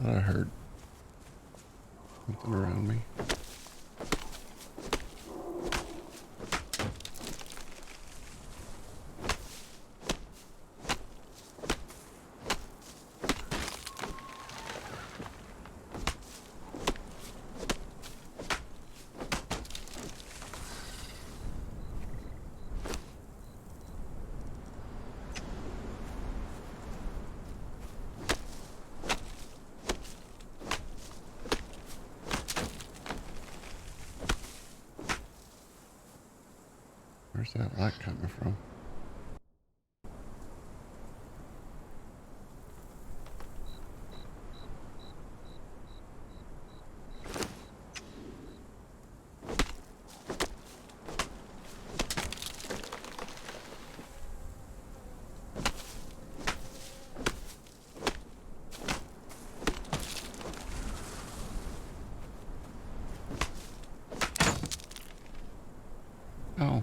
I heard something around me. Where's that light coming from? Oh.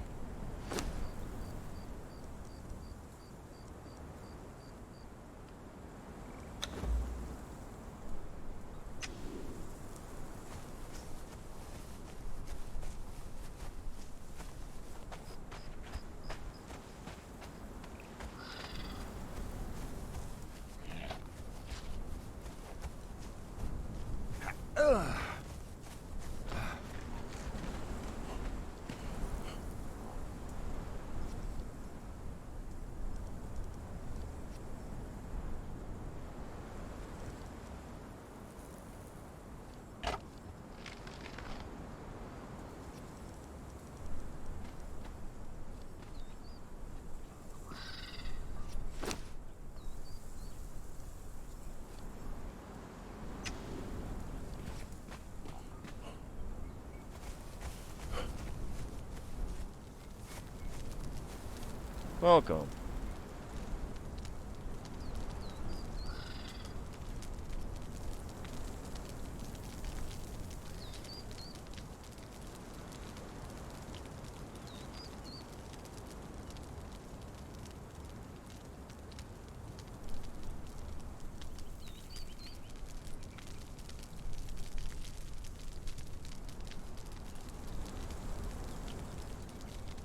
Welcome.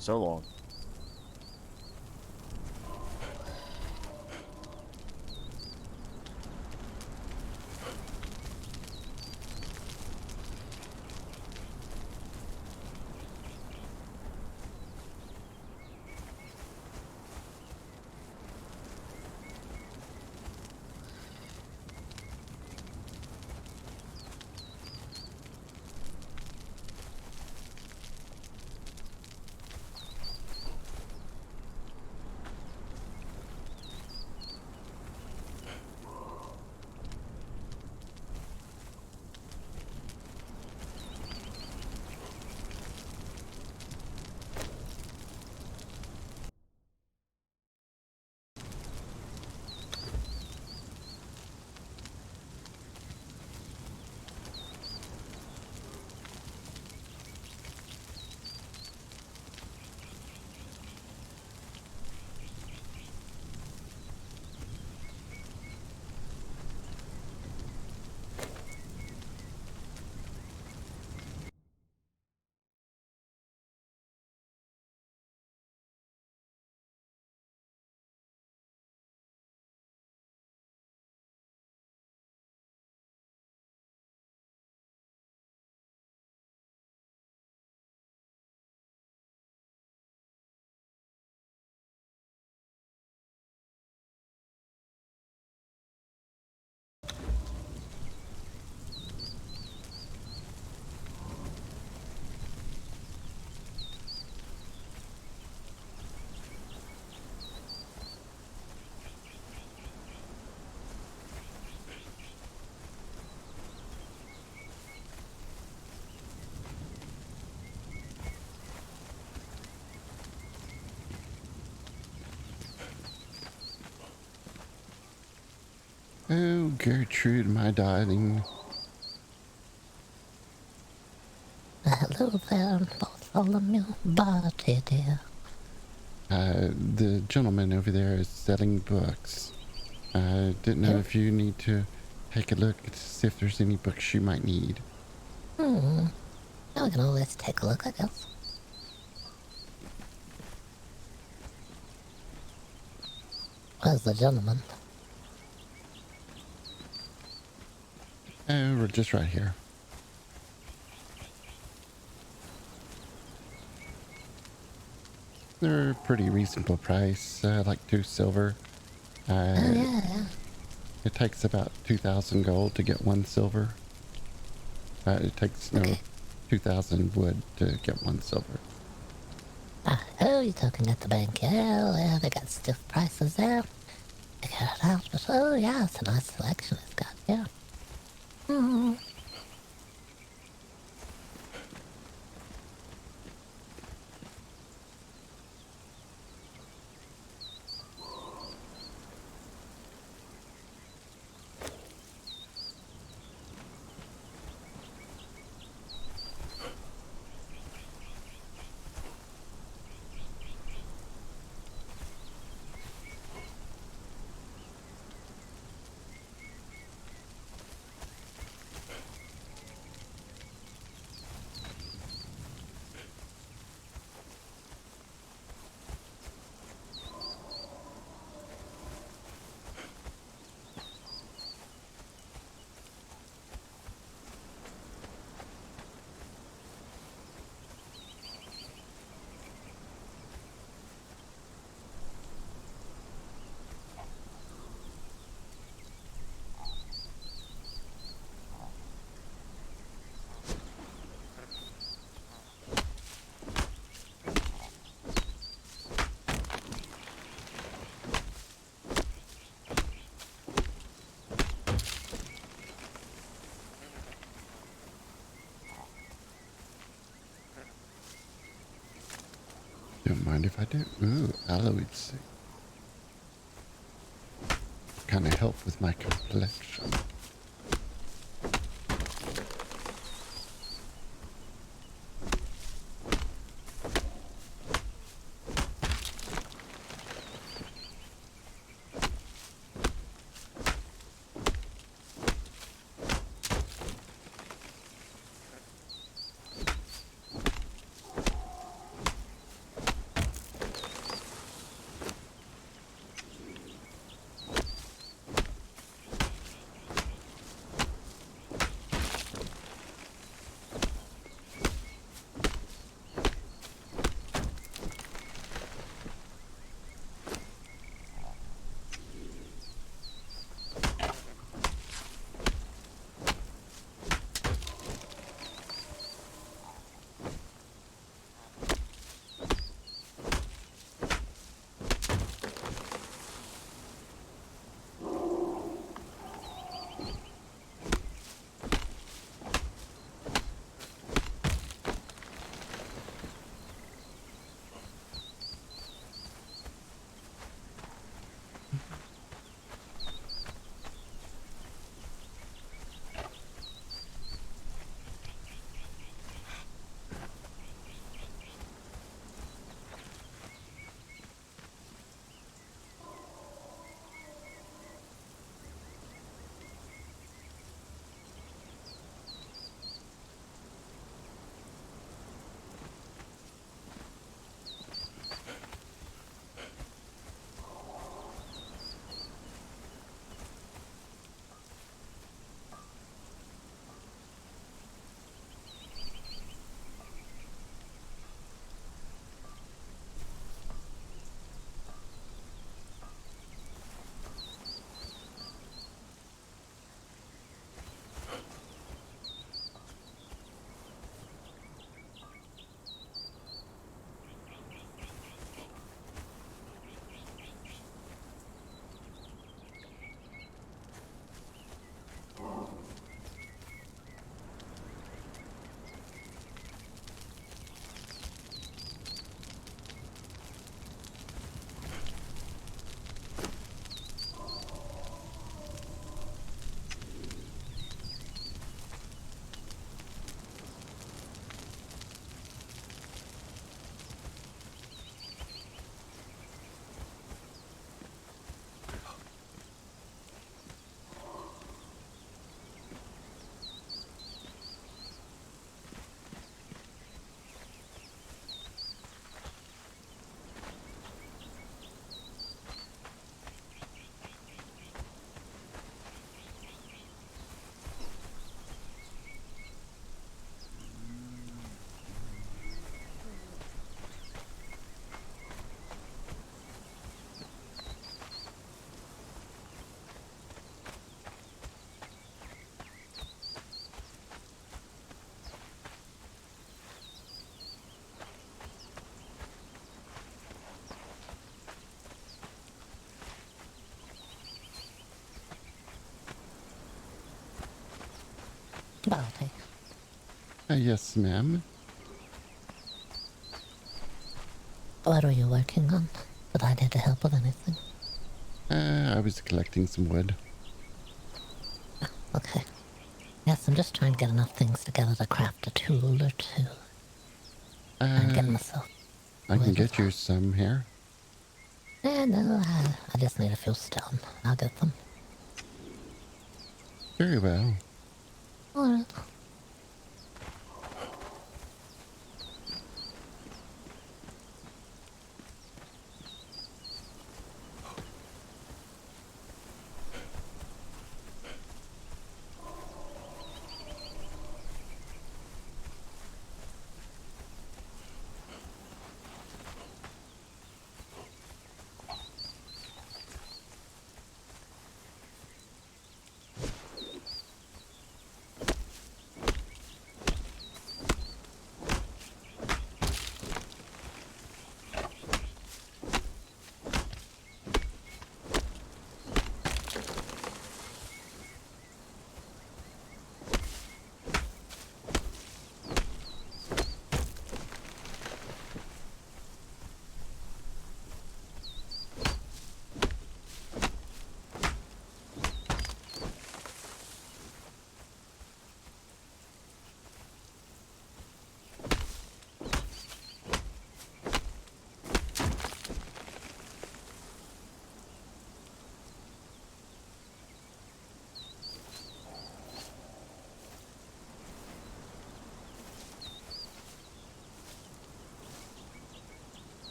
So long. Oh, Gertrude, my darling. Hello there, Bartholomew. Barty, dear. The gentleman over there is selling books. I didn't know Yep. if you need to take a look to see if there's any books you might need. Hmm. Now we can always take a look, I guess. Where's the gentleman? We're just right here. They're a pretty reasonable price, like 2 silver. Oh, yeah, yeah. It takes about 2,000 gold to get 1 silver. It takes, no, Okay. 2,000 wood to get 1 silver. Ah, oh, you're talking at the bank. Yeah, yeah, they got stiff prices there. I got it out, but oh, yeah, it's a nice selection it's got, yeah. Hmm. Don't mind if I do. Ooh, alloyed zinc. Kind of help with my complexion. Yes, ma'am. What are you working on? Would I need to help with anything? I was collecting some wood. Okay. Yes, I'm just trying to get enough things together to craft a tool or two. And get Uh, myself I can wood as get you well. some here. No, I just need a few stone. I'll get them. Very well. Alright.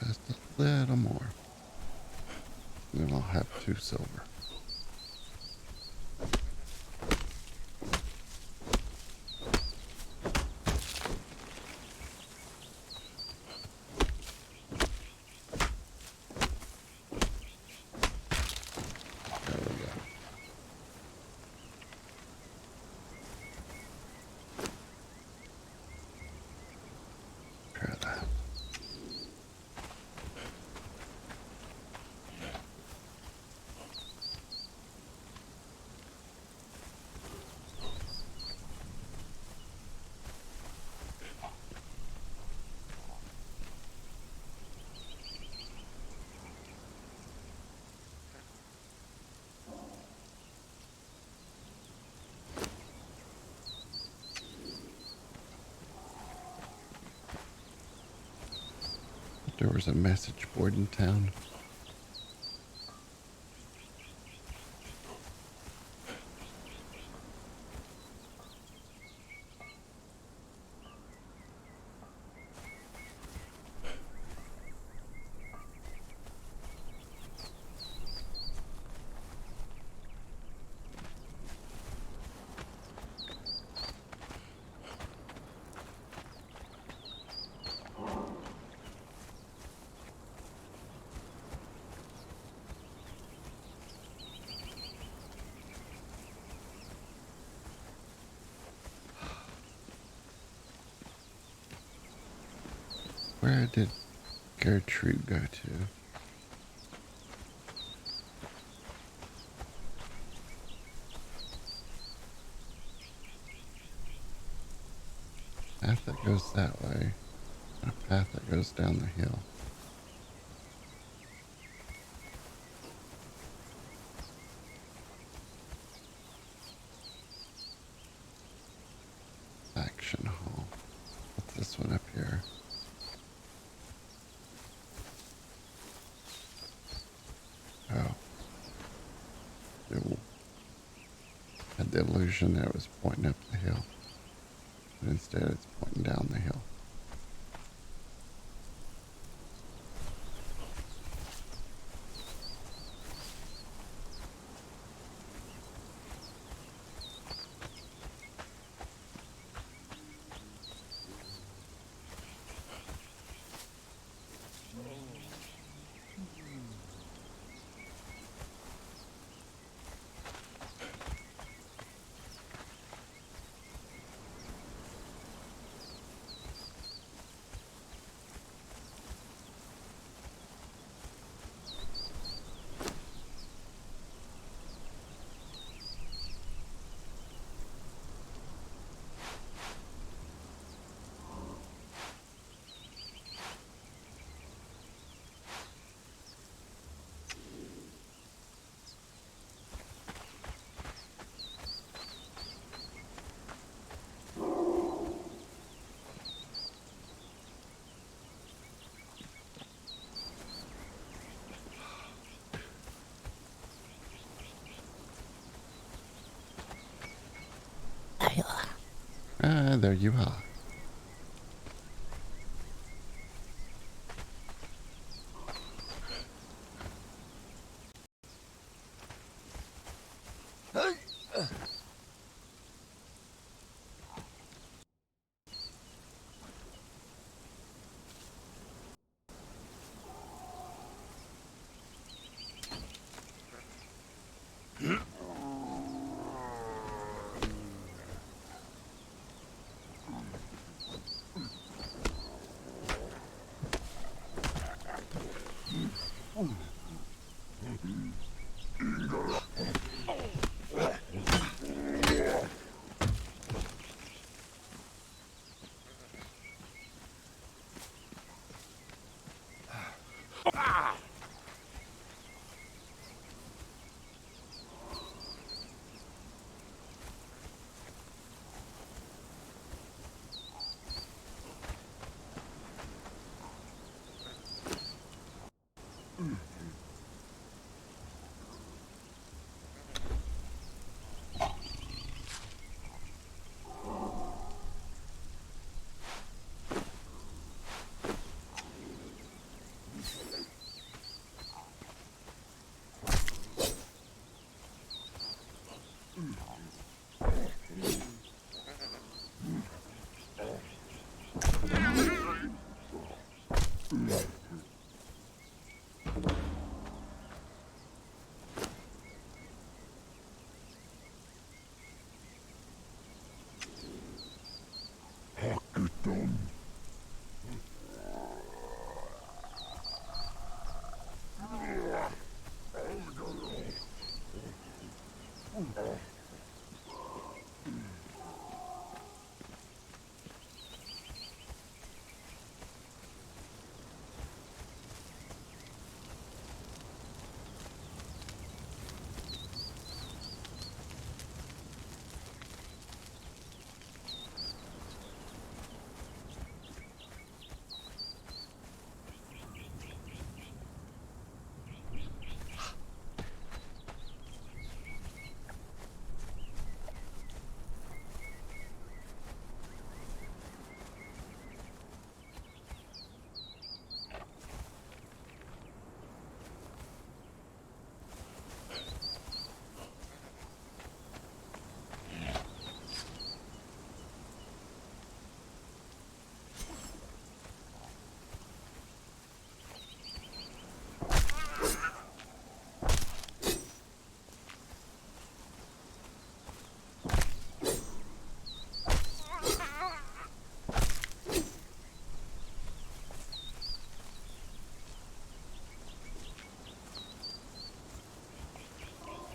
Just a little more. Then I'll have 2 silver. There we go. Try that. There was a message board in town. Where did Gertrude go to? Path that goes that way. And a path that goes down the hill. Action hall. What's this one up here? Oh. It had the illusion that it was pointing up the hill. But instead it's pointing down the hill. there you are.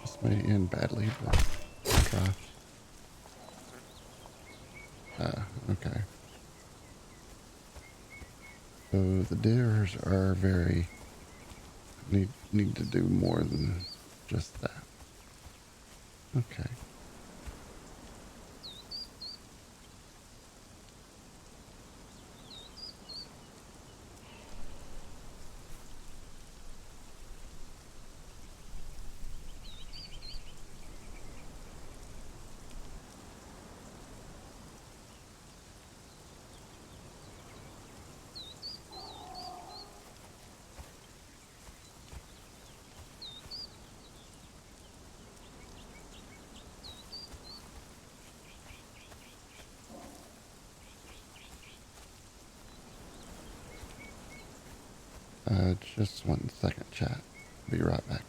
This may end badly, but I'll try. Okay. So the deers are very need to do more than just that. Okay. Just 1 second, chat. Be right back.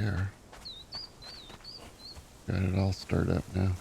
there. Got it all stirred up now.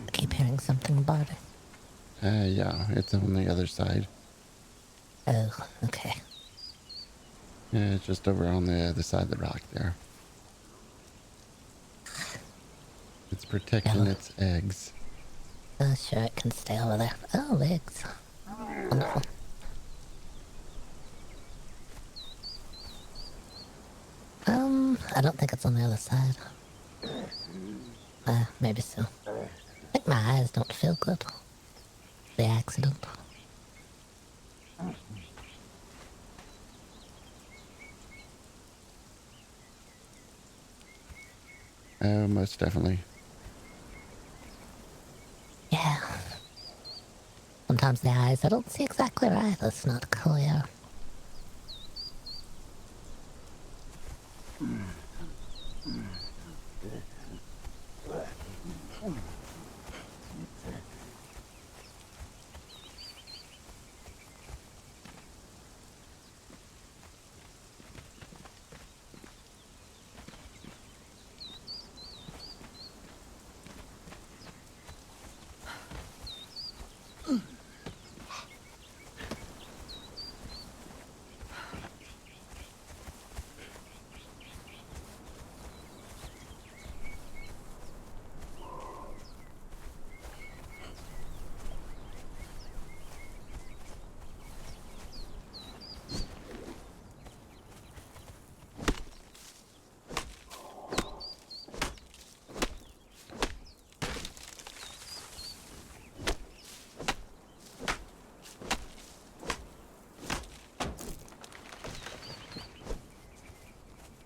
I keep hearing something barking. Yeah, it's on the other side. Oh, okay. Yeah, it's just over on the other side of the rock there. It's protecting Yeah. its eggs. Oh, sure, it can stay over there. Oh, eggs. Wonderful. I don't think it's on the other side. Maybe so. I think my eyes don't feel good. The accident. Oh, most definitely. Yeah. Sometimes the eyes, I don't see exactly right. It's not clear.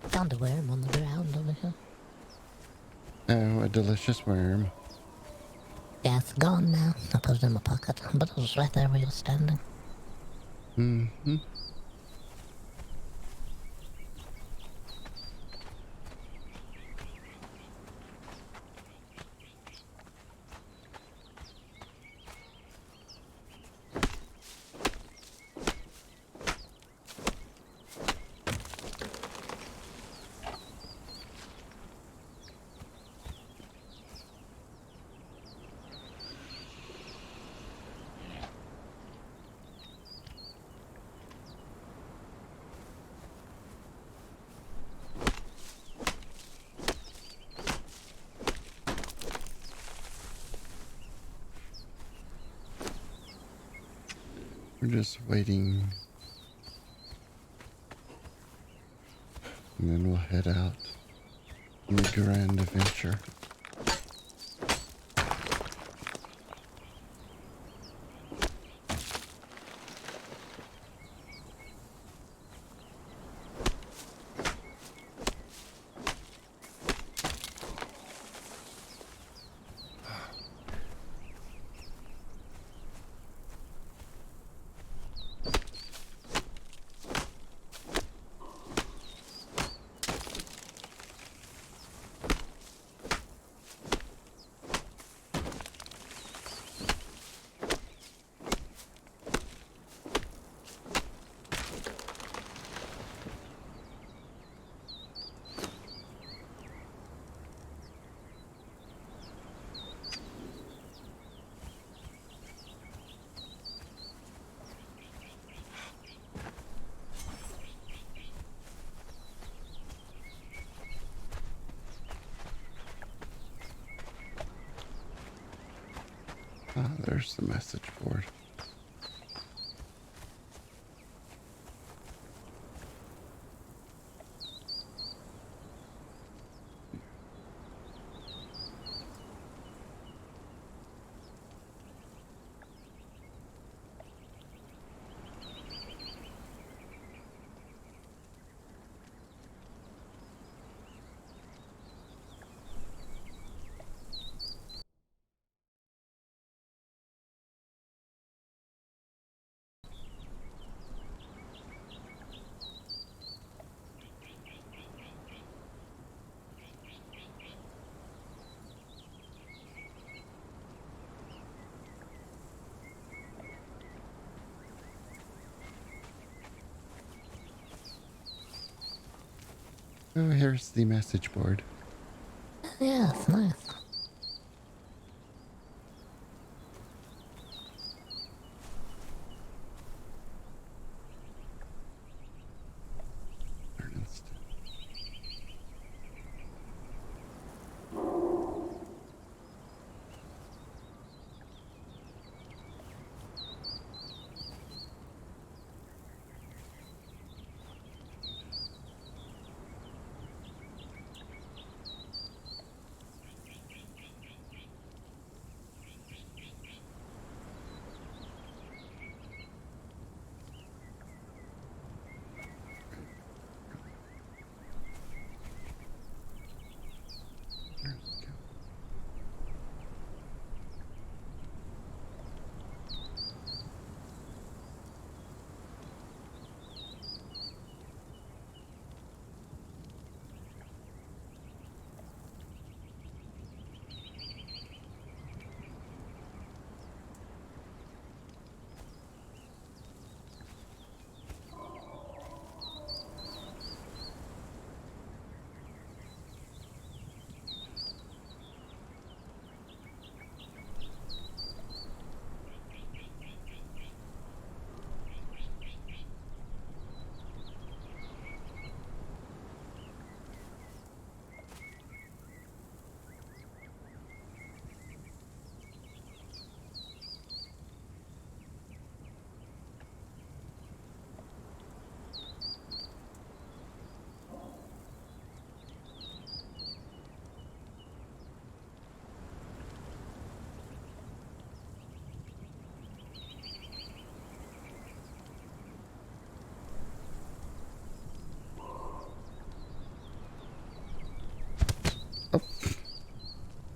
Found a worm on the ground over here. Oh, a delicious worm. Yeah, it's gone now. I put it in my pocket, but it was right there where you were standing. Mm-hmm. We're just waiting. And then we'll head out on the grand adventure. Ah, there's the message board. Oh, here's the message board. Yeah, it's nice. Learn instant. There we go.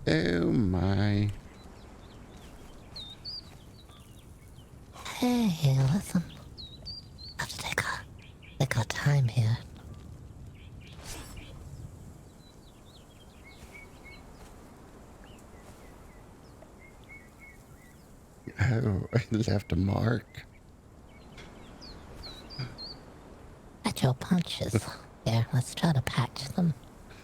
Oh my. Hey, listen. I have to take our time here. Oh, I left a mark. At your punches. Here, let's try to patch them.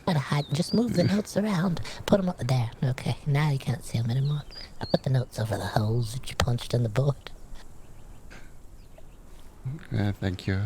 Try to hide. Just move the notes around. Put them up there. Okay, now you can't see them anymore. I put the notes over the holes that you punched in the board. Thank you.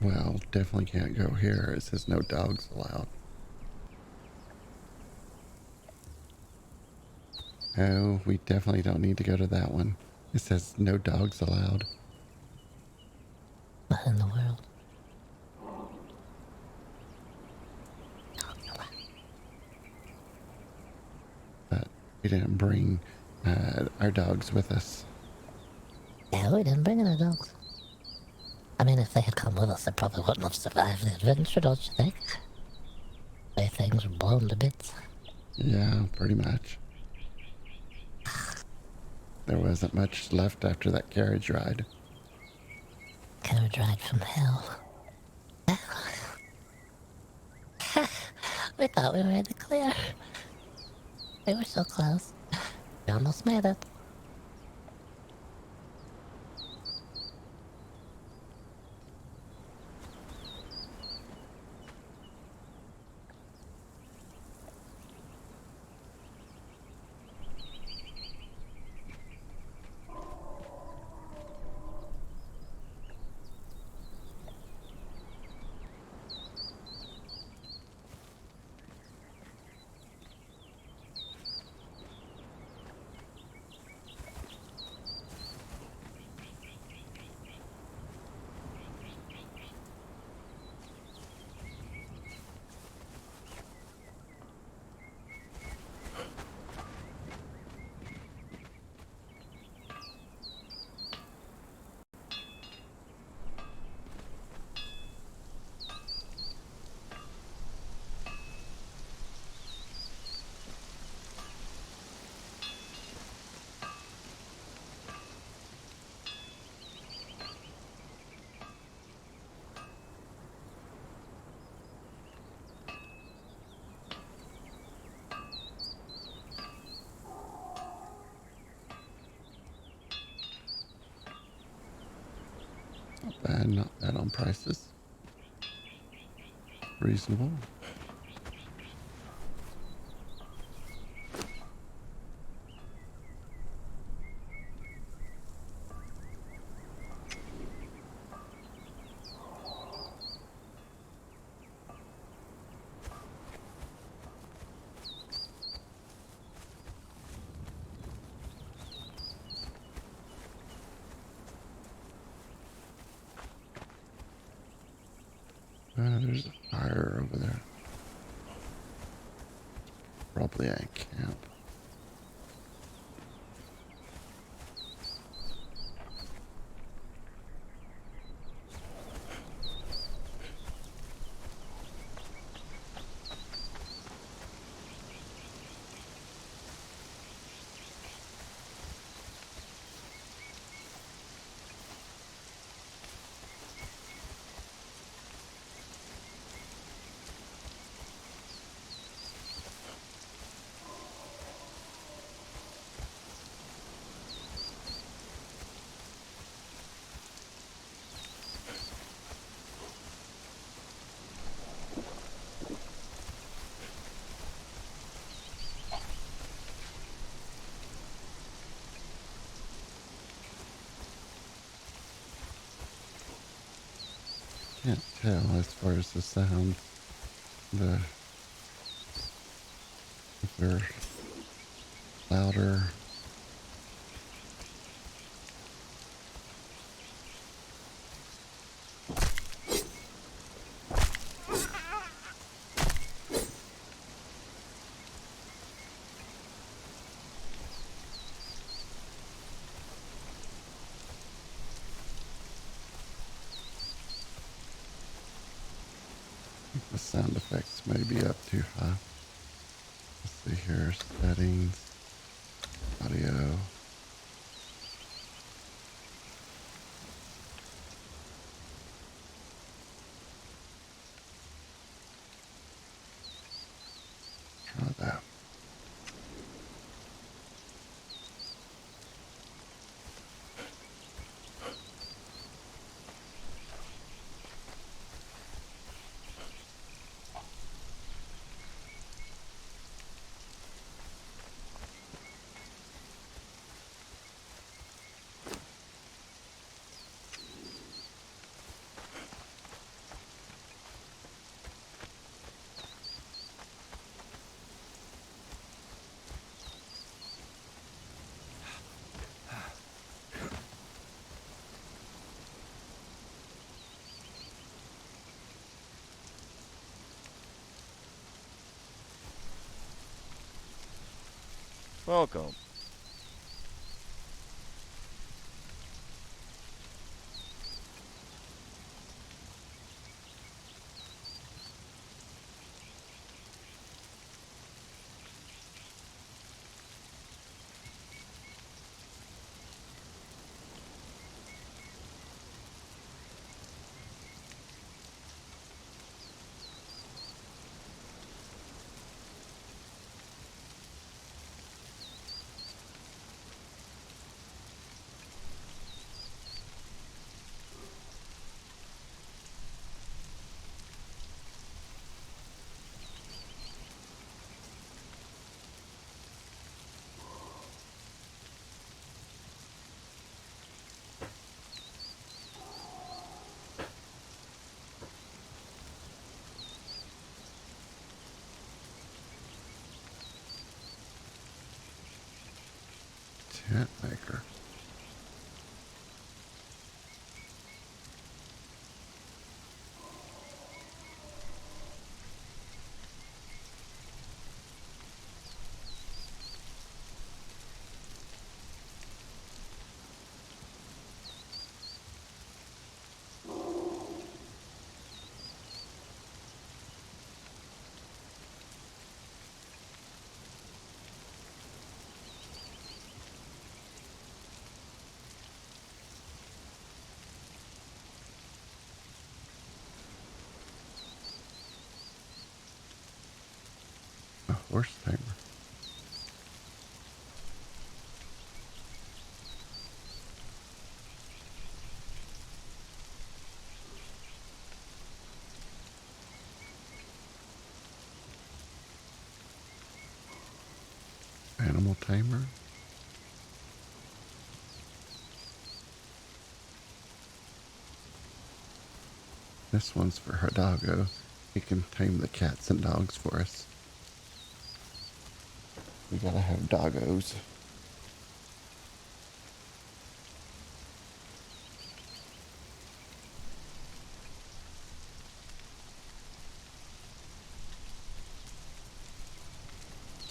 Well, definitely can't go here. It says no dogs allowed. Oh, we definitely don't need to go to that one. It says no dogs allowed. What in the world? But we didn't bring our dogs with us. Yeah, we didn't bring any dogs. I mean, if they had come with us, they probably wouldn't have survived the adventure, don't you think? Their things were blown to bits. Yeah, pretty much. There wasn't much left after that carriage ride. Carriage ride from hell. We thought we were in the clear. We were so close. We almost made it. Not bad on prices. Reasonable. There's a fire over there. Probably a camp. Can't tell as far as the sound. If they're louder. The sound effects may be up too high. Let's see here. Settings. Audio. Try that. Welcome. Tent maker. A horse tamer. Animal tamer. This one's for her doggo. He can tame the cats and dogs for us. We gotta have doggos.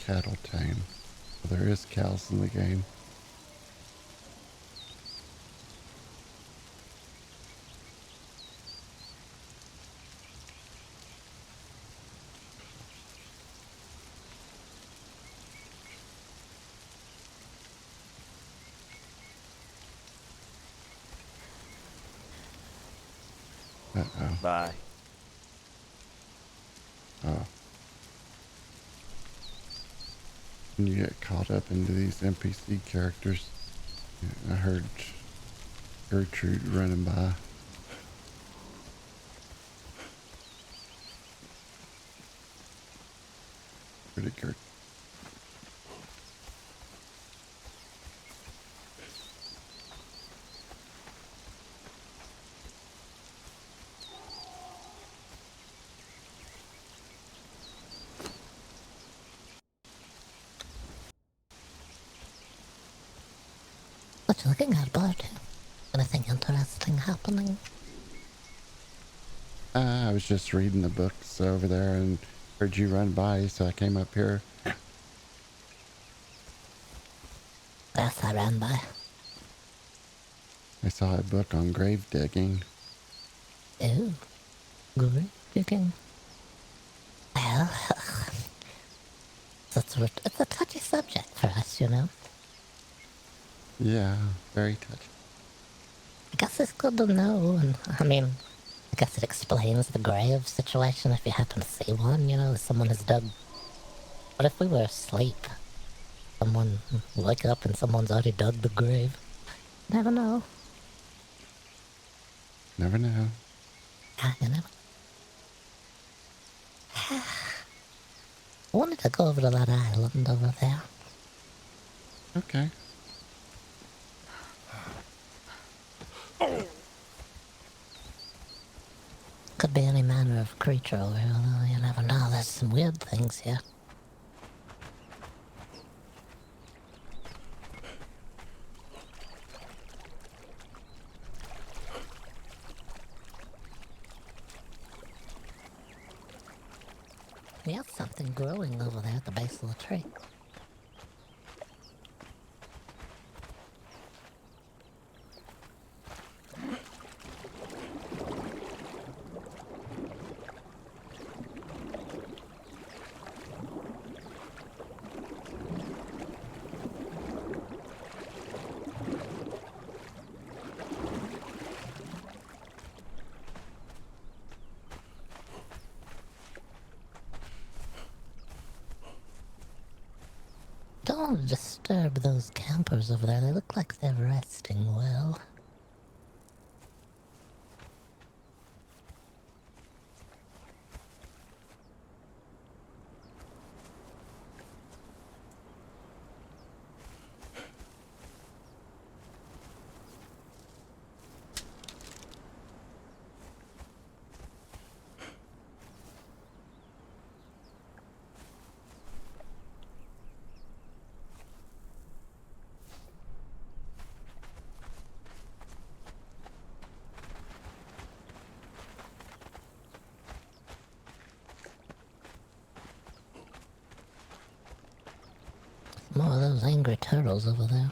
Cattle tame. Well, there is cows in the game. Uh-oh. Bye. Oh. When you get caught up into these NPC characters, I heard Gertrude running by. Pretty Gertrude. What you looking at, Bart? Anything interesting happening? I was just reading the books over there and heard you run by, so I came up here. Yes, I ran by. I saw a book on grave digging. Oh, good looking. Well, it's a touchy subject for us, you know. Yeah, very touching. I guess it's good to know, and I mean, I guess it explains the grave situation if you happen to see one, you know, someone has dug. What if we were asleep? Someone wake up and someone's already dug the grave. Never know. Never know. Yeah, you never. I wanted to go over to that island over there. Okay. Could be any manner of creature over here, though. You never know. There's some weird things here. There's something growing over there at the base of the tree. don't want to disturb those campers over there. They look like they're resting well. More of those angry turtles over there.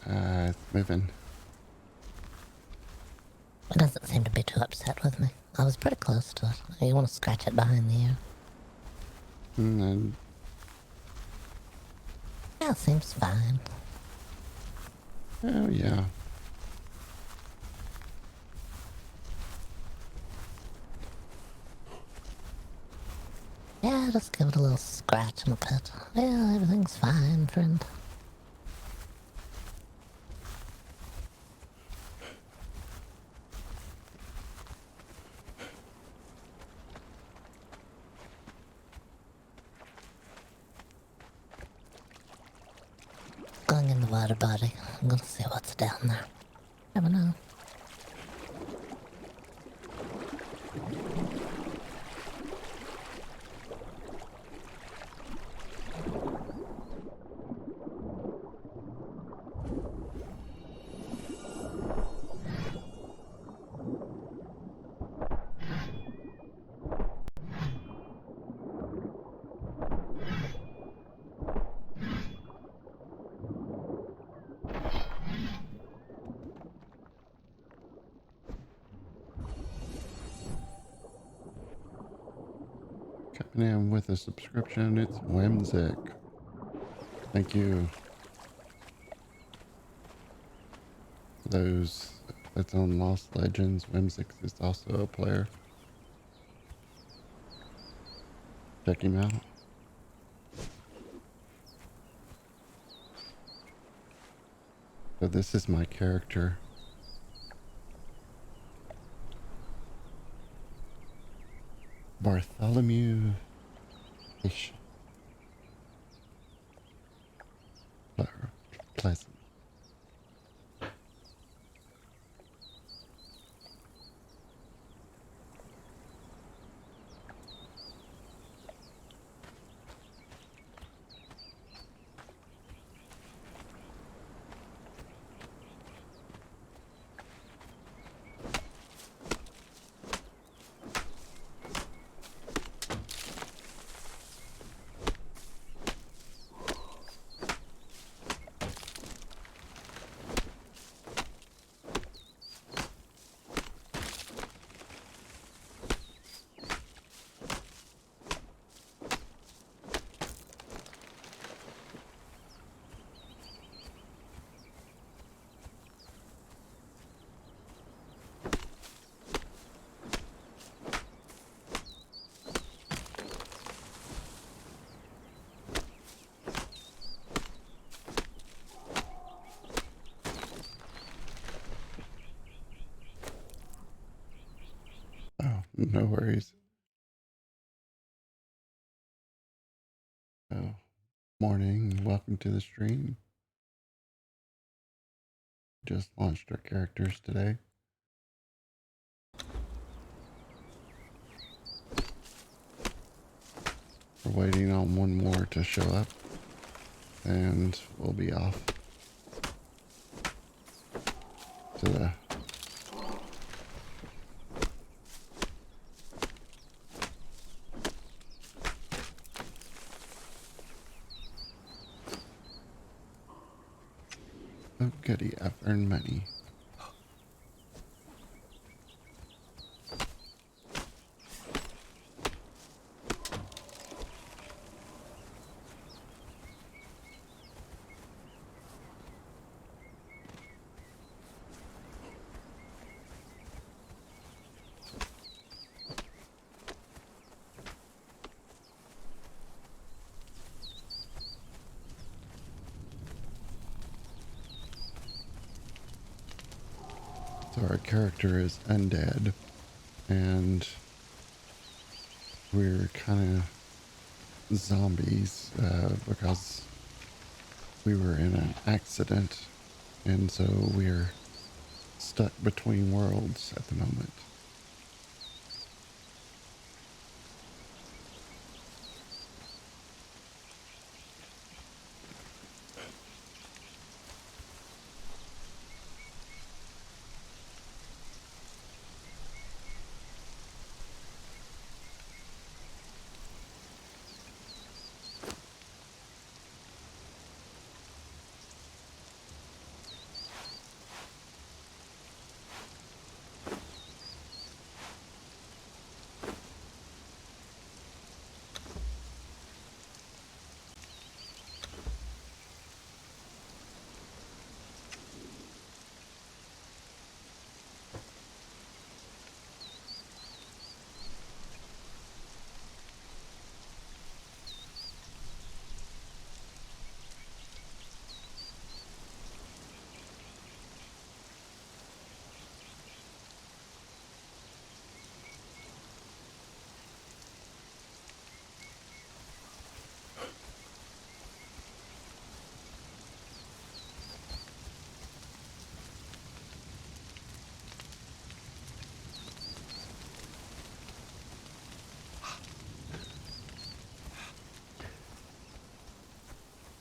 It's moving. It doesn't seem to be too upset with me. I was pretty close to it. You want to scratch it behind the ear? And then, Yeah, it seems fine. oh yeah. Yeah, just give it a little scratch and a pet. Yeah, everything's fine, friend. Going in the water body. I'm gonna see what's down there. Never know. Coming in with a subscription, it's Whimsic. Thank you. Those that's on Lost Legends, Whimsic is also a player. Check him out. So this is my character. Bartholomew Pleasance. No worries. Oh, morning. Welcome to the stream. Just launched our characters today. We're waiting on one more to show up, and we'll be off to the oh goody, I've earned money. So our character is undead, and we're kind of zombies because we were in an accident, and so we're stuck between worlds at the moment.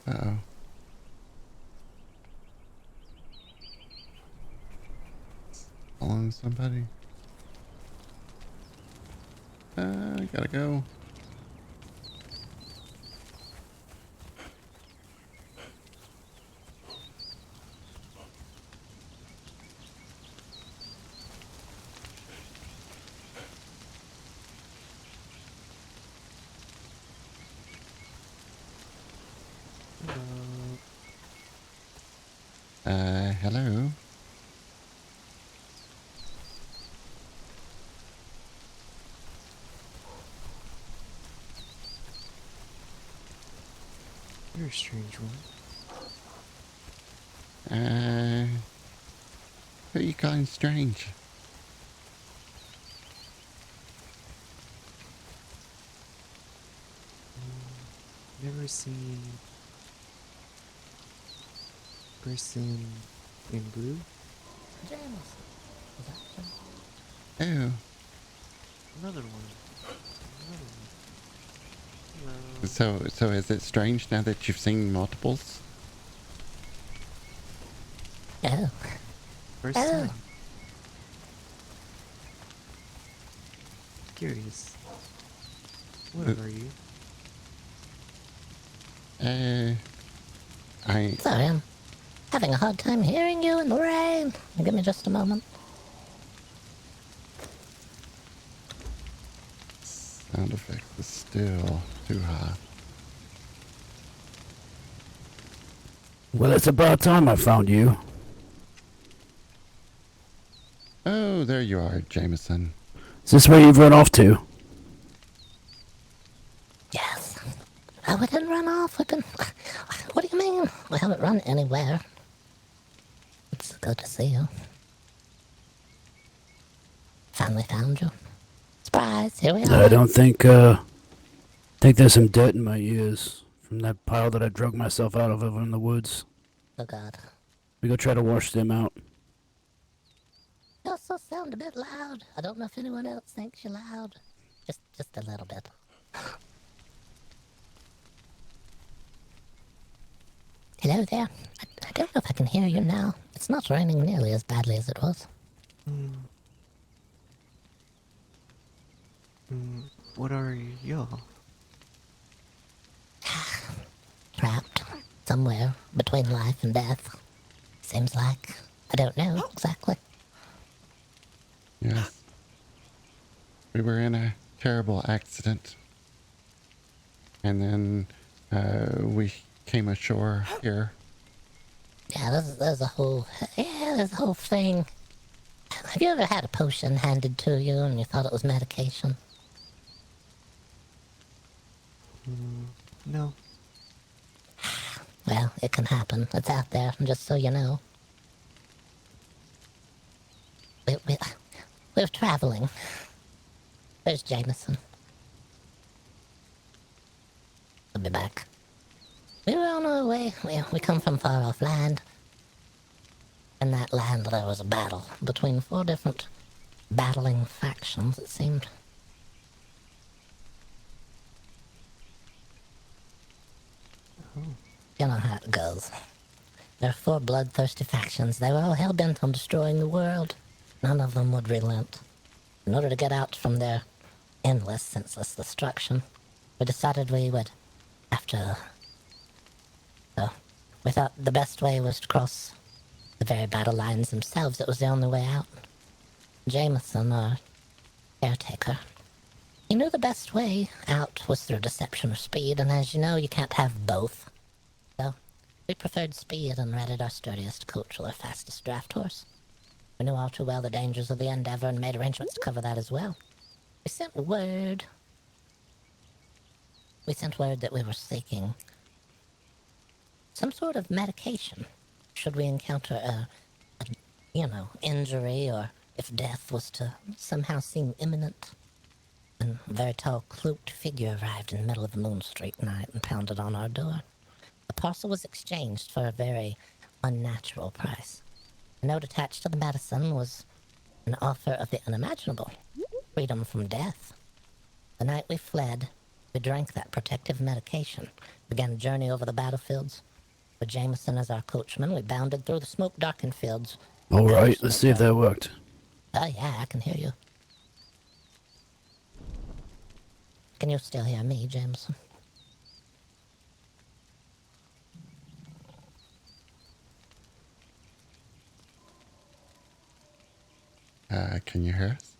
Uh-oh. Following somebody? I gotta go. Hello? You're a strange one. Who are you calling strange? Never seen person in blue? James. Is that James? Oh, Another one. Another one. Hello. so is it strange now that you've seen multiples? Oh. First Oh. time. Curious. What are you? Sorry, I'm having a hard time hearing you in the rain. Give me just a moment. Sound effect is still too high. Well, it's about time I found you. Oh, there you are, Jameson. Is this where you've run off to? Yes. Oh, we didn't run off. We didn't... What do you mean? We haven't run anywhere. It's good to see you. Finally found you. Surprise, here we I are. don't think there's some dirt in my ears from that pile that I drug myself out of over in the woods. Oh god. We go try to wash them out. You also sound a bit loud. I don't know if anyone else thinks you're loud. Just a little bit. Hello there. I don't know if I can hear you now. It's not raining nearly as badly as it was. What are y'all? Trapped. Somewhere between life and death. Seems like. I don't know exactly. Yes. We were in a terrible accident. And then we came ashore here. Yeah, there's a whole... Yeah, there's a whole thing. Have you ever had a potion handed to you and you thought it was medication? No. Well, it can happen. It's out there, just so you know. We're traveling. There's Jameson. I'll be back. We were on our way. We come from far off land. In that land there was a battle between 4 different battling factions, it seemed. You know how it goes. There are 4 bloodthirsty factions. They were all hell-bent on destroying the world. None of them would relent. In order to get out from their endless, senseless destruction, we decided we would have to... So, we thought the best way was to cross the very battle lines themselves. It was the only way out. Jameson, our caretaker, he knew the best way out was through deception or speed, and as you know, you can't have both. So, we preferred speed and rented our sturdiest coach or our fastest draft horse. We knew all too well the dangers of the endeavor and made arrangements to cover that as well. We sent word that we were seeking some sort of medication should we encounter a injury, or if death was to somehow seem imminent. And a very tall, cloaked figure arrived in the middle of a Moon Street night and pounded on our door. The parcel was exchanged for a very unnatural price. A note attached to the medicine was an offer of the unimaginable, freedom from death. The night we fled, we drank that protective medication, began a journey over the battlefields. With Jameson as our coachman, we bounded through the smoke-darkened fields. All right, let's see if that worked. Oh yeah, I can hear you. Can you still hear me, Jameson? Can you hear us?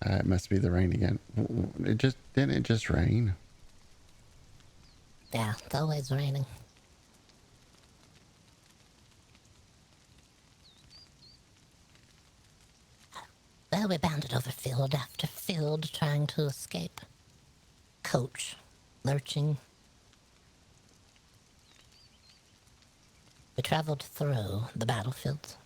It must be the rain again. Didn't it just rain? Yeah, it's always raining. Well, we bounded over field after field trying to escape. Coach, lurching. We traveled through the battlefields.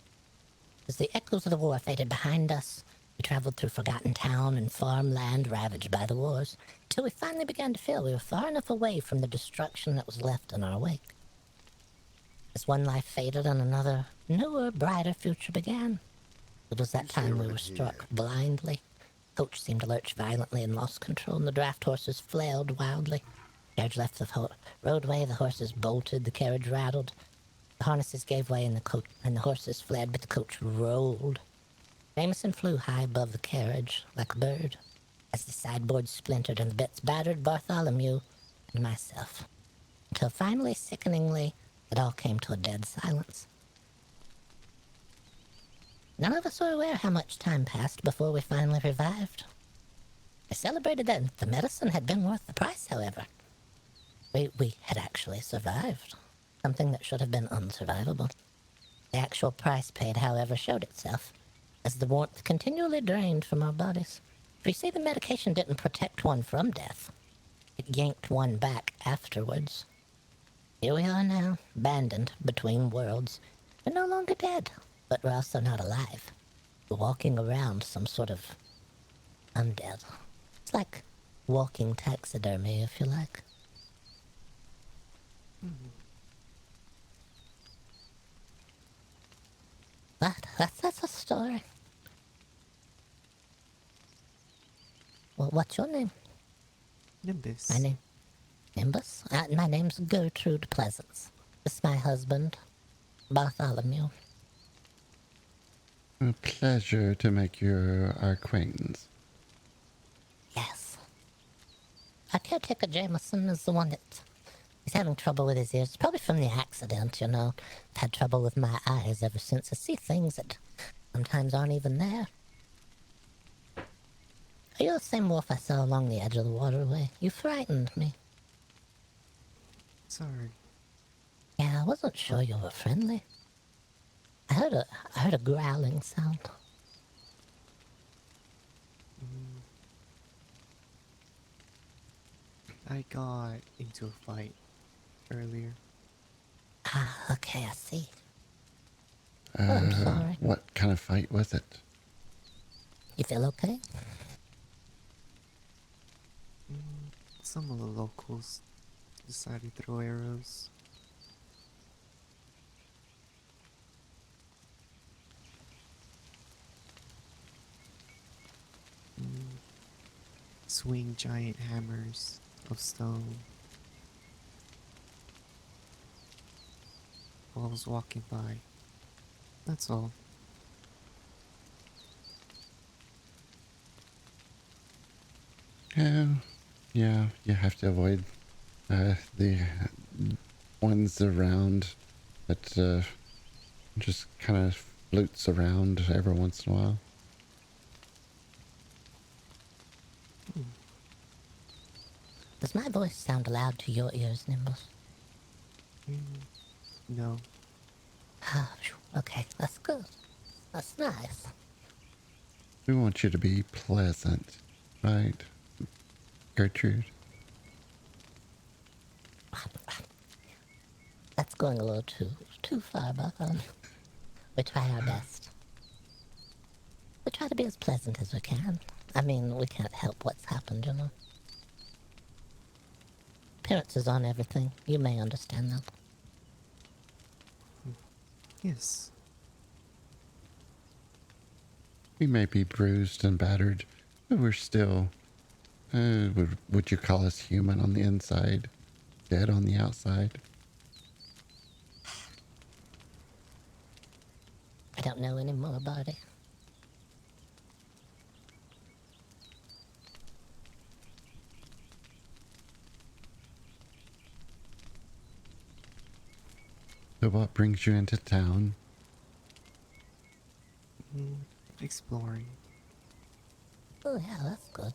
As the echoes of the war faded behind us, we traveled through forgotten town and farmland ravaged by the wars, till we finally began to feel we were far enough away from the destruction that was left in our wake. As one life faded and another newer, brighter future began, it was that time we were struck blindly. Coach seemed to lurch violently and lost control, and the draft horses flailed wildly. The carriage left the roadway, the horses bolted, the carriage rattled. The harnesses gave way and the horses fled, but the coach rolled. Jameson flew high above the carriage like a bird, as the sideboard splintered and the bits battered Bartholomew and myself, until finally, sickeningly, it all came to a dead silence. None of us were aware how much time passed before we finally revived. I celebrated that the medicine had been worth the price, however. We had actually survived, something that should have been unsurvivable. The actual price paid, however, showed itself, as the warmth continually drained from our bodies. For you see, the medication didn't protect one from death. It yanked one back afterwards. Here we are now, abandoned between worlds. We're no longer dead, but we're also not alive. walking around some sort of undead. It's like walking taxidermy, if you like. But that's a story. Well, what's your name? Nimbus. My name? Nimbus? My name's Gertrude Pleasance. This is my husband, Bartholomew. A pleasure to make your acquaintance. Yes. Our caretaker Jameson is the one that he's having trouble with his ears. Probably from the accident, you know. I've had trouble with my eyes ever since. I see things that sometimes aren't even there. Are you the same wolf I saw along the edge of the waterway? You frightened me. Sorry. Yeah, I wasn't sure you were friendly. I heard a growling sound. I got into a fight earlier. Ah, okay, I see. Oh, I'm sorry. What kind of fight was it? You feel okay? Some of the locals decided to throw arrows. Swing giant hammers of stone while I was walking by. That's all. Yeah, you have to avoid the ones around that just kind of flutes around every once in a while. Does my voice sound loud to your ears, Nimbus? No. Ah, okay, that's good. That's nice. We want you to be pleasant, right, Gertrude? That's going a little too far, but we try our best. We try to be as pleasant as we can. I mean, we can't help what's happened, you know. Appearances on everything. You may understand that. Yes. We may be bruised and battered, but we're still, would you call us human on the inside, dead on the outside? I don't know any more about it. So what brings you into town? Exploring. Oh yeah, that's good.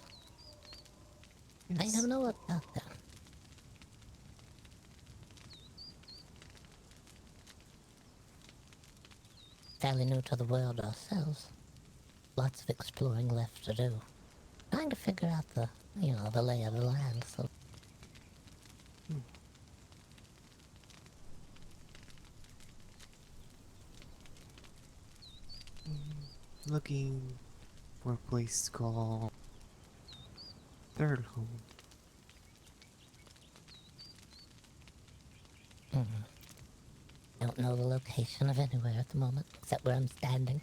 I Yes. don't know what about that. Fairly new to the world ourselves. Lots of exploring left to do. Trying to figure out the lay of the land, so... Looking for a place called Third Home. Don't know the location of anywhere at the moment, except where I'm standing.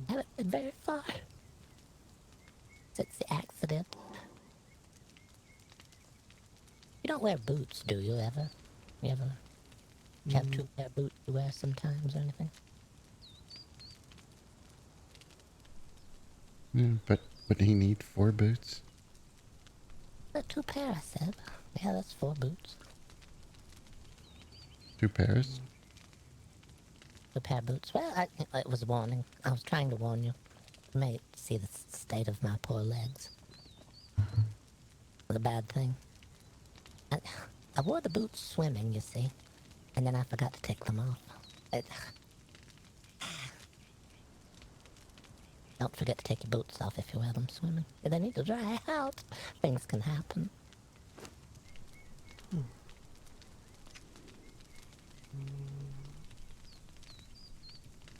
Haven't been very far since the accident. You don't wear boots, do you ever? You ever have two pair of boots you wear sometimes or anything? Yeah, but would he need 4 boots? Two pair, I said. Yeah, that's 4 boots. 2 pairs? 2 pair of boots. Well, it was a warning. I was trying to warn you. You may see the state of my poor legs. The bad thing. I wore the boots swimming, you see, and then I forgot to take them off. Don't forget to take your boots off if you wear them swimming. They need to dry out. Things can happen.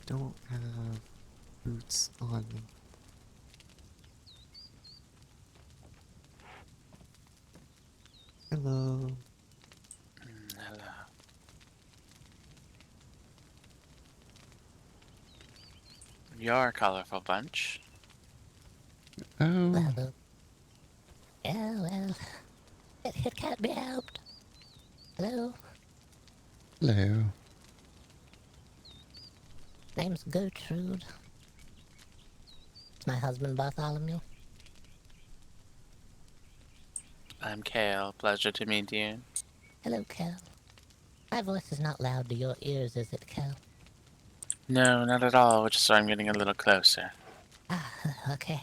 Don't have boots notes on me. Hello. Hello. You're a colorful bunch. Oh, Well, yeah, well, it can't be helped. Hello, hello. name's Gertrude. It's my husband Bartholomew. I'm Kale. Pleasure to meet you. Hello, Cal. My voice is not loud to your ears, is it, Cal? No, not at all, which is why I'm getting a little closer. Ah, okay.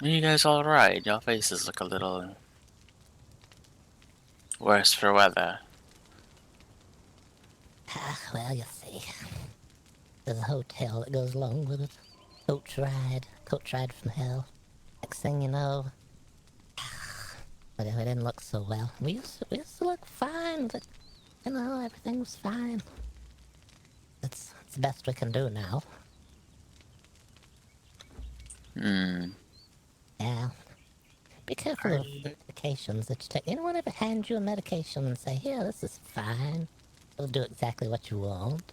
Are you guys alright? Your faces look a little worse for weather. Ah, well, you see, there's a hotel that goes along with it. Coach ride from hell. Next thing you know, but it didn't look so well. We used to look fine, but you know, everything was fine. It's the best we can do now. Hmm. Yeah. Be careful Are of you... medications that you take. Anyone ever hand you a medication and say, here, this is fine. It'll do exactly what you want.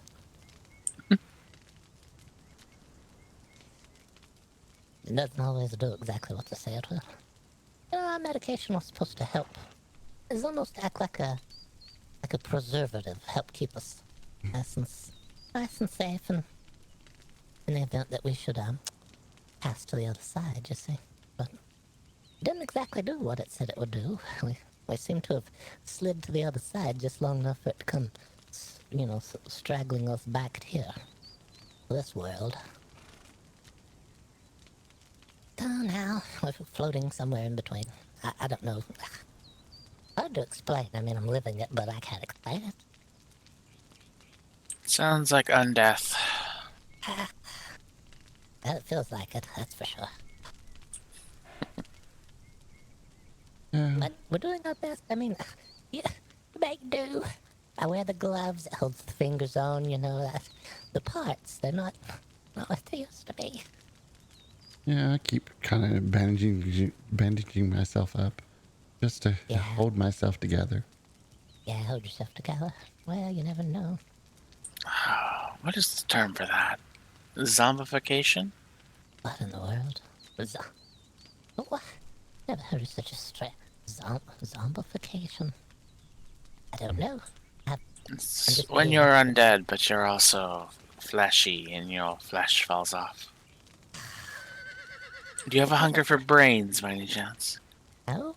It doesn't always do exactly what they say it will. You know, our medication was supposed to help. It's almost act like a preservative, help keep us nice and safe, and in the event that we should pass to the other side, you see. But it didn't exactly do what it said it would do. We seem to have slid to the other side just long enough for it to come, you know, straggling us back here, this world. So now we're floating somewhere in between. I don't know. Hard to explain. I mean, I'm living it, but I can't explain it. Sounds like undeath. It feels like it, that's for sure. Yeah. But we're doing our best. I mean, yeah, make do. I wear the gloves, it holds the fingers on, you know, the parts, they're not what they used to be. Yeah, I keep kind of bandaging myself up just to Yeah, hold myself together. yeah, hold yourself together. Well, you never know. What is the term for that? Zombification? What in the world? What? Never heard of such a zombification. I don't know. I'm It's just when really you're undead, but you're also fleshy and your flesh falls off. Do you have a hunger for brains, by any chance? no,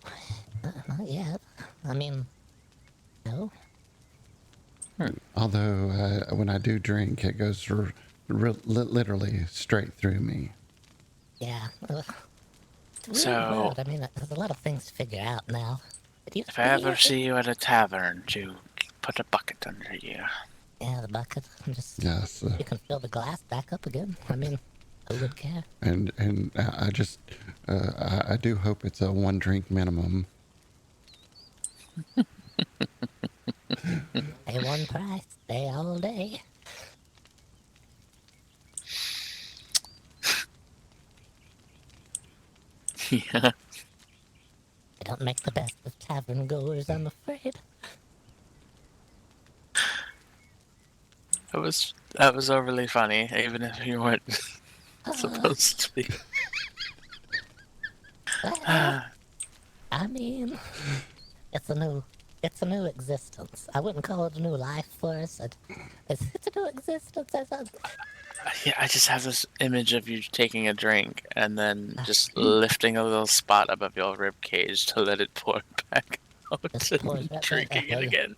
not yet. I mean, no. Although when I do drink, it goes literally straight through me. Yeah. It's a weird So, world. I mean, there's a lot of things to figure out now. It used if to I be, ever see you at a tavern, to put a bucket under you. yeah, the bucket. Yes, You can fill the glass back up again. I mean, who would care? and I just I do hope it's a 1 drink minimum. Pay one price, stay all day. Yeah, They don't make the best of tavern goers, I'm afraid. that was overly funny, even if you weren't supposed to be. Well, I mean, it's a new, it's a new existence. I wouldn't call it a new life force. It's a new existence. Yeah, I just have this image of you taking a drink and then just lifting a little spot above your rib cage to let it pour back out This and poor, drinking it again.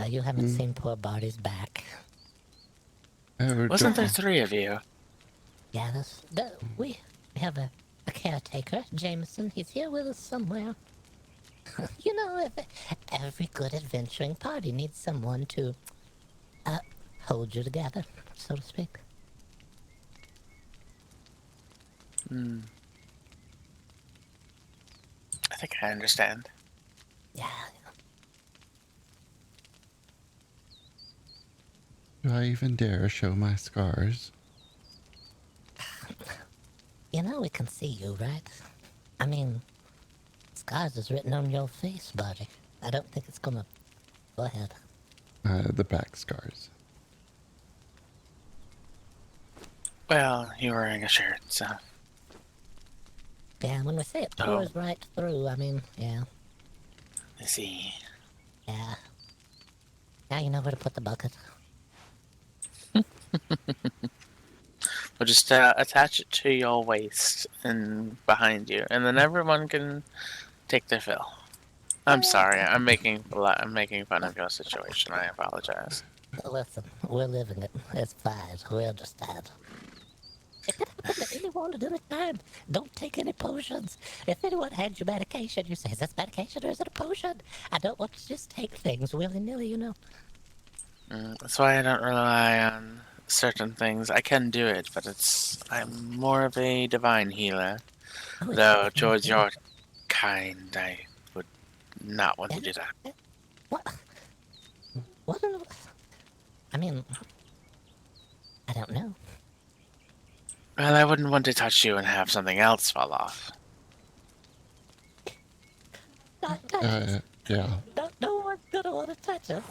you haven't seen poor Barty's back. Oh, Wasn't there 3 of you? Yeah, we have a caretaker, Jameson. He's here with us somewhere. You know, every good adventuring party needs someone to hold you together, so to speak. I think I understand. Yeah. Do I even dare show my scars? You know we can see you, right? I mean, scars is written on your face, buddy. I don't think it's gonna... Go ahead. The back scars. Well, you're wearing a shirt, so. Yeah, when we say it Oh. pours right through, I mean, yeah, I see. yeah. Now you know where to put the bucket. We'll just attach it to your waist and behind you, and then everyone can take their fill. I'm sorry. I'm making fun of your situation. I apologize. Listen, we're living it. It's fine. We'll just stand. It could happen to anyone at any time. Don't take any potions. If anyone hands you medication, you say, is this medication or is it a potion? I don't want to just take things willy-nilly, you know. That's why I don't rely on certain things. I can do it, but I'm more of a divine healer. Oh, it's Though fine. towards your kind, I would not want to do that. What? What in the... I mean, I don't know. Well, I wouldn't want to touch you and have something else fall off. Not touch us. Yeah. No one's gonna want to touch us.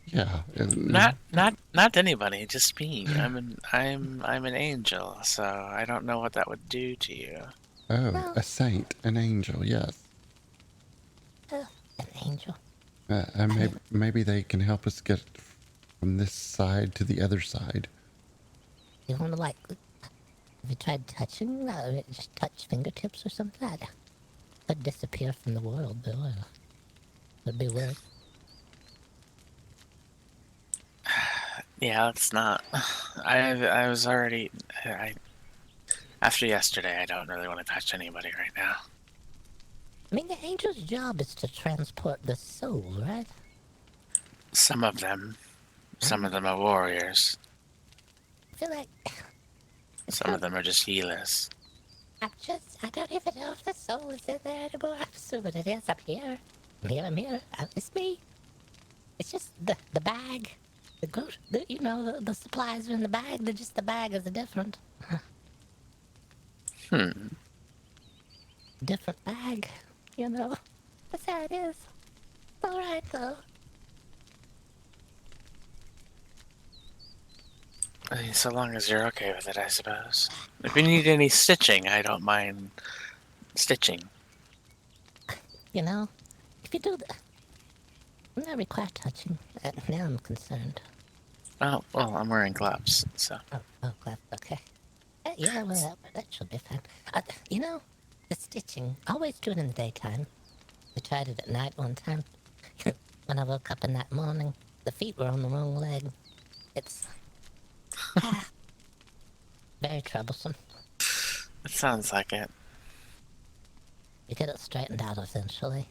Yeah. Not anybody, just me. I'm an angel, so I don't know what that would do to you. Oh, Well- a saint, an angel, yes. An angel. Maybe they can help us get from this side to the other side. You want to, like, have you tried touching? Just touch fingertips or something? I'd disappear from the world, though. It'd be weird. Yeah, it's not. I was already. After yesterday, I don't really want to touch anybody right now. I mean, the angel's job is to transport the soul, right? Some of them are warriors. I feel like Some of them are just healers. I don't even know if the soul is in there anymore. I'm assuming it is. I'm here. It's me. It's just the bag. The supplies are in the bag. They're just the bag is different. Different bag, you know. That's how it is. It's alright, though. I mean, so long as you're okay with it, I suppose. If you need any stitching, I don't mind stitching. You know, if you do that, I'm not require touching. Now I'm concerned. Oh, well, I'm wearing gloves, so. Oh, glad. Okay. Yeah, well, that should be fine. You know, the stitching, always do it in the daytime. We tried it at night one time. When I woke up in that morning, the feet were on the wrong leg. It's very troublesome. It sounds like it. You get it straightened out eventually.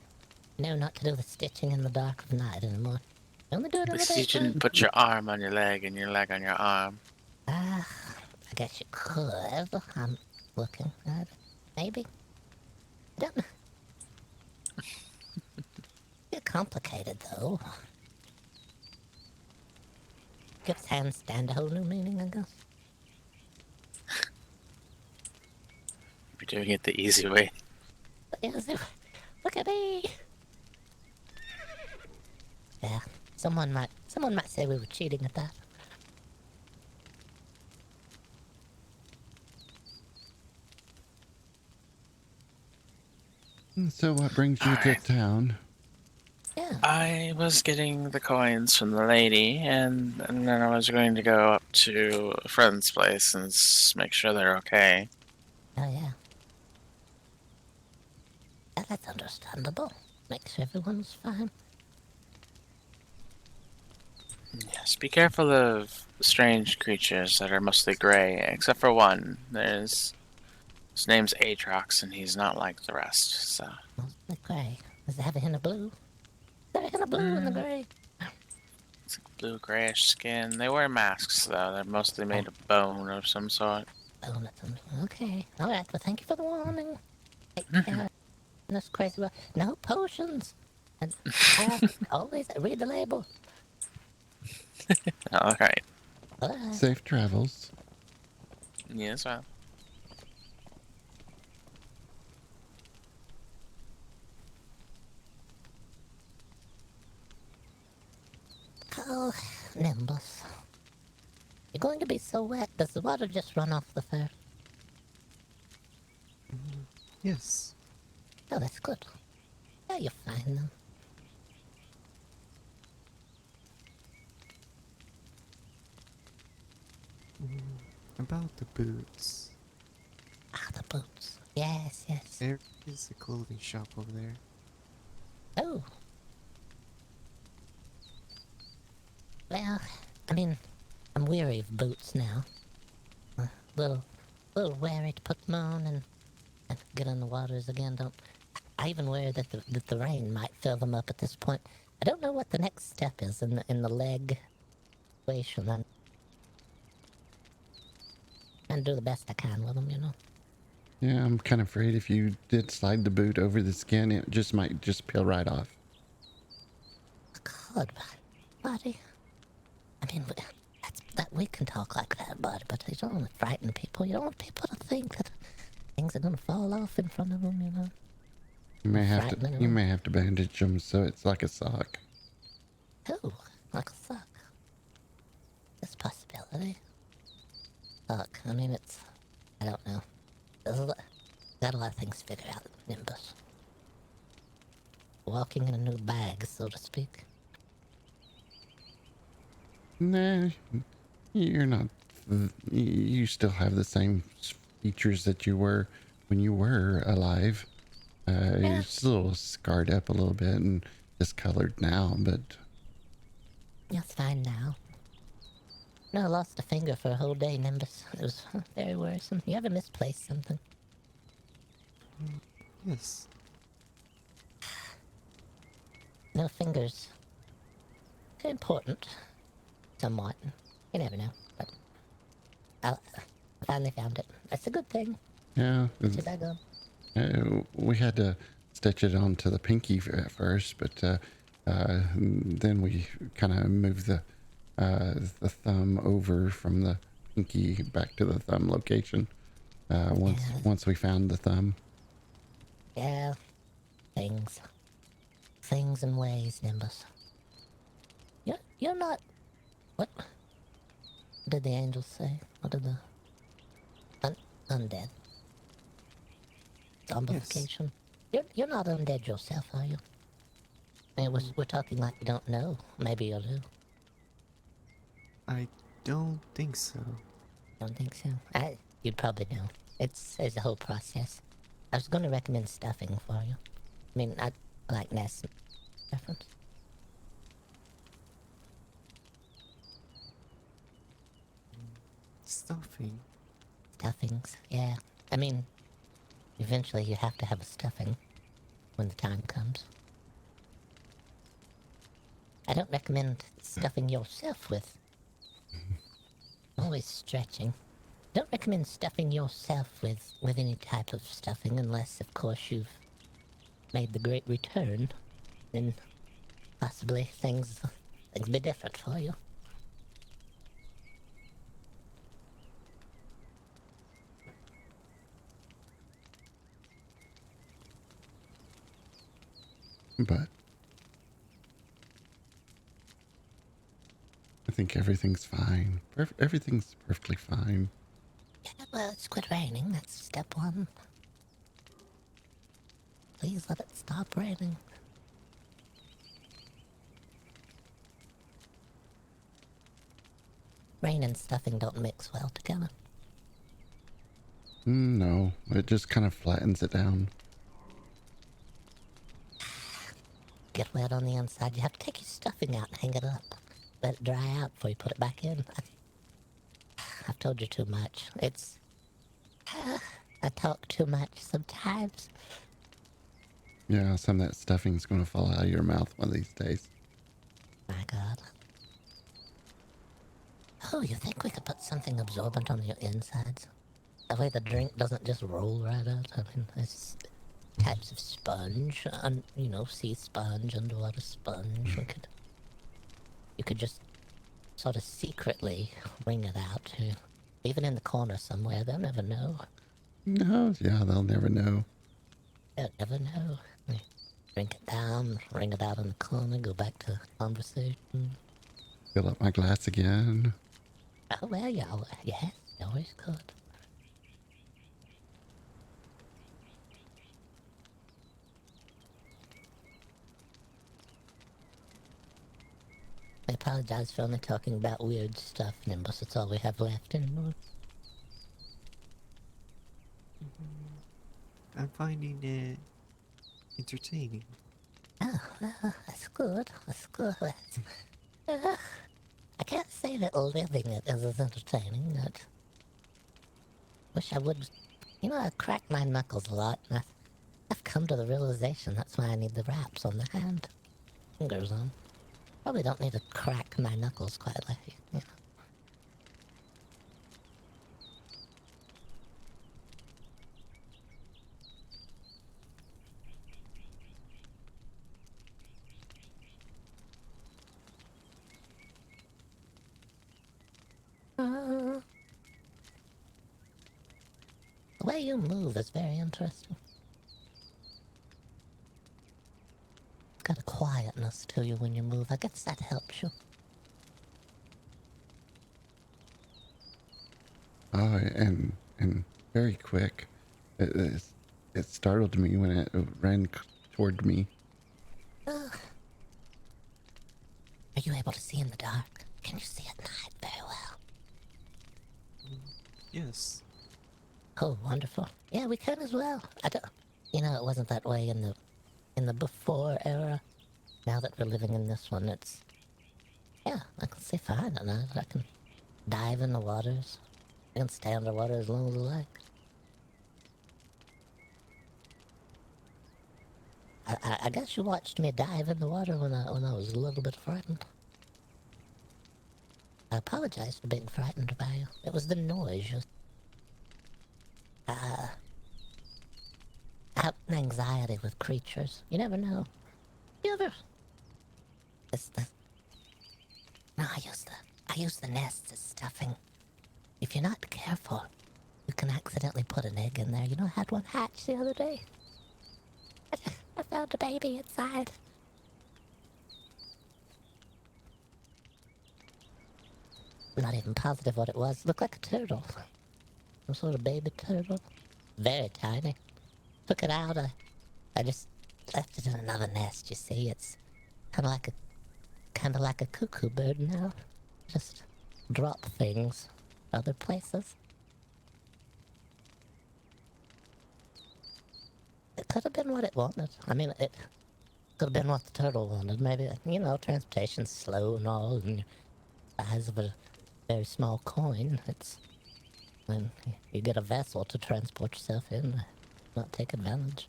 You know not to do the stitching in the dark of night anymore. You only do it in the Because you daytime. didn't put your arm on your leg and your leg on your arm. I guess you could. I'm looking at it. Maybe. Don't know. It's complicated, though. Gives handstand a whole new meaning, I guess. You're doing it the easy way. But yeah, look at me! Yeah, someone might say we were cheating at that. So what brings you to Alright. town? Yeah. I was getting the coins from the lady, and then I was going to go up to a friend's place and make sure they're okay. Oh, yeah. Yeah, that's understandable. Make sure everyone's fine. Yes, be careful of strange creatures that are mostly gray, except for one. His name's Atrox, and he's not like the rest, so. The gray. Does it have a hint of blue? Is there a hint of blue in the gray? It's like blue grayish skin. They wear masks, though. They're mostly made of bone of some sort. Oh, okay. Alright, well, thank you for the warning. Take care. This crazy one. No potions. And always read the label. All right. Alright. Safe travels. Yes, ma'am. Oh, Nimbus. You're going to be so wet. Does the water just run off the fur? Yes. Oh, that's good. Yeah, you're fine then. About the boots. Ah, the boots. Yes, yes. There is a clothing shop over there. Oh. Well, I mean, I'm weary of boots now. A little wary to put them on and get in the waters again. Don't. I even worry that the rain might fill them up at this point. I don't know what the next step is in the leg situation. I'm trying to do the best I can with them, you know. Yeah, I'm kind of afraid if you did slide the boot over the skin, it just might just peel right off. God, buddy. I mean, that we can talk like that, buddy, but you don't want to frighten people. You don't want people to think that things are gonna fall off in front of them, you know. Frightening You them. may have to bandage them so it's like a sock. Oh, like a sock. This possibility. Look, I mean, I don't know. Got a lot of things to figure out, Nimbus. Walking in a new bag, so to speak. Nah, you're not. You still have the same features that you were when you were alive. You're Yeah, just a little scarred up a little bit and discolored now, but it's fine now. No, I lost a finger for a whole day, Nimbus. It was very worrisome. You ever misplaced something? Yes. No fingers. They're important. Somewhat. You never know. But I finally found it. That's a good thing. yeah, Too bad though. we had to stitch it onto the pinky at first, but then we kind of moved the thumb over from the pinky back to the thumb location. Yeah. Once we found the thumb. Yeah. Things. Things and ways, Nimbus. You're not... What did the angels say? What did the... Undead. Zombification? You're not undead yourself, are you? I mean, we're talking like you don't know. Maybe you do. I don't think so. Don't think so. You'd probably know. It's a whole process. I was going to recommend stuffing for you. I mean, I like Ness reference. Stuffing. Stuffings, yeah. I mean, eventually you have to have a stuffing when the time comes. I don't recommend stuffing yourself with. Always stretching. Don't recommend stuffing yourself with any type of stuffing unless, of course, you've made the great return. Then possibly things be different for you. But I think everything's fine. Everything's perfectly fine. Yeah, well, it's quit raining. That's step one. Please let it stop raining. Rain and stuffing don't mix well together. No, it just kind of flattens it down. Get wet on the inside. You have to take your stuffing out and hang it up. Let it dry out before you put it back in. I've told you too much. I talk too much sometimes. Yeah, some of that stuffing's going to fall out of your mouth one of these days. My God. Oh, you think we could put something absorbent on your insides? That way the drink doesn't just roll right out. I mean, there's types of sponge, sea sponge, underwater sponge. You could just sort of secretly bring it out. Even in the corner somewhere, they'll never know. No, yeah, they'll never know. They'll never know. We drink it down, bring it out in the corner, go back to conversation. Fill up my glass again. Oh, well, yes, you always could. I apologize for only talking about weird stuff, Nimbus. It's all we have left anymore. I'm finding it entertaining. Oh, well, that's good. That's good. I can't say that living it is as entertaining. But wish I would. You know, I crack my knuckles a lot, and I've come to the realization that's why I need the wraps on the hand. Fingers on. Probably don't need to crack my knuckles quite like you know. The way you move is very interesting. It's got a quietness to you when you move. I guess that helps you. Oh, and very quick. It startled me when it ran toward me. Are you able to see in the dark? Can you see at night very well? Yes. Oh, wonderful. Yeah, we can as well. I don't. You know, it wasn't that way in the before era. Now that we're living in this one, it's yeah. I can see fine at night. I can dive in the waters. I can stay underwater as long as I like. I guess you watched me dive in the water when I was a little bit frightened. I apologize for being frightened by you. It was the noise. I have anxiety with creatures. You never know. You ever? This the. No, I use the nest as stuffing. If you're not careful, you can accidentally put an egg in there. You know, I had one hatch the other day. I found a baby inside. I'm not even positive what it was. It looked like a turtle. Some sort of baby turtle. Very tiny. Took it out. I just left it in another nest, you see. It's kind of like a cuckoo bird now. Just drop things other places. It could have been what it wanted. I mean, it could have been what the turtle wanted. Maybe, you know, transportation's slow and all, and the size of a very small coin. It's when you get a vessel to transport yourself in, not take advantage.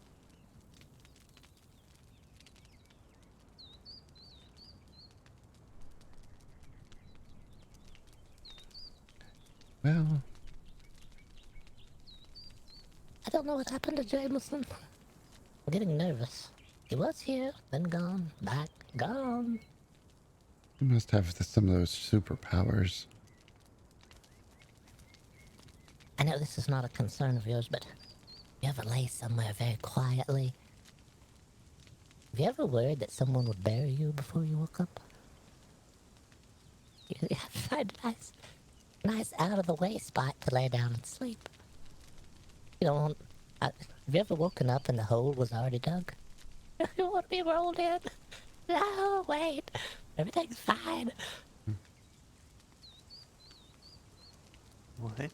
Well, I don't know what happened to Jameson. I'm getting nervous. He was here, then gone, back, gone. you must have some of those superpowers. I know this is not a concern of yours, but you ever lay somewhere very quietly? Have you ever worried that someone would bury you before you woke up? You have to find a nice out-of-the-way spot to lay down and sleep. You don't want... have you ever woken up and the hole was already dug? You don't want to be rolled in. No, wait. Everything's fine. What?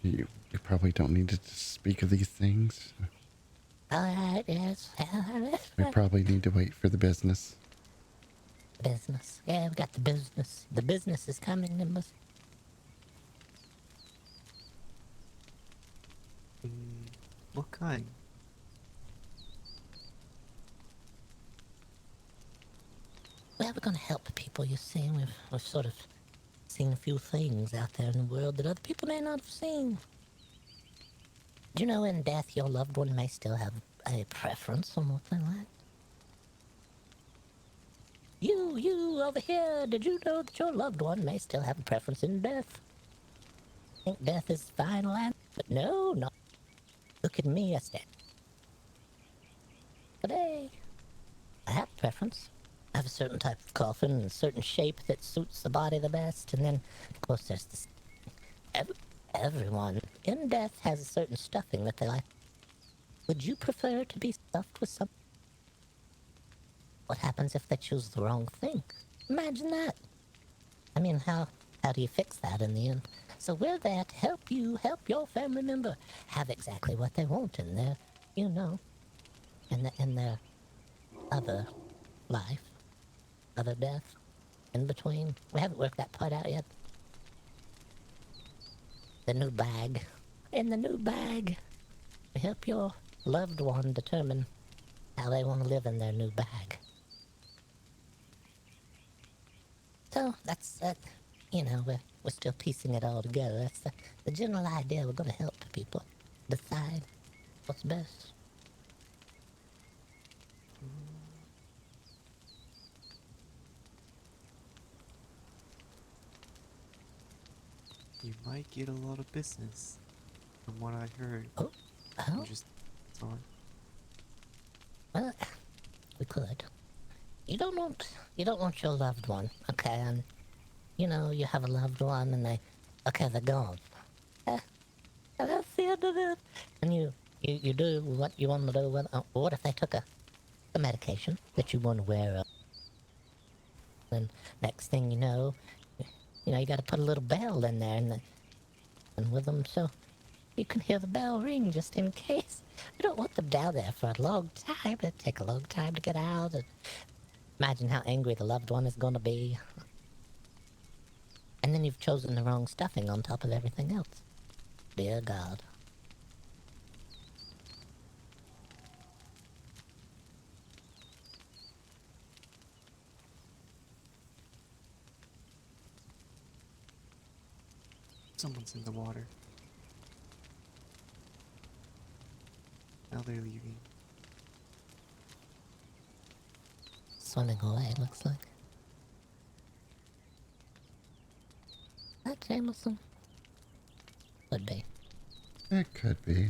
You probably don't need to speak of these things. Alright, yes. We probably need to wait for the business. Business. Yeah, we got the business. The business is coming, Nimbus. What kind? Well, we're gonna help people, you see. We've sort of seen a few things out there in the world that other people may not have seen. Do you know in death your loved one may still have a preference on what they like? You over here, did you know that your loved one may still have a preference in death? Think death is final answer, but no, not. Look at me, I stand. Today, I have a preference. I have a certain type of coffin and a certain shape that suits the body the best, and then, of course, there's this. Everyone in death has a certain stuffing that they like. Would you prefer to be stuffed with something? What happens if they choose the wrong thing? Imagine that. I mean, how do you fix that in the end? So we're there to help you help your family member have exactly what they want in their, in their other life, other death, in between. We haven't worked that part out yet. The new bag. In the new bag, we help your loved one determine how they want to live in their new bag. So that's that. We're still piecing it all together. That's the general idea. We're going to help people decide what's best. You might get a lot of business, from what I heard. Oh, Just on. well, we could. You don't want your loved one, okay? And you have a loved one, and they're gone. And that's the end of it. And you do what you want to do. What if they took a medication that you weren't aware of? And next thing you got to put a little bell in there and with them, so you can hear the bell ring just in case. You don't want them down there for a long time. It'd take a long time to get out. And imagine how angry the loved one is going to be. And then you've chosen the wrong stuffing on top of everything else. Dear God. Someone's in the water. Now they're leaving. Swimming away, it looks like. That Jameson? Could be. It could be.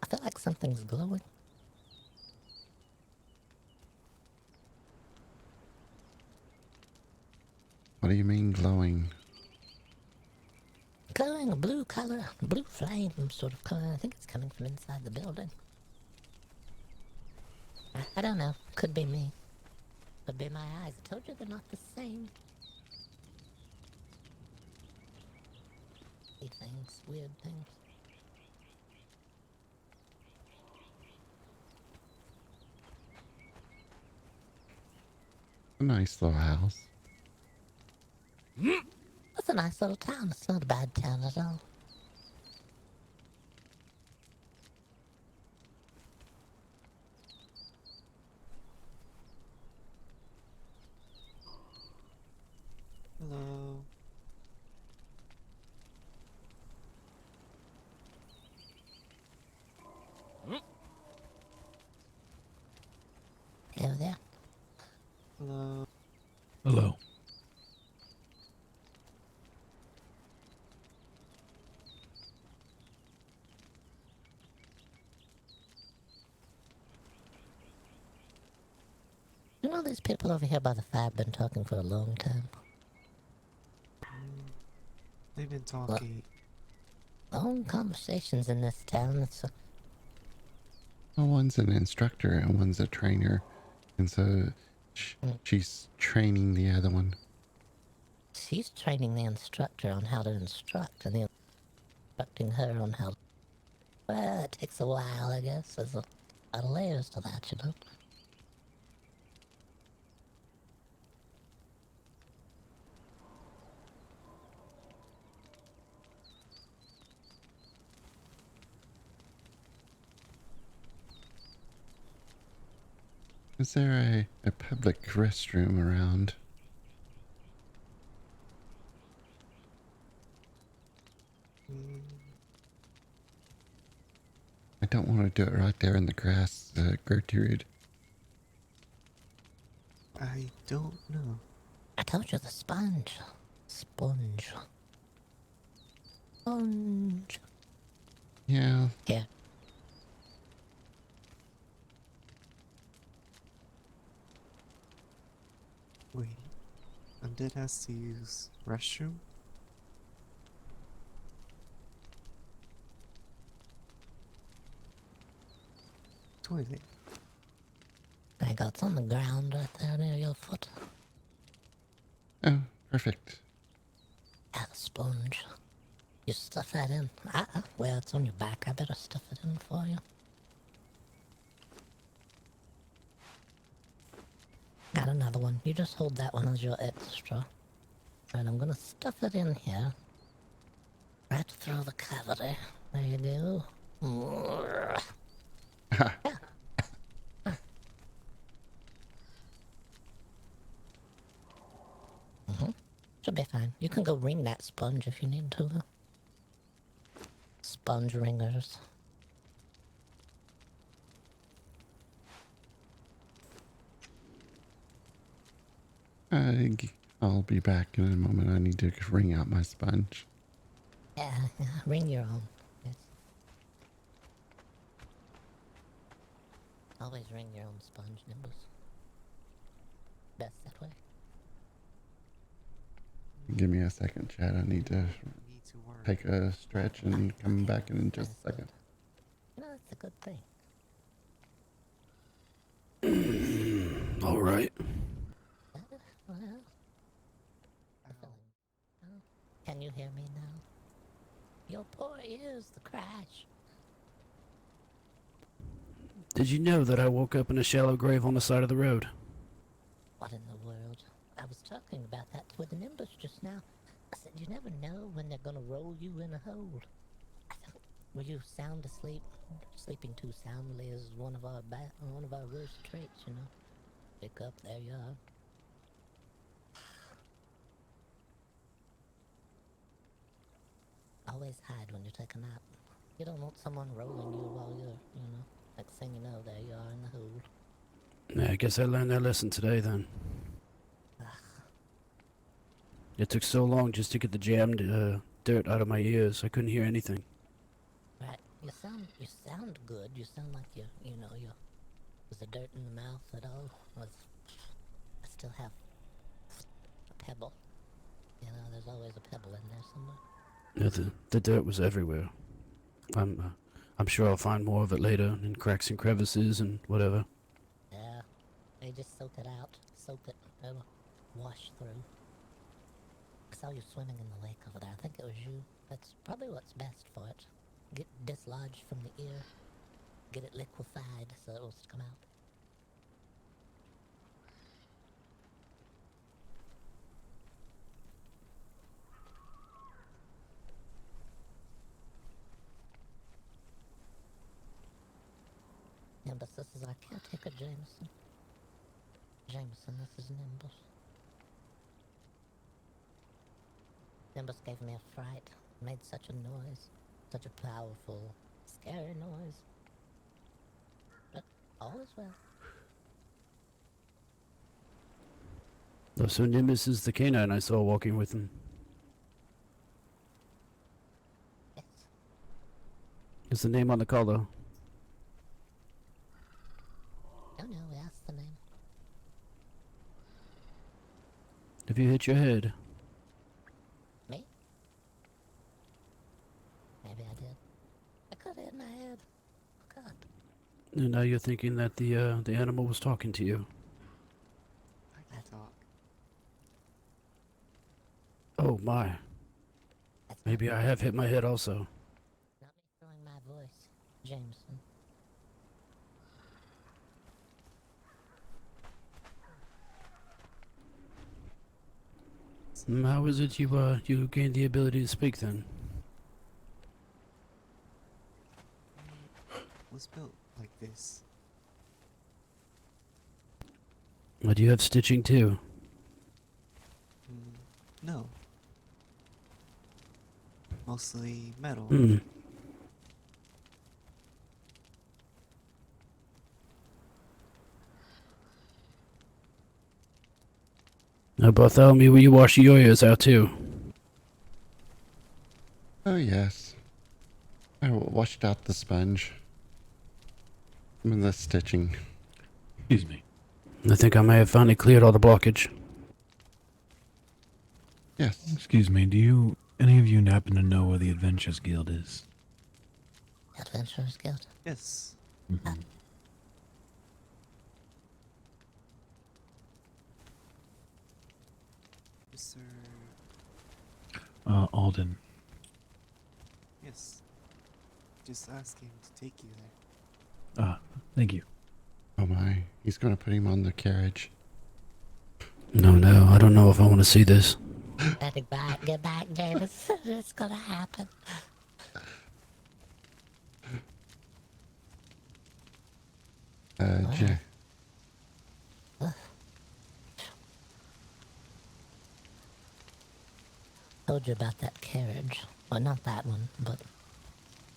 I feel like something's glowing. What do you mean glowing? Glowing a blue color, blue flame sort of color. I think it's coming from inside the building. I don't know. Could be me. Could be my eyes. I told you they're not the same. See things, weird things. A nice little house. It's a nice little town. It's not a bad town at all. Hello. Hello there. Hello. Hello. These people over here by the fire have been talking for a long time. They've been talking. Long conversations in this town. It's Well, one's an instructor and one's a trainer. And so she's training the other one. she's training the instructor on how to instruct, and the instructing her on how. Well, it takes a while, I guess. There's a lot of layers to that. Is there a public restroom around? Mm, I don't want to do it right there in the grass, Gertrude. I don't know. I told you the sponge. Sponge. Sponge. Yeah, Here. Wait. Undead has to use restroom? Toilet. I got it's on the ground right there near your foot. oh, perfect. Yeah, the sponge. You stuff that in. Well, it's on your back. I better stuff it in for you. Got another one. You just hold that one as your extra. And I'm gonna stuff it in here. Right through the cavity. There you go. Yeah. Should be fine. You can go ring that sponge if you need to, though. Sponge ringers. I'll be back in a moment. I need to wring out my sponge. Yeah, ring your own. Yes. Always ring your own sponge, Nimbus. Best that way. Give me a second, Chad. I need to Need to work. take a stretch and come back in just a That's second. good. No, that's a good thing. All right. Well, can you hear me now? Your poor ears, the crash. Did you know that I woke up in a shallow grave on the side of the road? What in the world? I was talking about that with Nimbus just now. I said, you never know when they're gonna roll you in a hole. Were you sound asleep? Sleeping too soundly is one of our worst traits, you know. Pick up, there you are. Always hide when you take a nap. You don't want someone rolling you while you're, next thing you know, there you are in the hole. Yeah, I guess I learned that lesson today then. It took so long just to get the jammed dirt out of my ears. I couldn't hear anything. Right, you sound good. You sound like was the dirt in the mouth at all? I still have a pebble. There's always a pebble in there somewhere. Yeah, the dirt was everywhere. I'm sure I'll find more of it later in cracks and crevices and whatever. Yeah, they just soak it out. Soak it. It'll wash through. I saw you swimming in the lake over there. I think it was you. That's probably what's best for it. Get dislodged from the ear. Get it liquefied so it will come out. Nimbus, this is our caretaker, Jameson. Jameson, this is Nimbus. Nimbus gave me a fright. Made such a noise. Such a powerful, scary noise. But all is well. Oh, so Nimbus is the canine I saw walking with him. Yes. Is the name on the collar? Oh no, we asked the name. Have you hit your head? Me? Maybe I did. I could have hit my head. Oh God. And now you're thinking that the animal was talking to you. I can talk. Oh my. That's Maybe I have hit my head also. not me throwing my voice. Jameson. How is it you gained the ability to speak then? Was built like this. Or do you have stitching too? No. Mostly metal. Hmm. Now, Bartholomew, will you wash your ears out too? Oh, yes. I washed out the sponge. And the stitching. Excuse me. I think I may have finally cleared all the blockage. Yes. Excuse me, do any of you happen to know where the Adventures Guild is? Adventurers Guild. Yes. Mm-hmm. Mr. Alden. Yes. Just ask him to take you there. Ah, thank you. Oh my. He's going to put him on the carriage. No, I don't know if I want to see this. Get back, James. It's gonna happen. Jay. Told you about that carriage. Well, not that one, but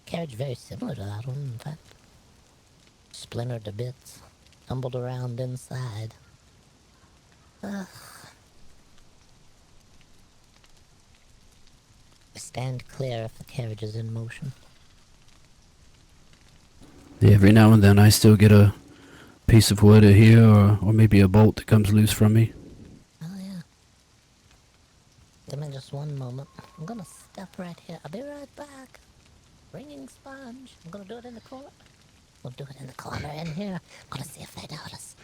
carriage very similar to that one, in fact. Splintered to bits, tumbled around inside. Stand clear if the carriage is in motion. Yeah, every now and then I still get a piece of wood here, or maybe a bolt that comes loose from me. Oh, yeah. Give me just one moment. I'm gonna step right here. I'll be right back. Ringing sponge. I'm gonna do it in the corner. We'll do it in the corner in here. I'm gonna see if they notice.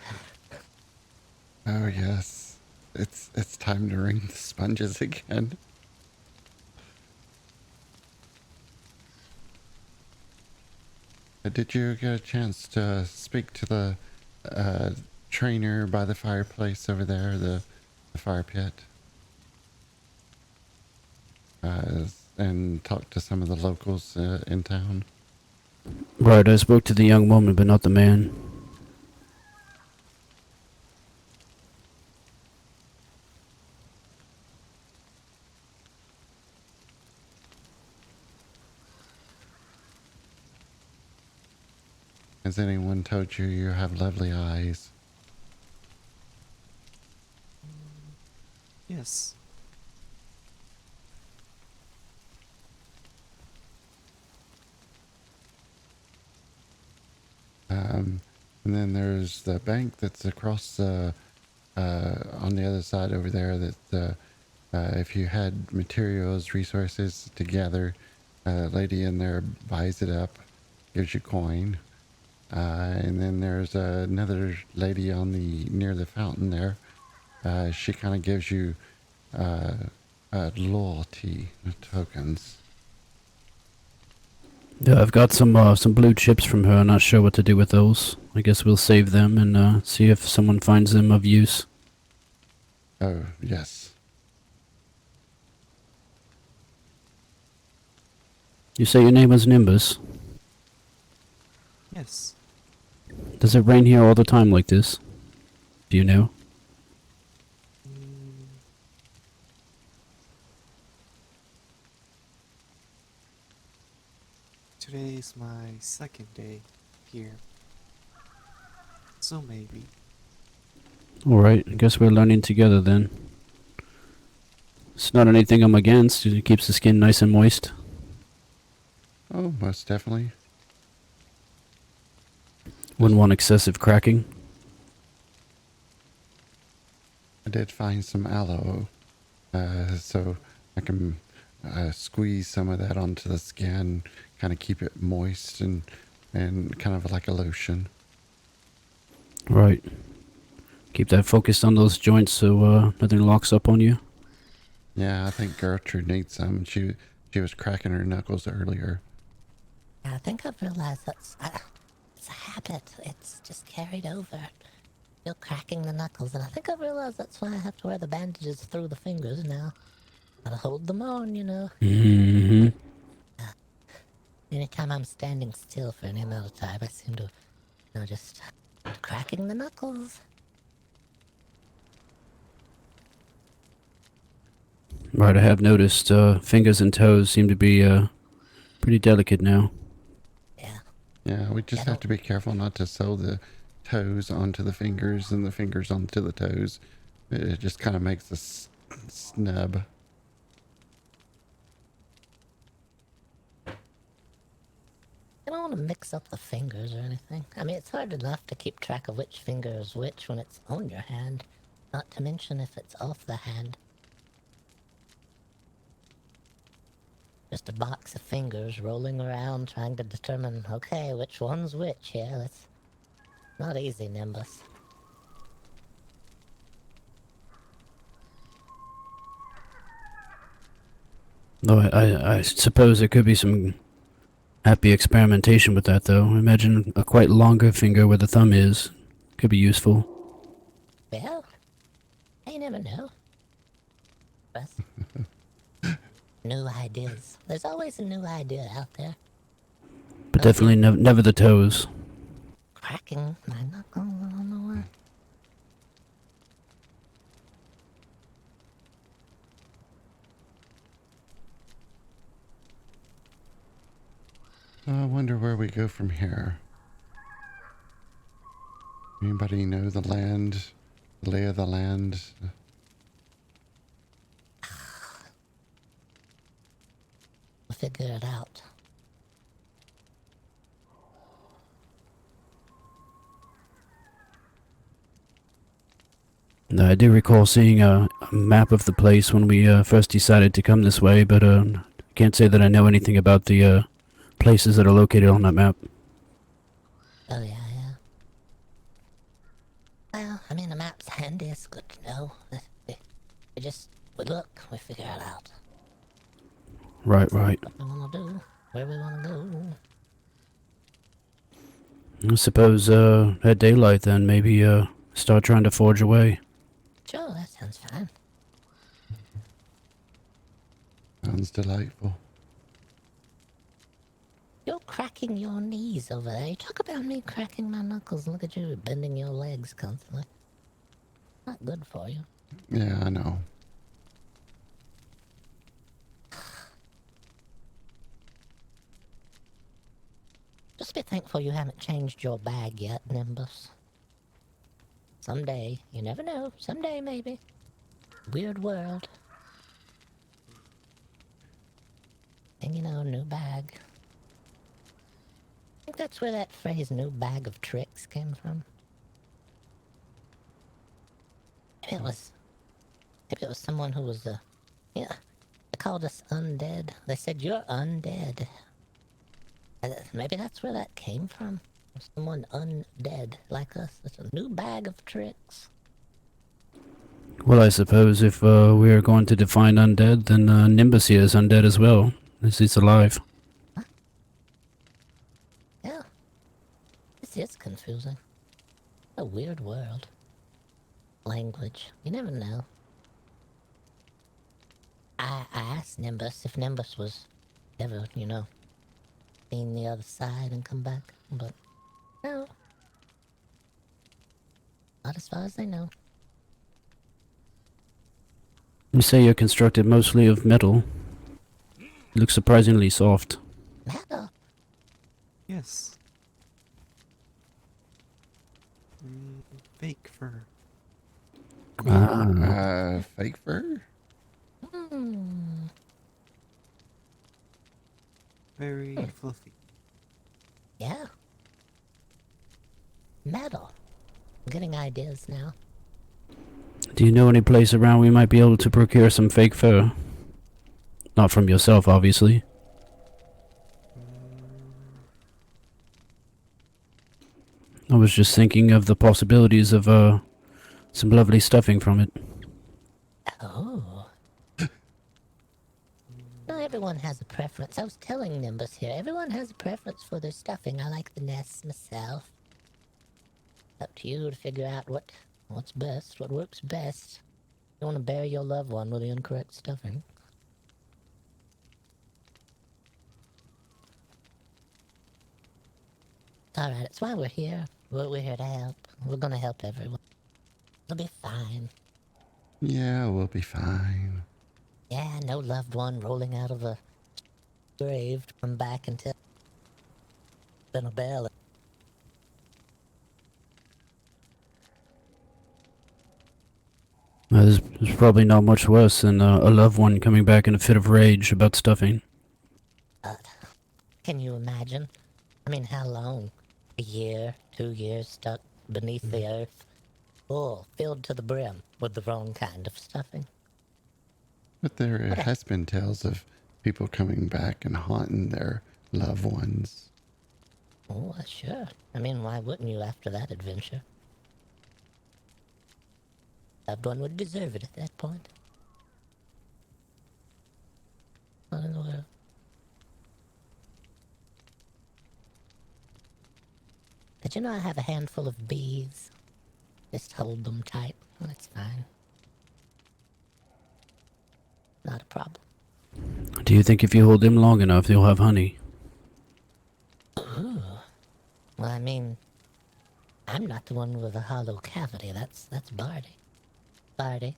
Oh, yes. It's time to ring the sponges again. Did you get a chance to speak to the trainer by the fireplace over there, the fire pit? And talk to some of the locals in town? Right, I spoke to the young woman, but not the man. Has anyone told you you have lovely eyes? Yes. And then there's the bank that's across the on the other side over there. That if you had materials, resources together, a lady in there buys it up, gives you coin. And then there's another lady on the near the fountain there. She kind of gives you loyalty tokens. Yeah, I've got some blue chips from her. Not sure what to do with those. I guess we'll save them and see if someone finds them of use. Oh, yes. You say your name was Nimbus? Yes. Does it rain here all the time like this? Do you know? Mm, today is my second day here. So maybe. Alright, I guess we're learning together then. It's not anything I'm against. It keeps the skin nice and moist. Oh, most definitely. Wouldn't want excessive cracking. I did find some aloe, so I can squeeze some of that onto the skin, kind of keep it moist and kind of like a lotion. Right. Keep that focused on those joints so nothing locks up on you. Yeah, I think Gertrude needs some. She was cracking her knuckles earlier. I think I've realized it's a habit. It's just carried over. Still cracking the knuckles, and I think I've realized that's why I have to wear the bandages through the fingers now. Gotta hold them on, you know. Mm-hmm. Anytime I'm standing still for any amount of time, I seem to, just cracking the knuckles. Right, I have noticed fingers and toes seem to be pretty delicate now. Yeah. Yeah, we just have to be careful not to sew the toes onto the fingers and the fingers onto the toes. It just kind of makes a snub. I don't want to mix up the fingers or anything. I mean, it's hard enough to keep track of which finger is which when it's on your hand, not to mention if it's off the hand. Just a box of fingers rolling around trying to determine, okay, which one's which here. That's not easy, Nimbus. No, I suppose there could be some happy experimentation with that, though. Imagine a quite longer finger where the thumb is. Could be useful. Well, you never know. Russ. New ideas. There's always a new idea out there. But definitely never the toes. Cracking my knuckle on the way. I wonder where we go from here. Anybody know the land? The lay of the land? We'll figure it out. I do recall seeing a map of the place when we first decided to come this way, but I can't say that I know anything about the places that are located on that map. Oh, yeah. Well, I mean, the map's handy. It's good to know. We look, we figure it out. Right. What we want to do, where we want to go. I suppose at daylight then, maybe start trying to forge away. Sure, that sounds fine. Sounds delightful. You're cracking your knees over there. You talk about me cracking my knuckles. Look at you bending your legs constantly. Not good for you. Yeah, I know. Just be thankful you haven't changed your bag yet, Nimbus. Someday, you never know. Someday, maybe. Weird world. And you know, new bag. I think that's where that phrase, new bag of tricks, came from. Maybe it was someone who was, yeah, they called us undead. They said, you're undead. Maybe that's where that came from. Someone undead like us. It's a new bag of tricks. Well, I suppose if we are going to define undead, then Nimbus here is undead as well. It's alive. Yeah. This is confusing. A weird world. Language. You never know. I asked Nimbus if Nimbus was ever, seen the other side and come back, but no. Not as far as they know. You say you're constructed mostly of metal. You look surprisingly soft. Metal? Yes. Fake fur. Fake fur? Very fluffy. Yeah. Metal. I'm getting ideas now. Do you know any place around we might be able to procure some fake fur? Not from yourself, obviously. I was just thinking of the possibilities of some lovely stuffing from it. Oh. No, everyone has a preference. I was telling Nimbus here, everyone has a preference for their stuffing. I like the nests myself. Up to you to figure out what's best, what works best. You want to bury your loved one with the incorrect stuffing. It's alright, it's why we're here. We're here to help. We're gonna help everyone. It'll be fine. Yeah, we'll be fine. Yeah, no loved one rolling out of a grave to come back and tell been a bell. There's probably not much worse than a loved one coming back in a fit of rage about stuffing. But can you imagine? I mean, how long? A year, 2 years stuck beneath the earth, full, filled to the brim with the wrong kind of stuffing. But there What a has been tales of people coming back and haunting their loved ones. Oh, sure. I mean, why wouldn't you after that adventure? Loved one would deserve it at that point. What in the world? Did you know I have a handful of bees? Just hold them tight. That's fine. Not a problem. Do you think if you hold them long enough, you'll have honey? Ooh. Well, I mean, I'm not the one with a hollow cavity. That's Barty. Barty,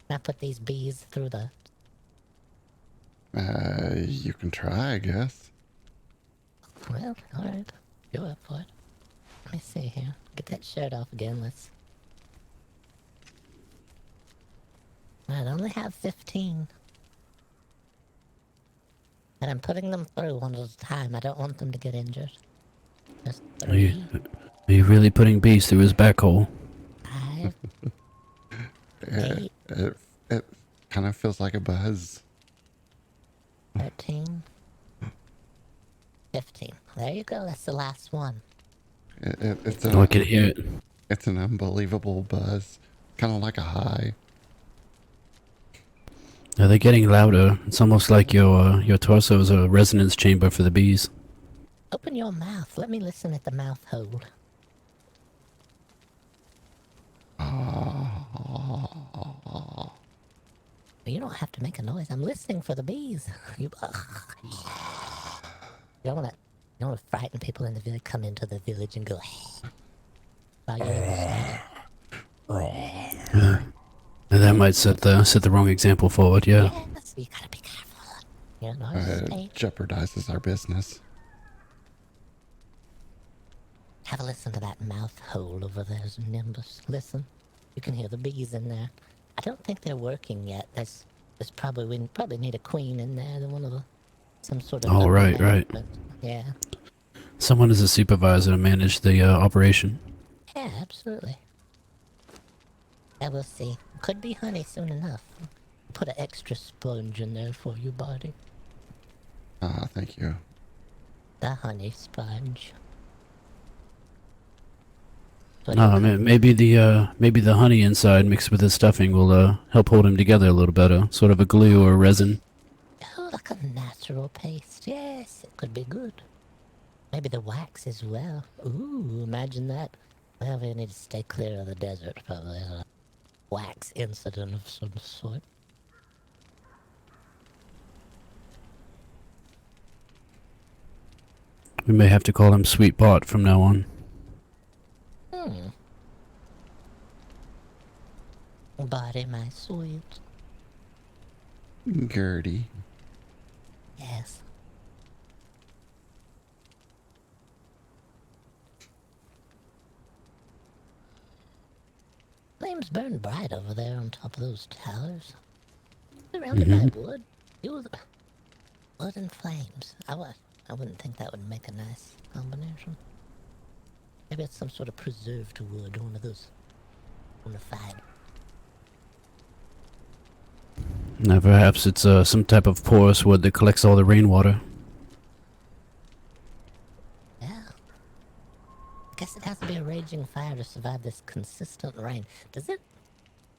can I put these bees through the... You can try, I guess. Well, alright. Go up for it. Let me see here. Get that shirt off again. Let's... I only have 15. And I'm putting them through one at a time. I don't want them to get injured. Just Are you, 3, are you really putting bees through his back hole? 5, It, 8, it kind of feels like a buzz. 13, 15. There you go. That's the last one. It's Oh, I can hear it. It's an unbelievable buzz, kind of like a high. They're getting louder. It's almost like your torso is a resonance chamber for the bees. Open your mouth. Let me listen at the mouth hole. You don't have to make a noise. I'm listening for the bees. You don't want to frighten people in the village. Come into the village and go. While you're listening. That might set the wrong example forward. Yeah. Yes, you gotta be careful. You're in our state. Jeopardizes our business. Have a listen to that mouth hole over there, Nimbus. Listen, you can hear the bees in there. I don't think they're working yet. There's probably we probably need a queen in there. One of the some sort of. Oh, right. Yeah. Someone is a supervisor to manage the operation. Yeah, absolutely. Yeah, we'll see. Could be honey soon enough. Put an extra sponge in there for you, buddy. Thank you. The honey sponge. Maybe the honey inside mixed with the stuffing will help hold him together a little better. Sort of a glue or resin. Oh, like a natural paste. Yes, it could be good. Maybe the wax as well. Ooh, imagine that. Well, we need to stay clear of the desert, probably. A wax incident of some sort. We may have to call him Sweet Bot from now on. Body, my sweet. Gertie. Yes. Flames burn bright over there on top of those towers. Surrounded by wood. Wood and flames. I wouldn't think that would make a nice combination. Maybe it's some sort of preserved wood, one of those bonafide. Now perhaps it's some type of porous wood that collects all the rainwater. Yeah. I guess it has to be a raging fire to survive this consistent rain. Does it?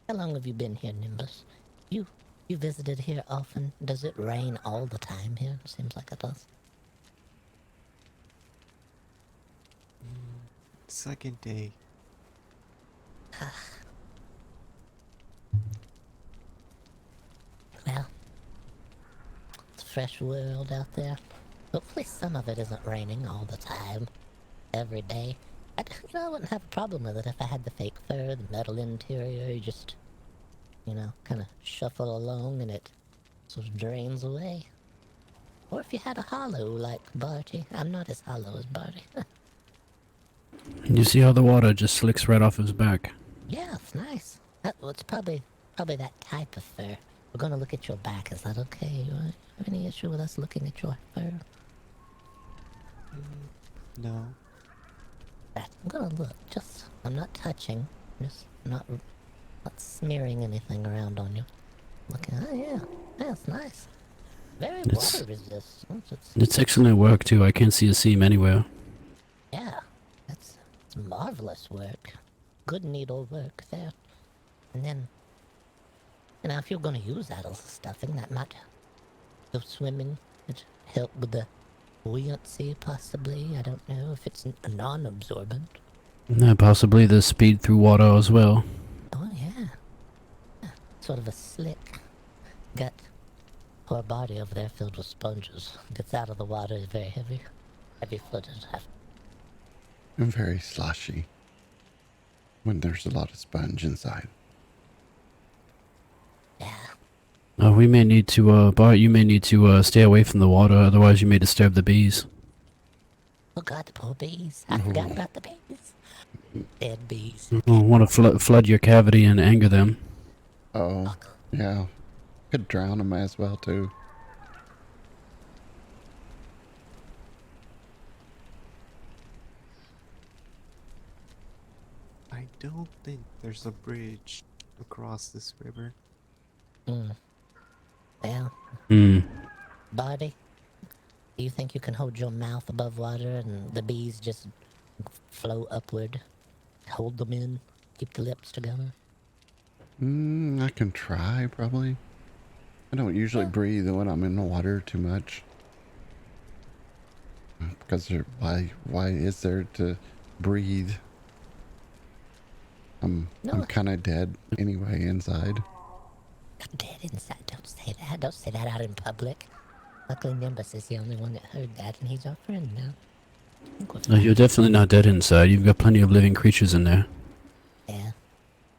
How long have you been here, Nimbus? You visited here often? Does it rain all the time here? Seems like it does. Second day. Well, it's a fresh world out there. Hopefully some of it isn't raining all the time. Every day. I wouldn't have a problem with it if I had the fake fur, the metal interior, you just, kind of shuffle along and it sort of drains away. Or if you had a hollow like Barty. I'm not as hollow as Barty. You see how the water just slicks right off his back? Yeah, it's nice. Well, it's probably that type of fur. We're gonna look at your back. Is that okay? You have any issue with us looking at your fur? No. Right, I'm gonna look. I'm not touching. Just not smearing anything around on you. Looking. Oh yeah, that's nice. Very It's- water resistant. It's excellent work, too. I can't see a seam anywhere. Yeah, it's marvelous work. Good needle work there. And then, if you're gonna use that as stuffing, that might go swimming. It help with the buoyancy, possibly. I don't know if it's non-absorbent. Possibly the speed through water as well. Oh yeah, sort of a slick gut. Poor body over there filled with sponges. Gets out of the water is very heavy-footed. And very sloshy. When there's a lot of sponge inside. Yeah. We may need to, Bart, you may need to stay away from the water, otherwise you may disturb the bees. Oh god, the poor bees. I forgot about the bees. Dead bees. You don't want to flood your cavity and anger them. Oh, yeah. Could drown them as well, too. I don't think there's a bridge across this river. Well, Hmm. Barty, do you think you can hold your mouth above water and the bees just flow upward? Hold them in? Keep the lips together? I can try, probably. I don't usually breathe when I'm in the water too much. Because why is there to breathe? I'm No. kind of dead anyway inside. Not dead inside. Don't say that. Don't say that out in public. Luckily, Nimbus is the only one that heard that, and he's our friend now. I think we're You're definitely not dead inside. You've got plenty of living creatures in there. Yeah.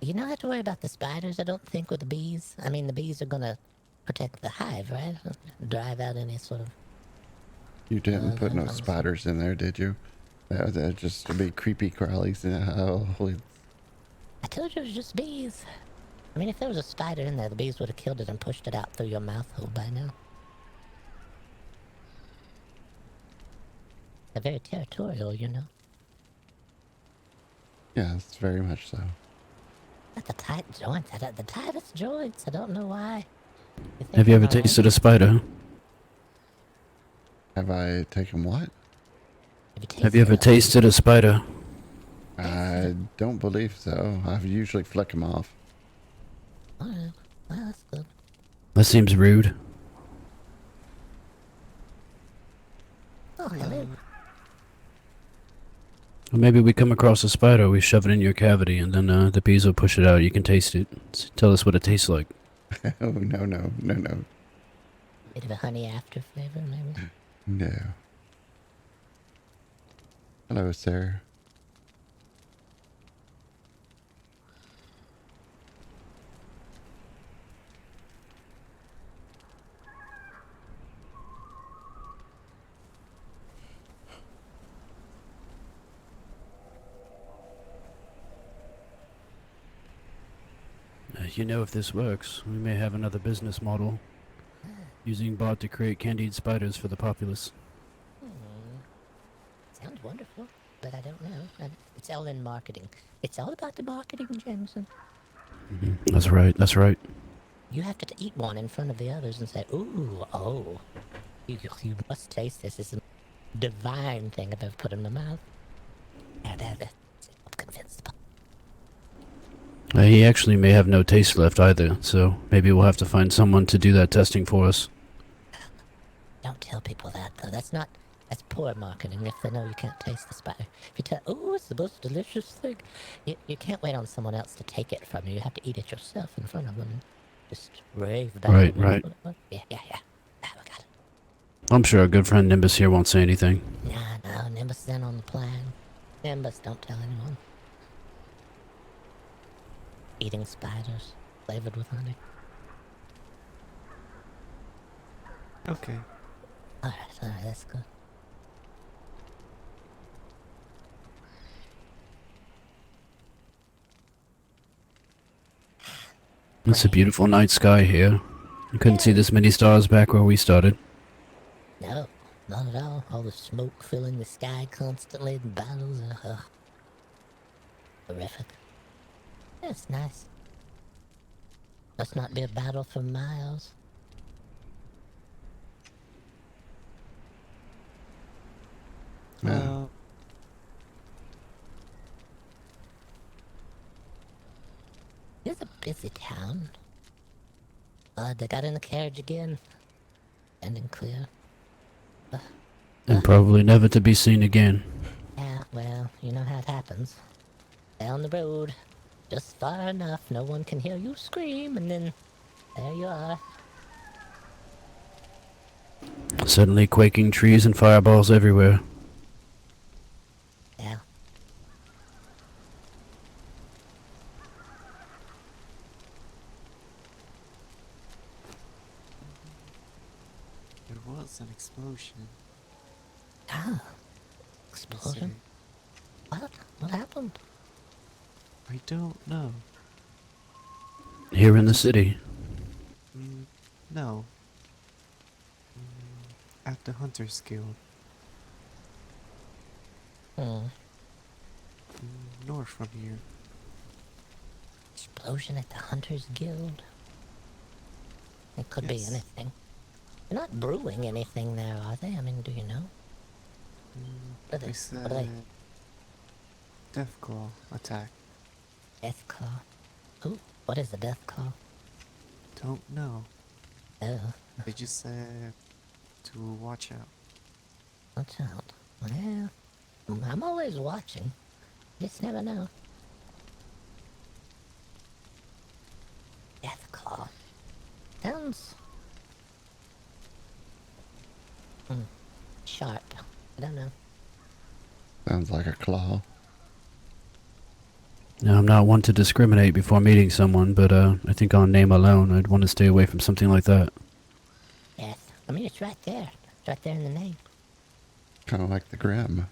You don't have to worry about the spiders, I don't think, with the bees. I mean, the bees are gonna protect the hive, right? Drive out any sort of... You didn't put no I'm- spiders in there, did you? That just to be creepy crawlies. Oh, I told you it was just bees. I mean, if there was a spider in there, the bees would have killed it and pushed it out through your mouth hole by now. They're very territorial, you know. yeah, it's very much so. At the tight joints, the tightest joints. I don't know why. think Have you ever about it. tasted a spider? Have I taken what? Have you ever tasted a spider? I don't believe so. I usually flick them off. Alright, well, that's good. That seems rude. Oh, hello. Well, maybe we come across a spider, we shove it in your cavity, and then the bees will push it out. You can taste it. Tell us what it tastes like. Oh, no. Bit of a honey after flavor, maybe. No. Hello, sir. You know, if this works, we may have another business model. Using bot to create candied spiders for the populace. Sounds wonderful, but I don't know. It's all in marketing. It's all about the marketing, Jameson. That's right. You have to eat one in front of the others and say, ooh, oh. You must taste this. It's a divine thing I've ever put in my mouth. And I'm convinced. He actually may have no taste left either, so maybe we'll have to find someone to do that testing for us. Don't tell people that, though. That's poor marketing if they know you can't taste the spider. If you tell, oh, it's the most delicious thing, you can't wait on someone else to take it from you. You have to eat it yourself in front of them. Just rave about it. Right. Yeah. Ah, we got it. I'm sure our good friend Nimbus here won't say anything. No, Nimbus is in on the plan. Nimbus, don't tell anyone. Eating spiders, flavored with honey. Okay. Alright, that's good. It's a beautiful night sky here. I couldn't see this many stars back where we started. No, not at all. All the smoke filling the sky constantly, the battles are horrific. Yeah, it's nice. Must not be a battle for miles. Yeah. It's a busy town. They got in the carriage again. Standing clear. And probably never to be seen again. Yeah, well, you know how it happens. Down the road, just far enough, no one can hear you scream, and then there you are. Suddenly quaking trees and fireballs everywhere. Yeah. There was an explosion. Ah, explosion? yesterday. What happened? I don't know. Here in the city. No. At the Hunters Guild. Hmm. North from here. Explosion at the Hunters Guild? It could be Yes. anything. They're not brewing anything there, are they? I mean, do you know? What are they? It's What are they? Deathclaw attack. Death Claw? Who? What is a Death Claw? Don't know. Oh, They just said to watch out. watch out. Well, I'm always watching. Just never know. Death Claw. Sounds... sharp. I don't know. Sounds like a claw. Now, I'm not one to discriminate before meeting someone, but I think on name alone, I'd want to stay away from something like that. Death. I mean, it's right there. It's right there in the name. Kind of like the Grim.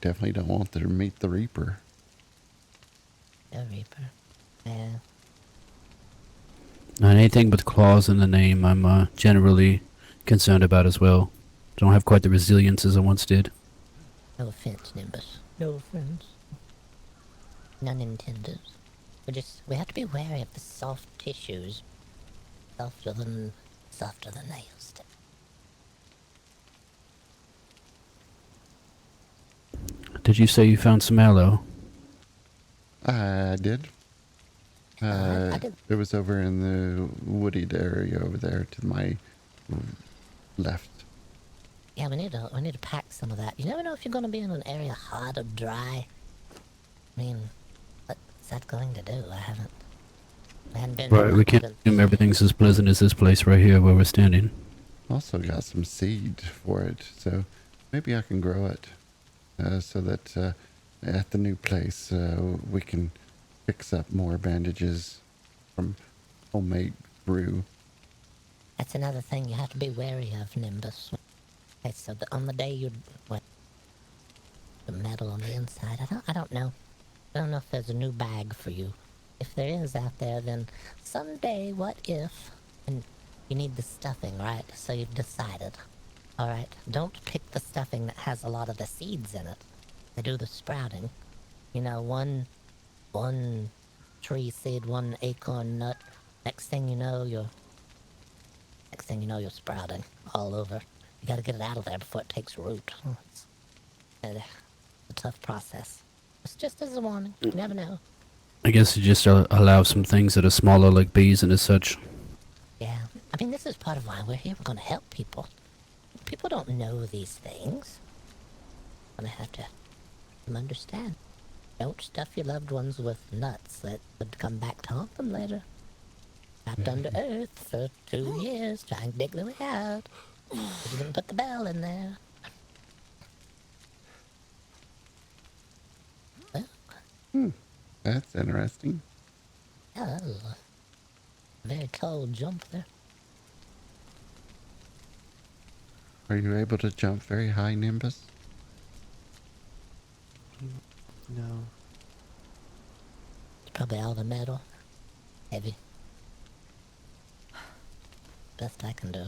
Definitely don't want to meet the Reaper. The Reaper. Yeah. And anything with claws in the name, I'm generally concerned about as well. Don't have quite the resilience as I once did. No offense, Nimbus. No offense. None intended. We have to be wary of the soft tissues. Softer than nails. Did you say you found some aloe? I did. I did. It was over in the wooded area over there to my left. Yeah, we need to pack some of that. You never know if you're gonna be in an area hot or dry. I mean, what's that going to do? I haven't been Right, we can't assume everything's as pleasant as this place right here where we're standing. Also got some seed for it, so maybe I can grow it so that at the new place we can fix up more bandages from homemade brew. That's another thing you have to be wary of, Nimbus. Okay, so on the day the metal on the inside, I don't know. I don't know if there's a new bag for you. If there is out there, then someday, what if? And you need the stuffing, right? So you've decided. Alright, don't pick the stuffing that has a lot of the seeds in it. They do the sprouting. You know, one tree seed, one acorn nut. Next thing you know, you're sprouting all over. You gotta get it out of there before it takes root. It's a tough process. It's just as a warning. You never know. I guess you just allow some things that are smaller like bees and as such. Yeah. I mean, this is part of why we're here. We're gonna help people. People don't know these things. Gonna have to understand. Don't stuff your loved ones with nuts that would come back to haunt them later. Trapped under earth for 2 years, trying to dig their way out. You didn't put the bell in there. Well, That's interesting. oh, very tall jump there. Are you able to jump very high, Nimbus? No. It's probably all the metal. Heavy. Best I can do.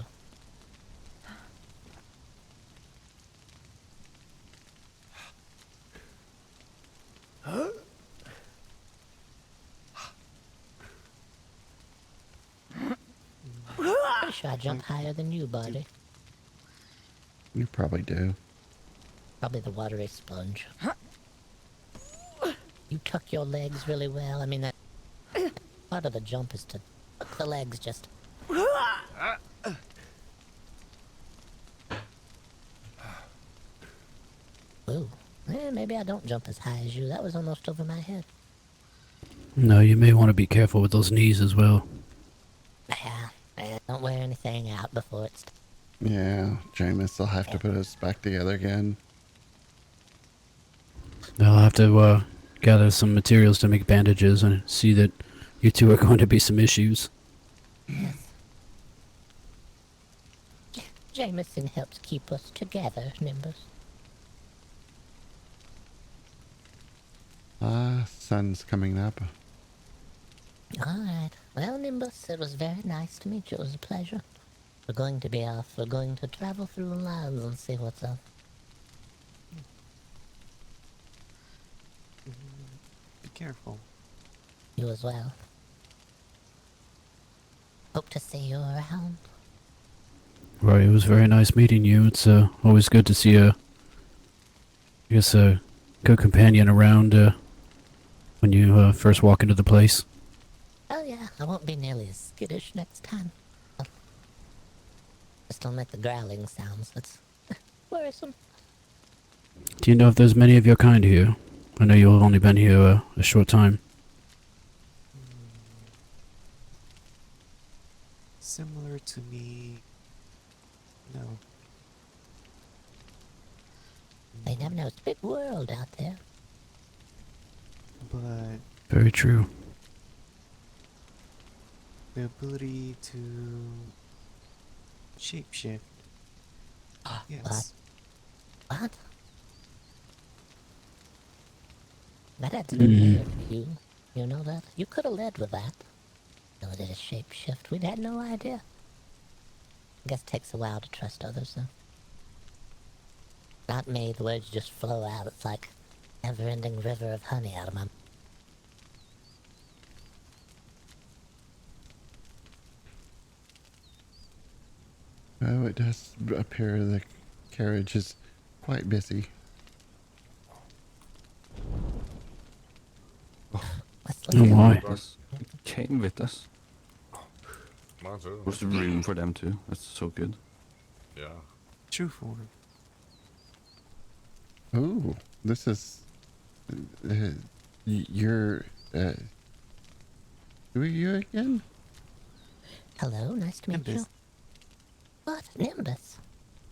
Pretty sure I jump higher than you, buddy. You probably do. Probably the watery sponge. You tuck your legs really well. I mean, that part of the jump is to tuck the legs just. Ooh. Maybe I don't jump as high as you. That was almost over my head. No, you may want to be careful with those knees as well. Yeah, don't wear anything out before it's... Yeah, Jameis will have to put us back together again. I'll have to gather some materials to make bandages and see that you two are going to be some issues. Yes. Jameson helps keep us together, Nimbus. Sun's coming up. Alright. Well, Nimbus, it was very nice to meet you. It was a pleasure. We're going to be off. We're going to travel through the lands and see what's up. Be careful. You as well. Hope to see you around. Right, it was very nice meeting you. It's always good to see a good companion around when you first walk into the place. Oh yeah, I won't be nearly as skittish next time. Just don't make the growling sounds. That's worrisome. Do you know if there's many of your kind here? I know you've only been here a short time. Similar to me. No. They never know. It's a big world out there. But Very true. the ability to shapeshift. Yes. What? That had to be weird for you. You know that? You could have led with that. Ability to shapeshift. We'd had no idea. I guess it takes a while to trust others, though. Not me. The words just flow out. It's like never-ending river of honey out of my... Oh, it does appear the carriage is quite busy. Oh my. Came with us. There's room for them too. That's so good. Yeah. True form. Oh, this is... you're... who are you again? Hello, nice to meet you. Nimbus. What? Nimbus?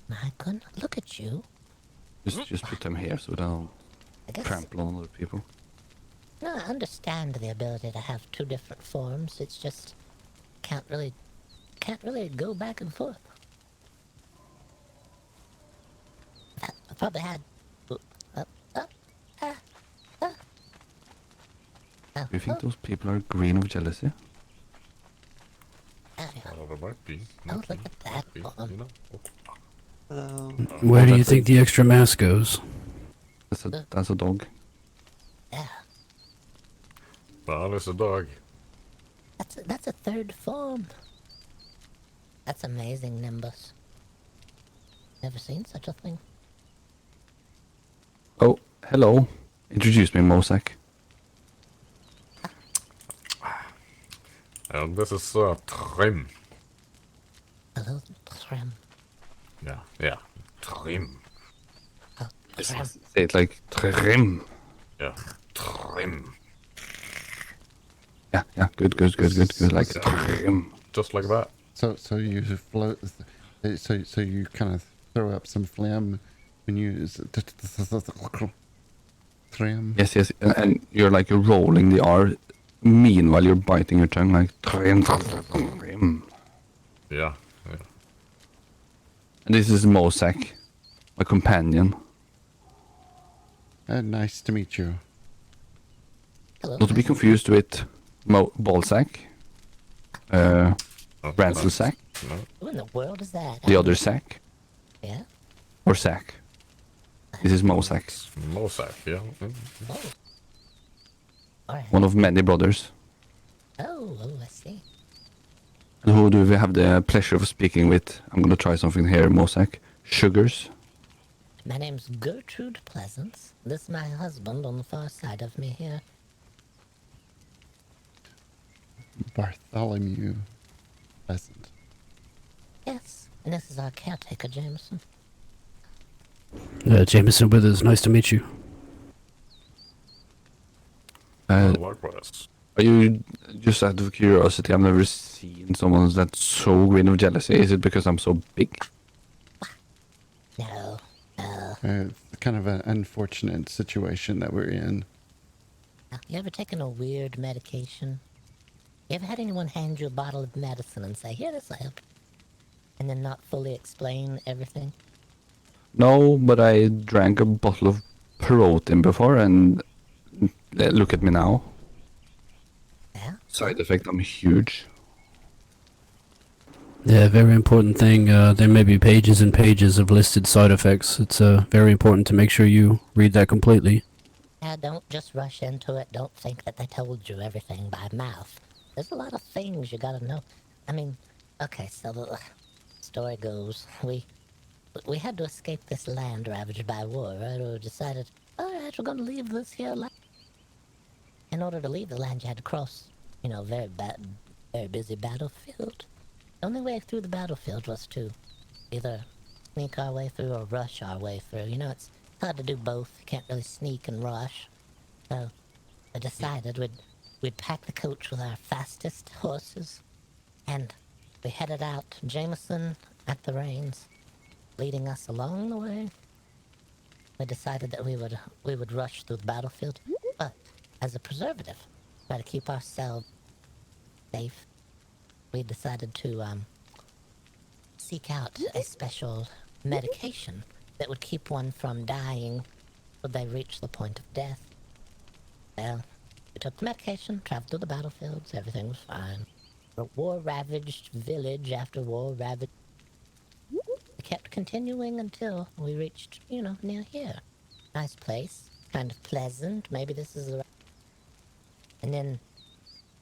My goodness, look at you. Just put them here so they don't I guess... trample on other people. No, I understand the ability to have two different forms. It's just... Can't really go back and forth. I probably had... Do you think those people are green of jealousy? Well, there might be. Oh, look at that. You know? Hello. Where do you that's think the extra mass goes? That's a dog. Yeah, Well, it's a dog. that's a third form. That's amazing, Nimbus. Never seen such a thing. Oh, hello. Introduce me, Mosak. And this is Trim. Hello, Trim. Yeah. Trim. Oh, Trim. Say it like Trim. Yeah. Trim. Yeah, good. Like Trim. Just like that. So you float... So you kind of throw up some phlegm and use... Trim. Yes, and you're rolling the R. Meanwhile, you're biting your tongue like Trim. Yeah. This is Mosak, my companion. Nice to meet you. Hello. Not to be confused with Ballsack, Oh, Ransel Sack, No. Who in the world is that? the other Sack, Yeah? or Sack. This is Mosak, It's Mosak, yeah. Oh. Alright. one of many brothers. Oh, I see. And who do we have the pleasure of speaking with? I'm gonna try something here, Mosak. Sugars. My name's Gertrude Pleasance. This is my husband on the far side of me here. Bartholomew Pleasant. Yes. And this is our caretaker, Jameson. Jameson Withers, nice to meet you. Likewise. Are you, just out of curiosity, I've never seen someone that's so green of jealousy. Is it because I'm so big? No. It's kind of an unfortunate situation that we're in. You ever taken a weird medication? You ever had anyone hand you a bottle of medicine and say, here, this will help, and then not fully explain everything? No, but I drank a bottle of protein before, and look at me now. Yeah? Side effect, I'm huge. Yeah, very important thing. There may be pages and pages of listed side effects. It's very important to make sure you read that completely. Yeah, don't just rush into it. Don't think that they told you everything by mouth. There's a lot of things you gotta know. I mean, okay, so the story goes, we had to escape this land ravaged by war, right? We decided, alright, we're gonna leave this here land. In order to leave the land, you had to cross, very busy battlefield. The only way through the battlefield was to either sneak our way through or rush our way through. It's hard to do both. You can't really sneak and rush. So I decided we'd pack the coach with our fastest horses, and we headed out, Jameson at the reins, leading us along the way. We decided that we would rush through the battlefield, but as a preservative, try to keep ourselves safe. We decided to seek out a special medication that would keep one from dying should they reach the point of death. Well, we took the medication, traveled through the battlefields, everything was fine. A war-ravaged village after war-ravaged. We kept continuing until we reached, near here. Nice place, kind of pleasant, maybe this is the right. And then,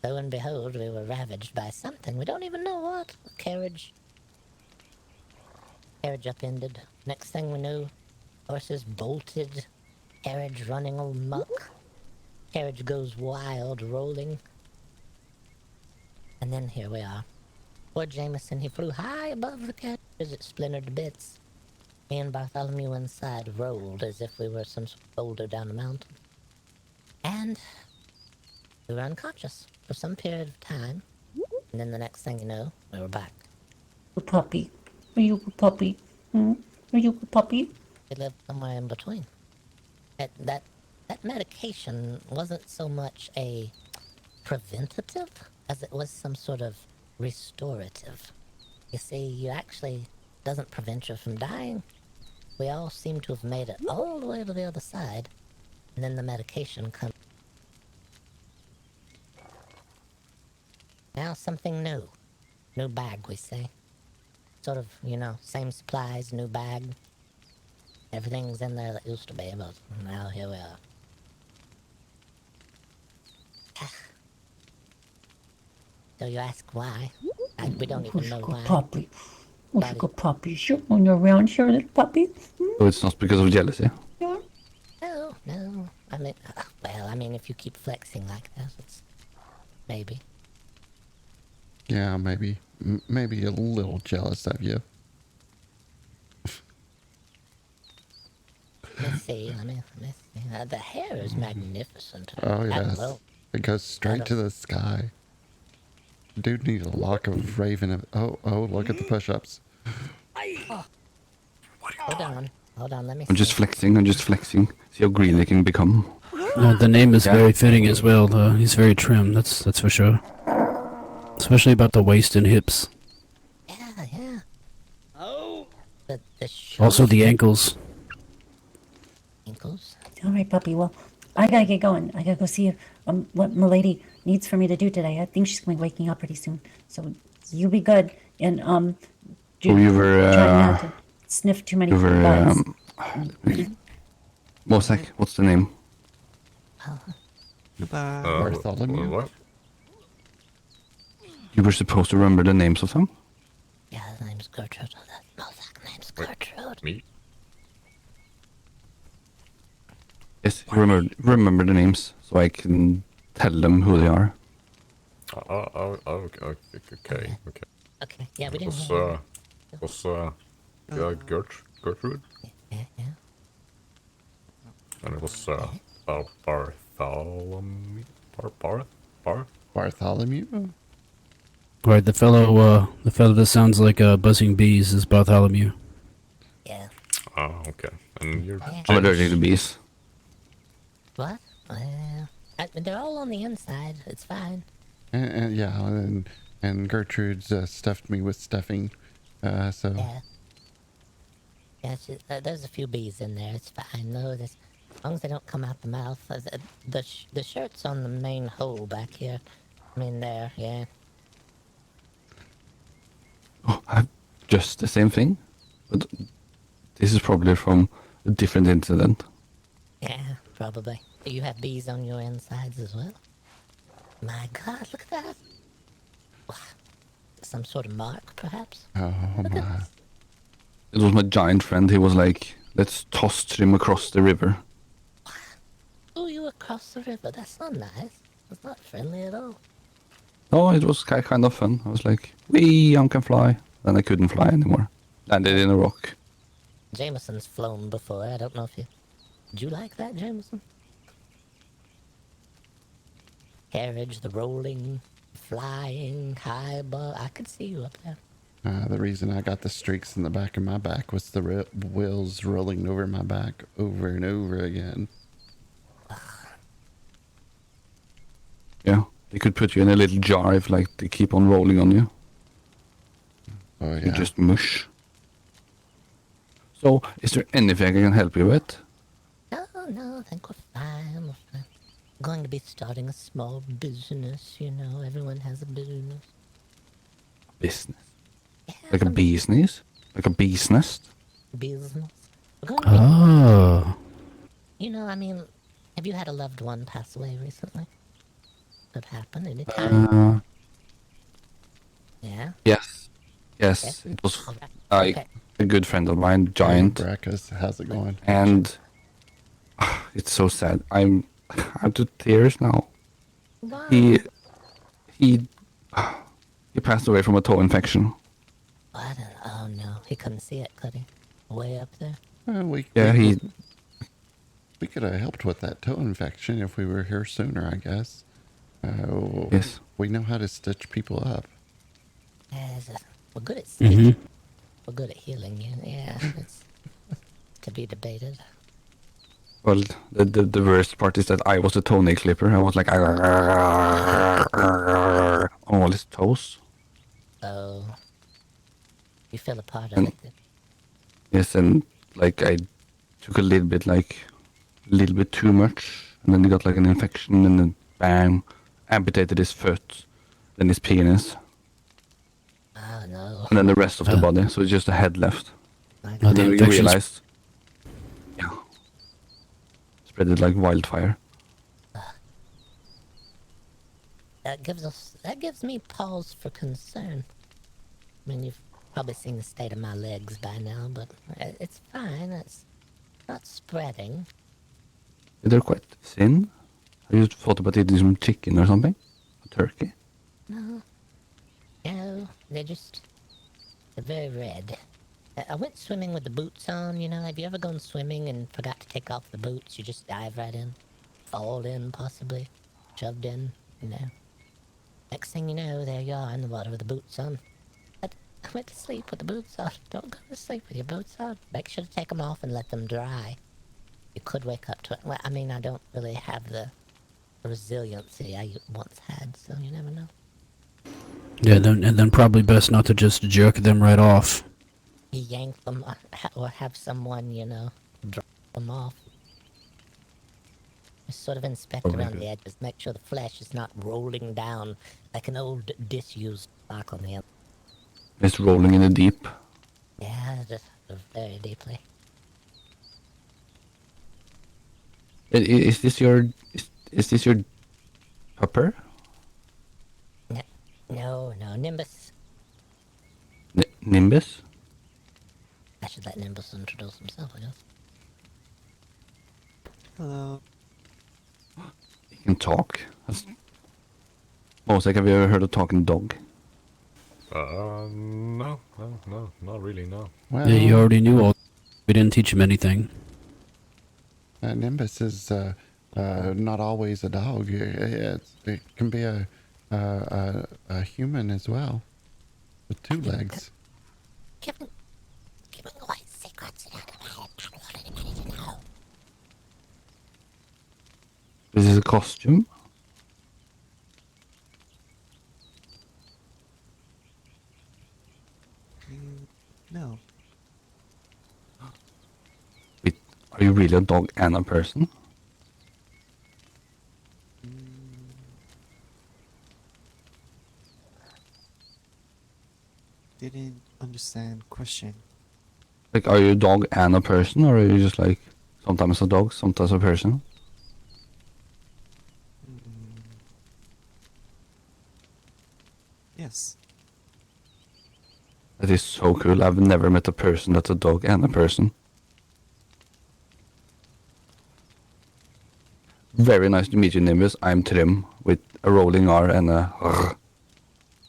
lo and behold, we were ravaged by something. We don't even know what. A carriage upended. Next thing we knew, horses bolted. Carriage running amok. Carriage goes wild, rolling. And then here we are. Poor Jameson, he flew high above the carriage as it splintered to bits. Me and Bartholomew inside rolled as if we were some sort of boulder down a mountain. And we were unconscious for some period of time. And then the next thing you know, we were back. A puppy. Are you a puppy? Are you a puppy? We lived somewhere in between. That medication wasn't so much a preventative as it was some sort of restorative. You see, it actually doesn't prevent you from dying. We all seem to have made it all the way to the other side, and then the medication comes. Now something new. New bag, we say. Sort of, same supplies, new bag. Everything's in there that used to be, but now here we are. So you ask why? We don't even know why. Puppy. What's a puppy? Sure, when you're around here, little puppy. So it's not because of jealousy. No. I mean, if you keep flexing like that, it's maybe. Yeah, maybe. Maybe a little jealous of you. Let's see. The hair is magnificent. Oh, yes. Well, It goes straight to the sky. Dude need a lock of raven. Oh, look at the push-ups. Hold on, let me see. I'm just flexing. See how green they can become. The name is very fitting as well. He's very trim, that's for sure. Especially about the waist and hips. Yeah. Oh! But Also the ankles. ankles. All right, puppy. Well, I gotta get going. I gotta go see what Milady needs for me to do today. I think she's gonna be waking up pretty soon. So you be good and So you were try not to sniff too many bugs. Mosek, what's the name? Goodbye. Bartholomew? What? You were supposed to remember the names of them? Yeah, his name's Gertrude. That name's Gertrude. Me? Yes, you remember the names, so I can tell them who they are. Okay. Okay, yeah, we It didn't was, hear Gertrude, Yeah. and it was, Bartholomew? Bartholomew? Right, the fellow that sounds like buzzing bees is Bartholomew. Yeah. Oh, okay. And you're I'm allergic to James. bees. What? Well, they're all on the inside. It's fine. And yeah, and Gertrude's stuffed me with stuffing. So Yeah. Yeah, there's a few bees in there. It's fine. No, as long as they don't come out the mouth. The shirt's on the main hole back here. I mean, there, yeah. Oh, just the same thing? But this is probably from a different incident. Yeah, probably. You have bees on your insides as well? My God, look at that. Some sort of mark, perhaps? oh my. It was my giant friend. He was like, let's toss him across the river. Oh, you across the river. That's not nice. That's not friendly at all. No, it was kind of fun. I was like, wee, I can fly. Then I couldn't fly anymore. Landed in a rock. Jameson's flown before. I don't know if you... Did you like that, Jameson? Carriage, the rolling, flying, high above. I could see you up there. The reason I got the streaks in the back of my back was the wheels rolling over my back over and over again. Yeah, they could put you in a little jar if like they keep on rolling on you. Oh You yeah. just mush. So, is there anything I can help you with? No, I think we're fine. We're fine. I'm going to be starting a small business, you know. Everyone has a business. Business. Yeah, Like a some business? Like a bee's nest? business. We're going to be, Oh. you know, I mean, have you had a loved one pass away recently? Could happen anytime. Yeah? Yes. Yes? Yes, it was Okay. like a good friend of mine, Hey, Giant. Brackus, how's it going? And it's so sad. I'm to tears now. Wow. He passed away from a toe infection. Oh no, he couldn't see it, could he? Way up there. We could have helped with that toe infection if we were here sooner, I guess. Yes. We know how to stitch people up. We're good at stitching. Mm-hmm. We're good at healing you. Yeah, it's to be debated. Well, the worst part is that I was a toenail clipper. I was like on all his toes. Oh, you feel a part of And- it. Yes, and like I took a little bit too much, and then he got like an infection, and then bang, amputated his foot, then his penis, Oh no. and then the rest of the body. So it's just a head left. My Oh, And the then we infection's- realized, yeah, spread it like wildfire. That gives me pause for concern. I mean, you've probably seen the state of my legs by now, but it's fine. It's not spreading. They're quite thin. Have you thought about eating some chicken or something? A turkey? No, they're very red. I went swimming with the boots on, you know. Have you ever gone swimming and forgot to take off the boots? You just dive right in, fall in, possibly, shoved in, you know. Next thing you know, there you are in the water with the boots on. I went to sleep with the boots on. Don't go to sleep with your boots on. Make sure to take them off and let them dry. You could wake up to it. Well, I mean, I don't really have the resiliency I once had, so you never know. Yeah, then probably best not to just jerk them right off. yank them or have someone, drop them off. Just sort of inspect Or around maybe- the edges, make sure the flesh is not rolling down like an old disused rock on the other. It's rolling in the deep. Yeah, just very deeply. Is this your pupper? No, Nimbus. Nimbus? I should let Nimbus introduce himself, I guess. Hello. He can talk. Mosaic, have you ever heard of talking dog? No, not really, no. Well, He already knew all. We didn't teach him anything. Nimbus is not always a dog. It can be a human as well, with 2 legs. Giving away secrets out of my head. I don't want anybody to know. This is a costume? No. Wait, are you really a dog and a person? Didn't understand question. Like, are you a dog and a person, or are you just like sometimes a dog, sometimes a person? Yes. That is so cool. I've never met a person that's a dog and a person. Very nice to meet you, Nimbus. I'm Trim, with a rolling R and a R.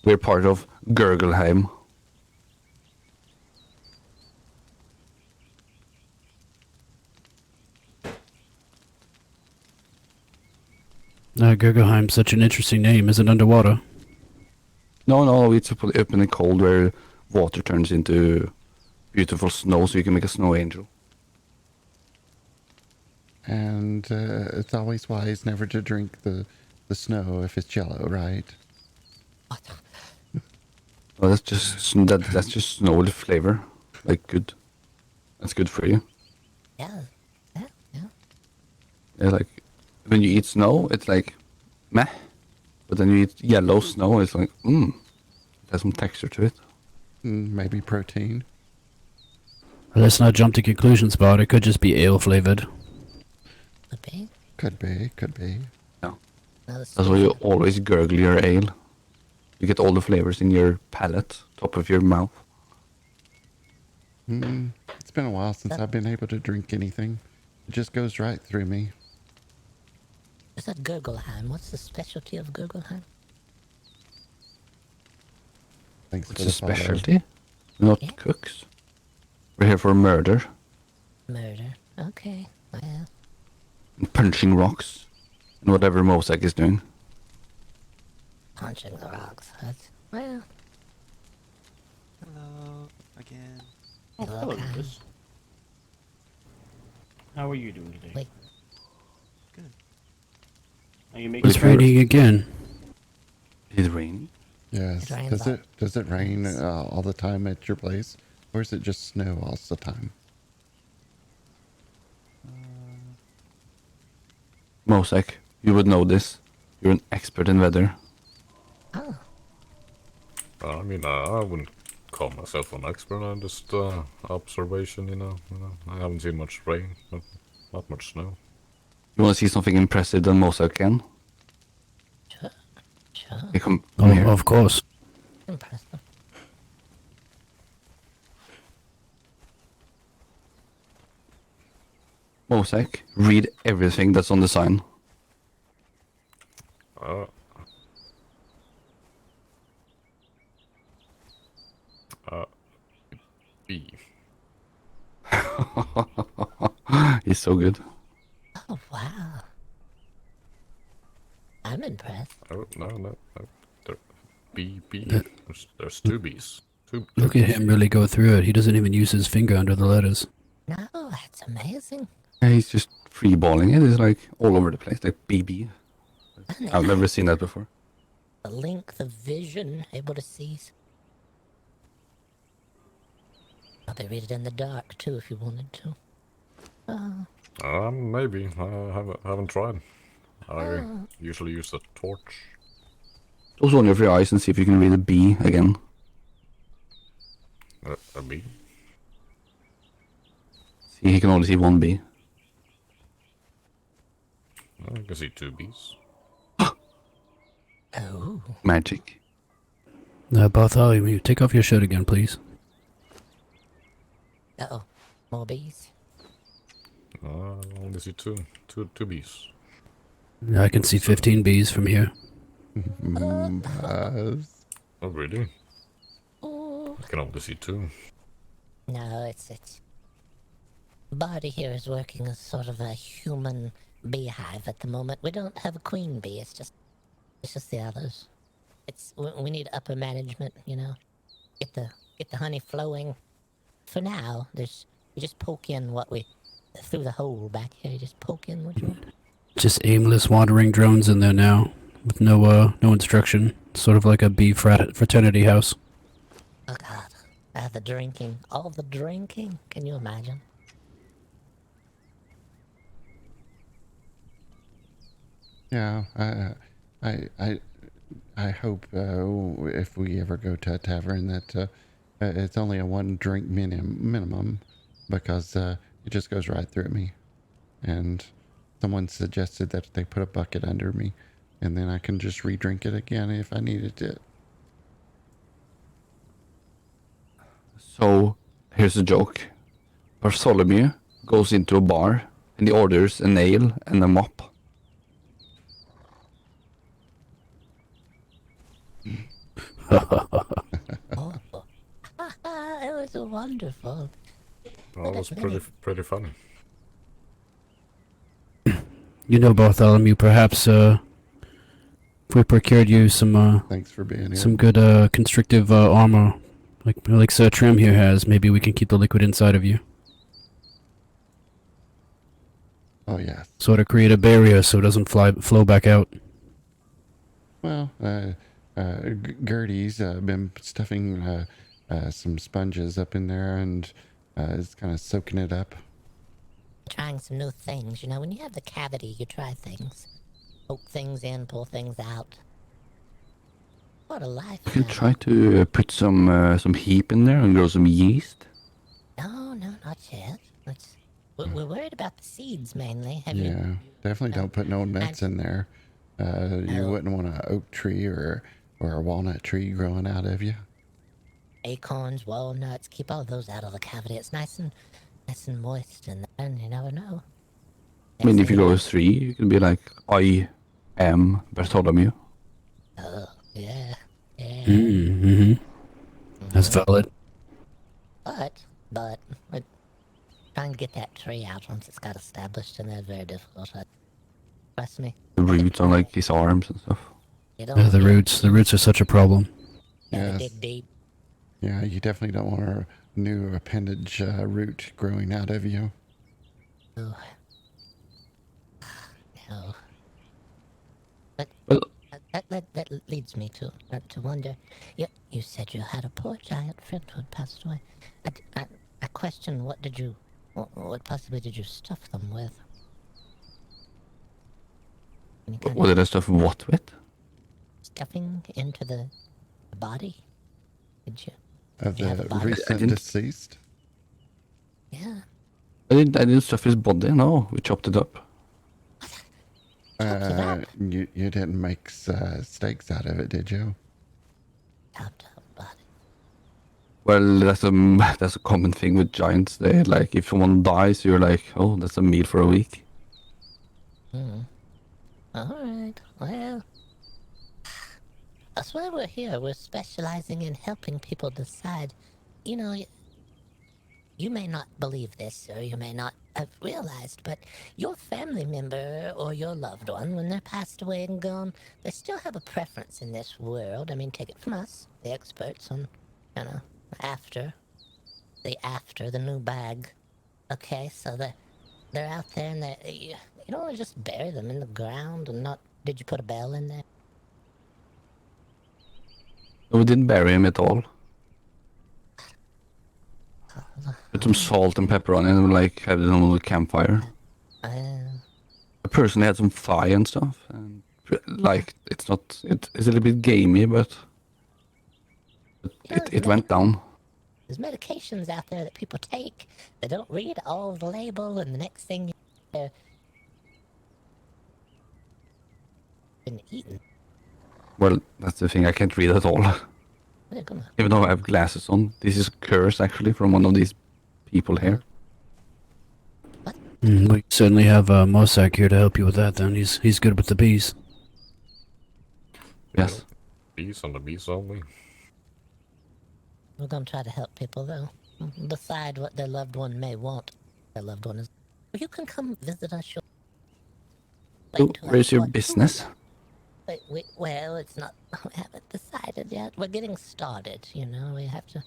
We're part of Gurgleheim. Gurgelheim's such an interesting name. Is it underwater? No, it's up in the cold where water turns into beautiful snow, so you can make a snow angel. And it's always wise never to drink the snow if it's yellow, right? What? Well, that's just snow with flavor. Like, good. That's good for you. Yeah. Yeah, like, when you eat snow, it's like, meh. But then you eat yellow snow, it's like, it has some texture to it. Maybe protein. Let's not jump to conclusions, Bart. It could just be ale flavored. Could be. Could be. No. Another That's why you solution. always gurgle your ale. You get all the flavors in your palate, top of your mouth. It's been a while since I've been able to drink anything. It just goes right through me. Is that Gurgleheim? What's the specialty of Gurgleheim? Thanks It's for a the follow. specialty. We're not Yeah. cooks. We're here for murder Murder. Okay. Well, and punching rocks and whatever Mosaic is doing. punching the rocks. That's, well, Hello again. hello, Kyle. How are you doing today? Wait. Good. Are you making It's raining again. Is it raining? Yes. It rains Does it rain Yes. all the time at your place, or is it just snow all the time? Mosaic, you would know this. You're an expert in weather. Oh, I mean, I wouldn't call myself an expert. I'm just observation, you know. I haven't seen much rain, but not much snow. You want to see something impressive than Mosaic can? sure. Hey, come Oh, here. of course. Impressive. Mosaic, read everything that's on the sign. Uh, B. He's so good. Oh, wow. I'm impressed. Oh, no. There, B. Uh, There's 2 B's. Two Look at B's. him really go through it. He doesn't even use his finger under the letters. No, that's amazing. Yeah, he's just freeballing it. It's like all over the place, like BB. And I've never seen that before. the length of vision, able to see. probably read it in the dark too if you wanted to. Maybe. I haven't tried. I usually use a torch. Close one of your eyes and see if you can read a B again. A bee? See, he can only see one B. I can see 2 bees. Oh. Magic. Bartholomew, take off your shirt again, please. Uh-oh. More bees? I only see two bees. I can see 15 bees from here. Buzz. Oh, really? Oh. I can only see 2. No, it's... Barty here is working as sort of a human beehive at the moment. We don't have a queen bee, it's just the others. We need upper management, you know. Get the honey flowing. For now, you just poke in through the hole back here, you just poke in what you want. Just aimless wandering drones in there now, with no instruction. Sort of like a bee fraternity house. Oh god. The drinking. All the drinking. Can you imagine? Yeah, I hope if we ever go to a tavern that it's only a 1 drink minimum, because it just goes right through me. And someone suggested that they put a bucket under me, and then I can just re-drink it again if I needed it. So, here's a joke. Bartholomew goes into a bar and he orders a nail and a mop. Oh. It was wonderful. That was pretty funny. You know, Bartholomew, perhaps if we procured you some Thanks for being here. some good constrictive armor, like Sir Trim here has, maybe we can keep the liquid inside of you. Oh, yes. Sort of create a barrier so it doesn't flow back out. Well, Gertie's been stuffing some sponges up in there and is kind of soaking it up. Trying some new things, you know, when you have the cavity, you try things. Poke things in, pull things out. What a life. You can try to put some heap in there and grow some yeast. No, not yet. We're worried about the seeds mainly. Yeah, definitely don't put no nuts in there. You No. wouldn't want an oak tree or a walnut tree growing out of you. Acorns, walnuts, keep all those out of the cavity. It's nice and moist in there, and you never know. I mean, if you go 3, you can be like, I am Bartholomew. Oh, yeah. Mm-hmm. That's valid. But we're trying to get that tree out once it's got established, and that's very difficult. Trust me. The roots on like his arms and stuff. You Yeah, don't the roots are such a problem. gotta Yes. dig deep. Yeah, you definitely don't want a new appendage root growing out of you. Oh. No. But Well, that leads me to wonder. You said you had a poor giant friend who had passed away. I question what possibly did you stuff them with? Any kind what of did I stuff what with? stuffing into the body? Did you? Of You have the a body? recent didn't- deceased? Yeah. I didn't stuff his body, no. We chopped it up. Chopped it up. You didn't make steaks out of it, did you? Chopped up body. Well, that's a common thing with giants. They like, if someone dies, you're like, oh, that's a meal for a week. Alright, well. That's why we're here. We're specializing in helping people decide. You know, you may not believe this, or you may not have realized, but your family member or your loved one, when they're passed away and gone, they still have a preference in this world. I mean, take it from us, the experts on, you know, after the new bag. Okay, so they're out there and you don't want to just bury them in the ground and not. Did you put a bell in there? No, we didn't bury him at all. Put some salt and pepper on it and like have it on a little campfire. I personally had some thigh and stuff, and like it's not, it's a little bit gamey, but it went down. There's medications out there that people take. They don't read all of the label, and the next thing they're been eaten. Well, that's the thing, I can't read at all. They're gonna. Even though I have glasses on. This is a curse actually from one of these people here. We certainly have Mossack here to help you with that. Then he's good with the bees. Yes. Bees on the bees only. We're gonna try to help people, though. Decide what their loved one may want. Their loved one is. You can come visit us. So, where's your business? Well, it's not. We haven't decided yet. We're getting started. You know, we have to.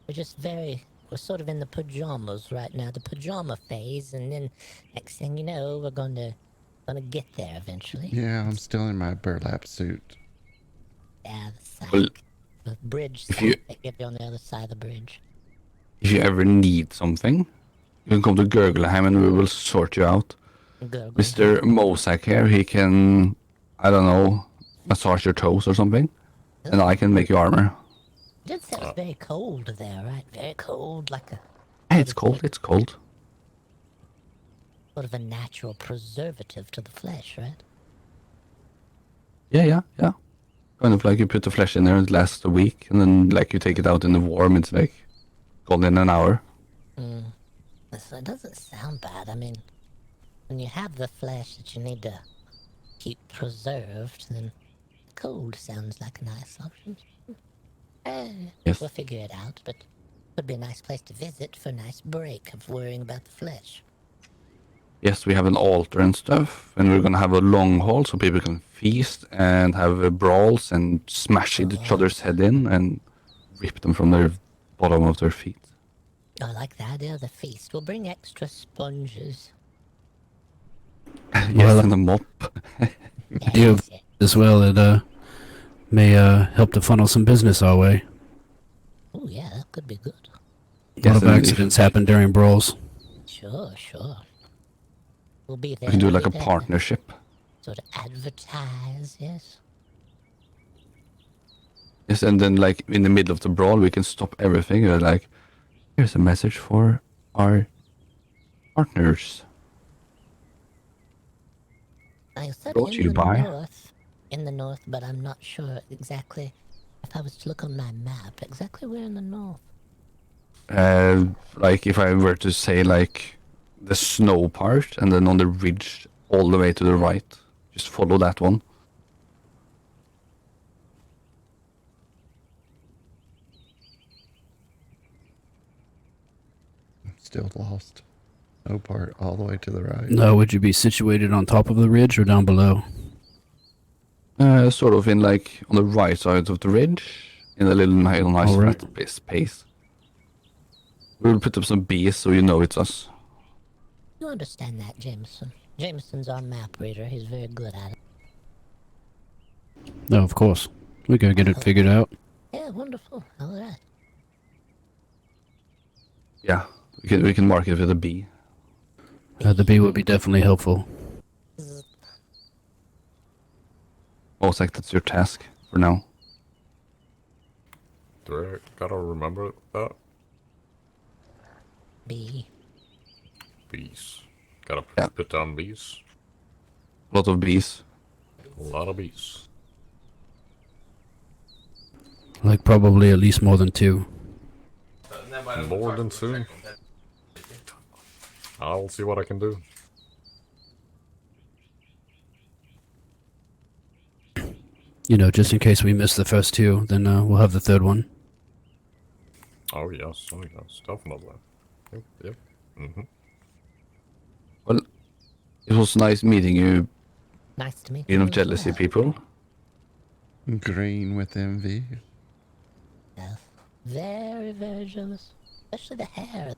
We're just very. We're sort of in the pajamas right now, the pajama phase, and then next thing you know, we're gonna get there eventually. Yeah, I'm still in my burlap suit. Yeah, the sack. Well, The bridge if sack you- they give you on the other side of the bridge. If you ever need something, you can come to Gurgleheim and we will sort you out. Gurgle. Mr. Mossack here, he can, I don't know, massage your toes or something, and I can make you armor. You did say it was very cold there, right? Very cold, like a Hey, it's cold, it's cold. sort of a natural preservative to the flesh, right? Yeah. Kind of like you put the flesh in there and it lasts a week, and then like you take it out in the warm, it's like gone in an hour. So it doesn't sound bad. I mean, when you have the flesh that you need to keep preserved, then cold sounds like a nice option. Yes. We'll figure it out, but it would be a nice place to visit for a nice break of worrying about the flesh. Yes, we have an altar and stuff, and we're gonna have a long hall so people can feast and have brawls and smash each other's head in and rip them from their bottom of their feet. I like the idea of the feast. We'll bring extra sponges. Yes, and a mop. You That's it. as well. It may help to funnel some business our way. Oh yeah, that could be good. A lot of and if- accidents happen during brawls. Sure. We'll be there. We can do like a every day to partnership. Sort of advertise, yes. Yes, and then like in the middle of the brawl, we can stop everything. We're like, here's a message for our partners. I said Brought in you the by- north. In the north, but I'm not sure exactly. If I was to look on my map, exactly where in the north? Like if I were to say like the snow part, and then on the ridge all the way to the right, just follow that one. I'm still lost. No part all the way to the right. No, would you be situated on top of the ridge or down below? Sort of in like on the right side of the ridge, in a little nice Alright. flat space. We'll put up some bees so you know it's us. You understand that, Jameson. Jameson's our map reader. He's very good at it. No, of course. We gotta get it figured out. Yeah, wonderful. All right. Yeah, we can mark it with a bee. The bee would be definitely helpful. Most like that's your task for now. Do I gotta remember that? B. Bees. Gotta Yeah. put down bees. A lot of bees. A lot of bees. Like probably at least more than 2. More than 2. I'll see what I can do. You know, just in case we miss the first 2, then we'll have the third one. Oh yes, definitely. Yep. Well, it was nice meeting you, Nice to meet you you. know, as jealousy well. people. Green with envy. Yes. Very, very jealous. Especially the hair.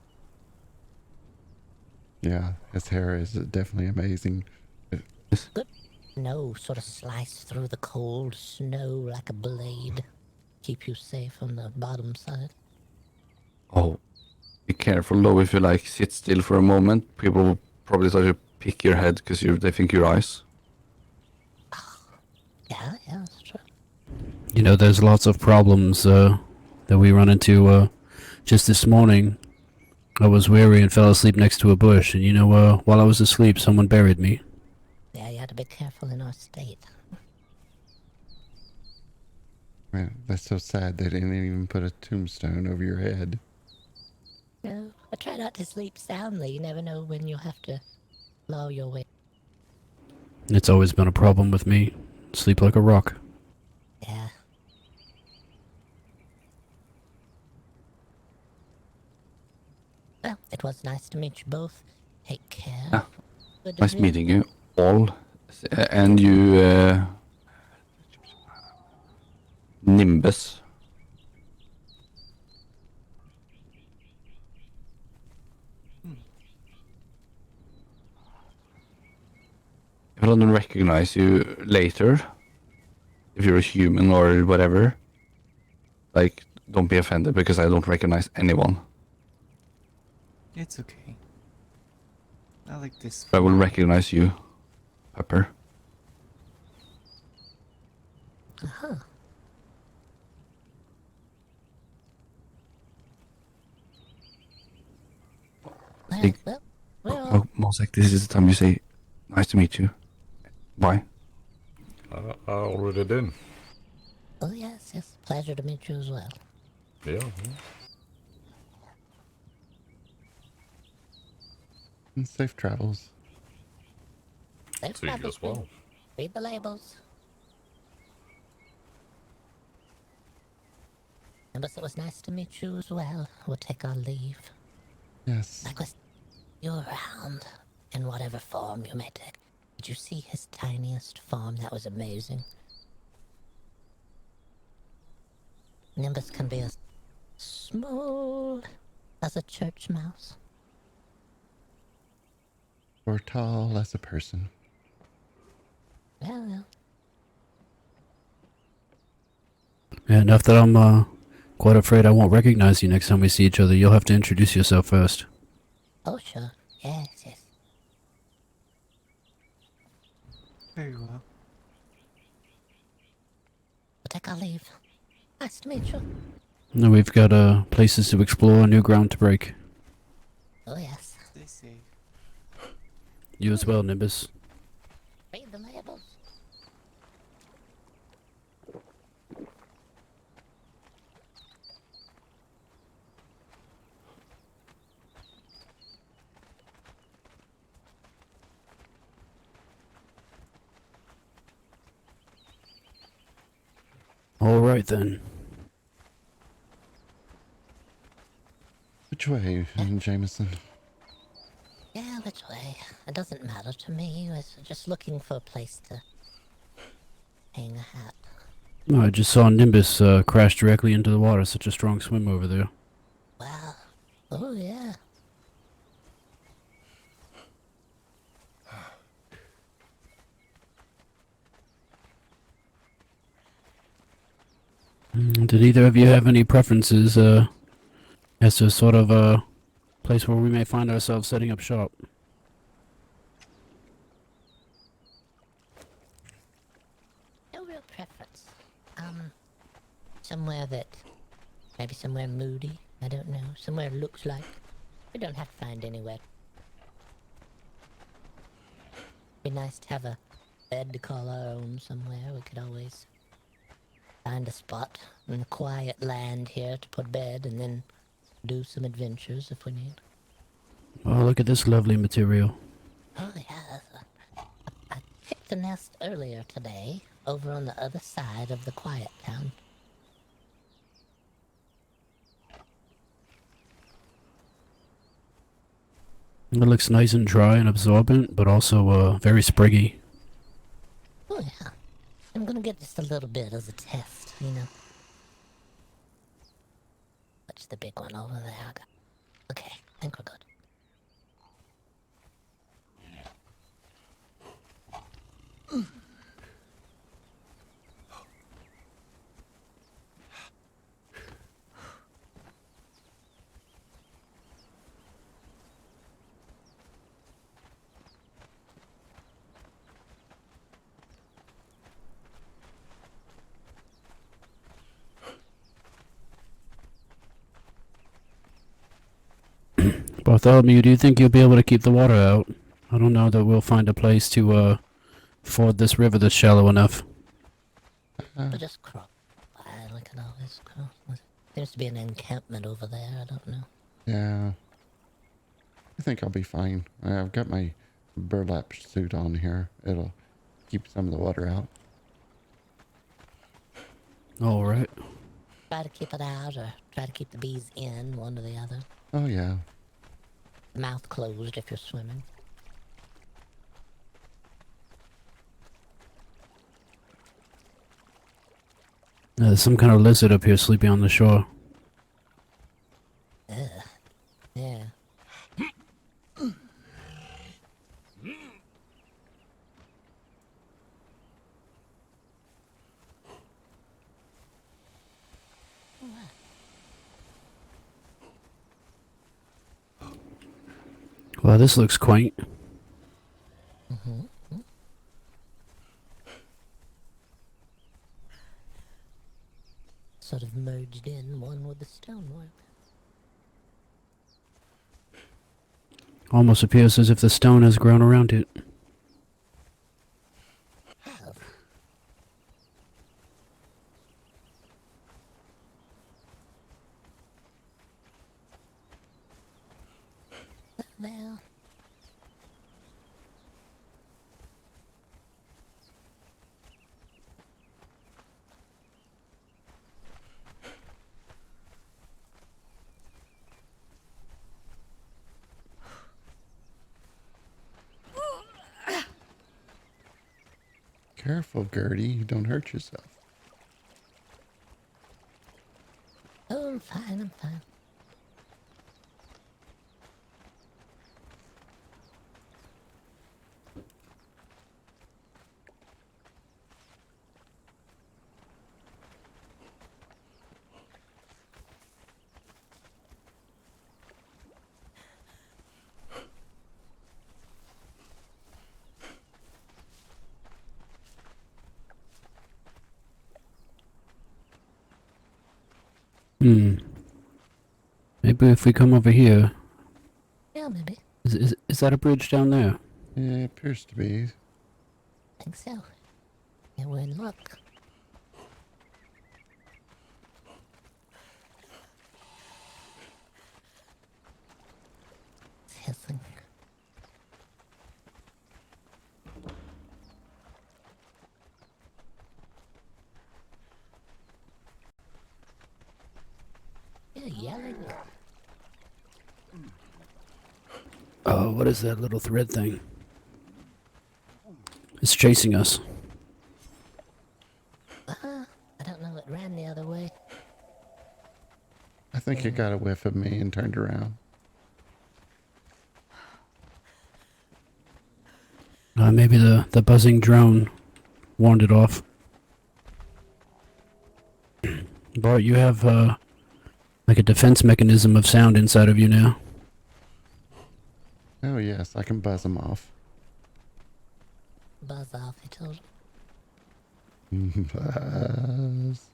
Yeah, his hair is definitely amazing. Snow sort of slice through the cold snow like a blade. Keep you safe on the bottom side. Oh, be careful though. If you like sit still for a moment, people will probably start to pick your head because they think your eyes. Yeah, that's true. You know, there's lots of problems that we run into. Just this morning, I was weary and fell asleep next to a bush, and you know, while I was asleep, someone buried me. Yeah, you had to be careful in our state. Man, that's so sad they didn't even put a tombstone over your head. No, I try not to sleep soundly. You never know when you'll have to blow your way. It's always been a problem with me. Sleep like a rock. Yeah. Well, it was nice to meet you both. Take care. Yeah. Good to Nice see meeting you all, and you, Nimbus. If I don't recognize you later, if you're a human or whatever, like, don't be offended because I don't recognize anyone. It's okay. I like this. I will recognize you, Pepper. Uh-huh. Well, Big- well, we're all... Mosek, this is the time you say, nice to meet you. Bye. I already did. Oh, yes, yes. Pleasure to meet you as well. Yeah. And safe travels. Safe To you travels, as well. read the labels. And it was nice to meet you as well. We'll take our leave. Yes. Likewise, you're around in whatever form you may take. Did you see his tiniest form? That was amazing. Nimbus can be as small as a church mouse. Or tall as a person. Well, Yeah, enough that I'm quite afraid I won't recognize you next time we see each other. You'll have to introduce yourself first. oh sure. Yes, yes. Very well. We'll take our leave. Nice to meet you. No, we've got places to explore, new ground to break. Oh yes. Stay safe. You as well, Nimbus. Read the labels. All right then. Which way, Jameson? Yeah, which way? It doesn't matter to me. I was just looking for a place to hang a hat. Oh, I just saw Nimbus crash directly into the water. Such a strong swim over there. Wow. Oh yeah. Did either of you have any preferences as to sort of a place where we may find ourselves setting up shop? No real preference. Somewhere that, maybe somewhere moody. I don't know. Somewhere looks like. We don't have to find anywhere. Be nice to have a bed to call our own somewhere. We could always find a spot in a quiet land here to put bed and then do some adventures if we need. Oh, look at this lovely material. Oh yeah. I picked a nest earlier today over on the other side of the quiet town. It looks nice and dry and absorbent, but also very spriggy. Oh yeah. I'm gonna get just a little bit as a test, you know. What's the big one over there? Okay, I think we're good. Bartholomew, do you think you'll be able to keep the water out? I don't know that we'll find a place to ford this river that's shallow enough. But just cross. I can always cross. Seems to be an encampment over there. I don't know. Yeah. I think I'll be fine. I've got my burlap suit on here. It'll keep some of the water out. All right. Try to keep it out or try to keep the bees in, one or the other. Oh, yeah. Mouth closed if you're swimming. There's some kind of lizard up here sleeping on the shore. Ugh. Yeah. Well, this looks quaint. Sort of merged in one with the stonework. Almost appears as if the stone has grown around it. Oh. Well. Careful, Gertie. You don't hurt yourself. Oh, I'm fine, I'm fine. Maybe if we come over here. Yeah, maybe. Is that a bridge down there? Yeah, it appears to be. I think so. Yeah, we're in luck. It's hissing. You're yelling. Oh, what is that little thread thing? It's chasing us. I don't know, it ran the other way. I think it got a whiff of me and turned around. Maybe the buzzing drone warned it off. Bart, you have like a defense mechanism of sound inside of you now. Oh, yes. I can buzz them off. Buzz off, he told Buzz.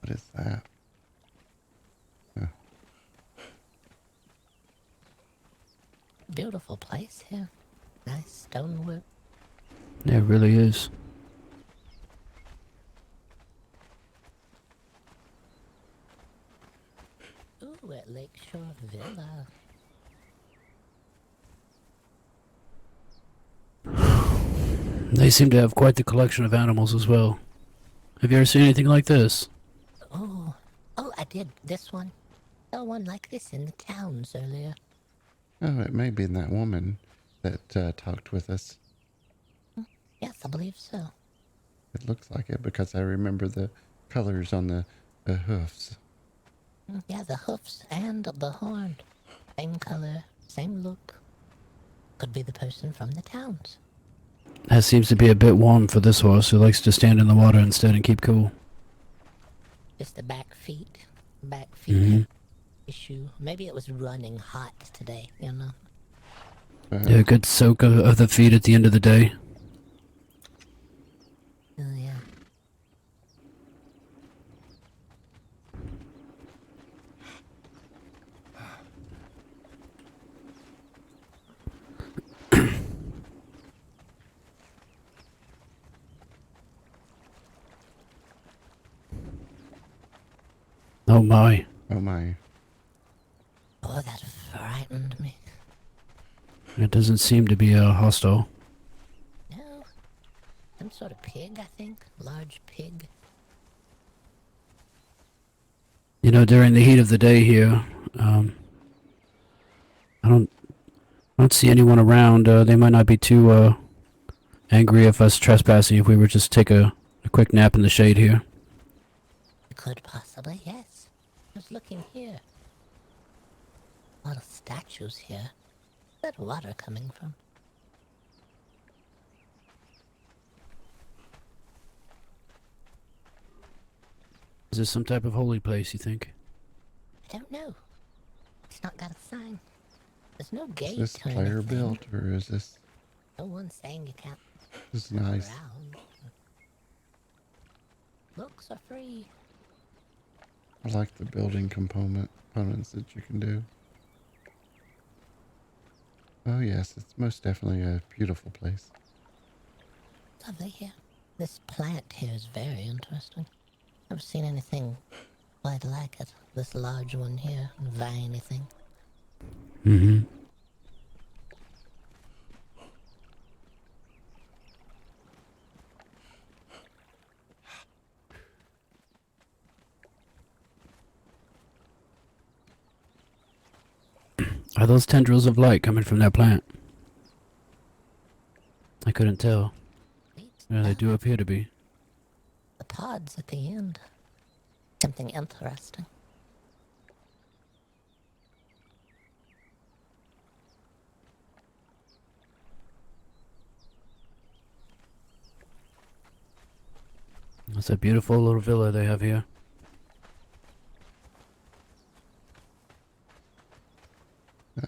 What is that? Beautiful place here. Nice stonework. Yeah, it really is. Ooh, at Lakeshore Villa. They seem to have quite the collection of animals as well. Have you ever seen anything like this? Oh, I did. This one. Saw one like this in the towns earlier. Oh, it may have been that woman that talked with us. Yes, I believe so. It looks like it because I remember the colors on the hoofs. Yeah, the hoofs and the horn. Same color, same look. Could be the person from the towns. That seems to be a bit warm for this horse, who likes to stand in the water instead and keep cool. Just the back feet. Back feet Mm-hmm. have issue. Maybe it was running hot today, you know? Yeah, a good soak of the feet at the end of the day. Oh, yeah. Oh my. Oh my. Oh, that frightened me. It doesn't seem to be hostile. No. Some sort of pig, I think. Large pig. You know, during the heat of the day here, I don't see anyone around. They might not be too angry if us trespassing if we were just take a quick nap in the shade here. Could possibly, yes. Just looking here. A lot of statues here. Where's that water coming from? Is this some type of holy place, you think? I don't know. It's not got a sign. There's no gate. Is this or player anything. built or is this? No one's saying you can't This is walk nice. around. Looks are free. I like the building components that you can do. Oh yes, it's most definitely a beautiful place. Lovely here. This plant here is very interesting. Never seen anything quite like it. This large one here, viney thing. Mm-hmm. Are those tendrils of light coming from that plant? I couldn't tell. Neat Yeah, they stuff. do appear to be. The pods at the end. Something interesting. That's a beautiful little villa they have here.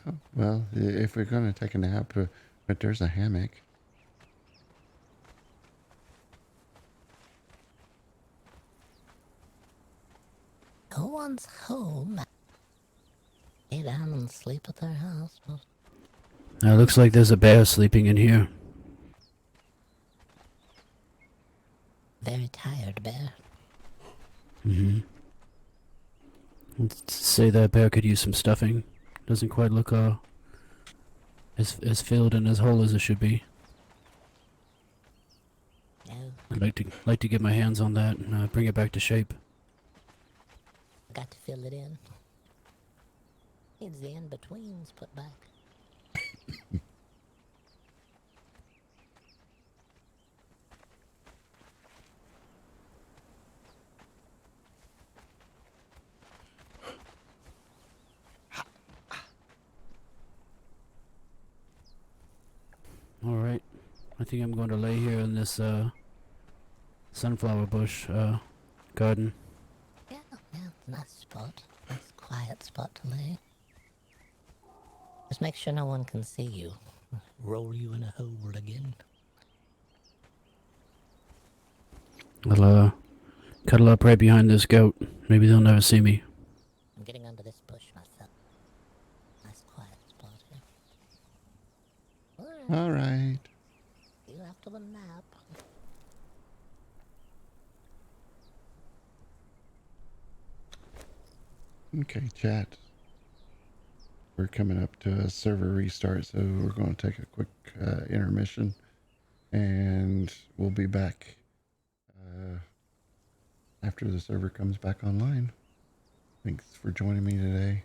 Oh, well, if we're going to take a nap, but there's a hammock. No one's home. Lay down and sleep at their house. Well, Now it looks like there's a bear sleeping in here. very tired bear. Mm-hmm. Let's say that bear could use some stuffing. Doesn't quite look as filled and as whole as it should be. No, I'd like to get my hands on that and bring it back to shape. got to fill it in. Needs the in-betweens put back. All right, I think I'm going to lay here in this sunflower bush garden. Yeah, nice spot. Nice quiet spot to lay. Just make sure no one can see you. Roll you in a hole again. I'll cuddle up right behind this goat. Maybe they'll never see me. I'm getting under this bush myself. Nice quiet spot here. Alright, All right. see you after the nap. Okay, chat. We're coming up to a server restart, so we're going to take a quick intermission, and we'll be back after the server comes back online. Thanks for joining me today.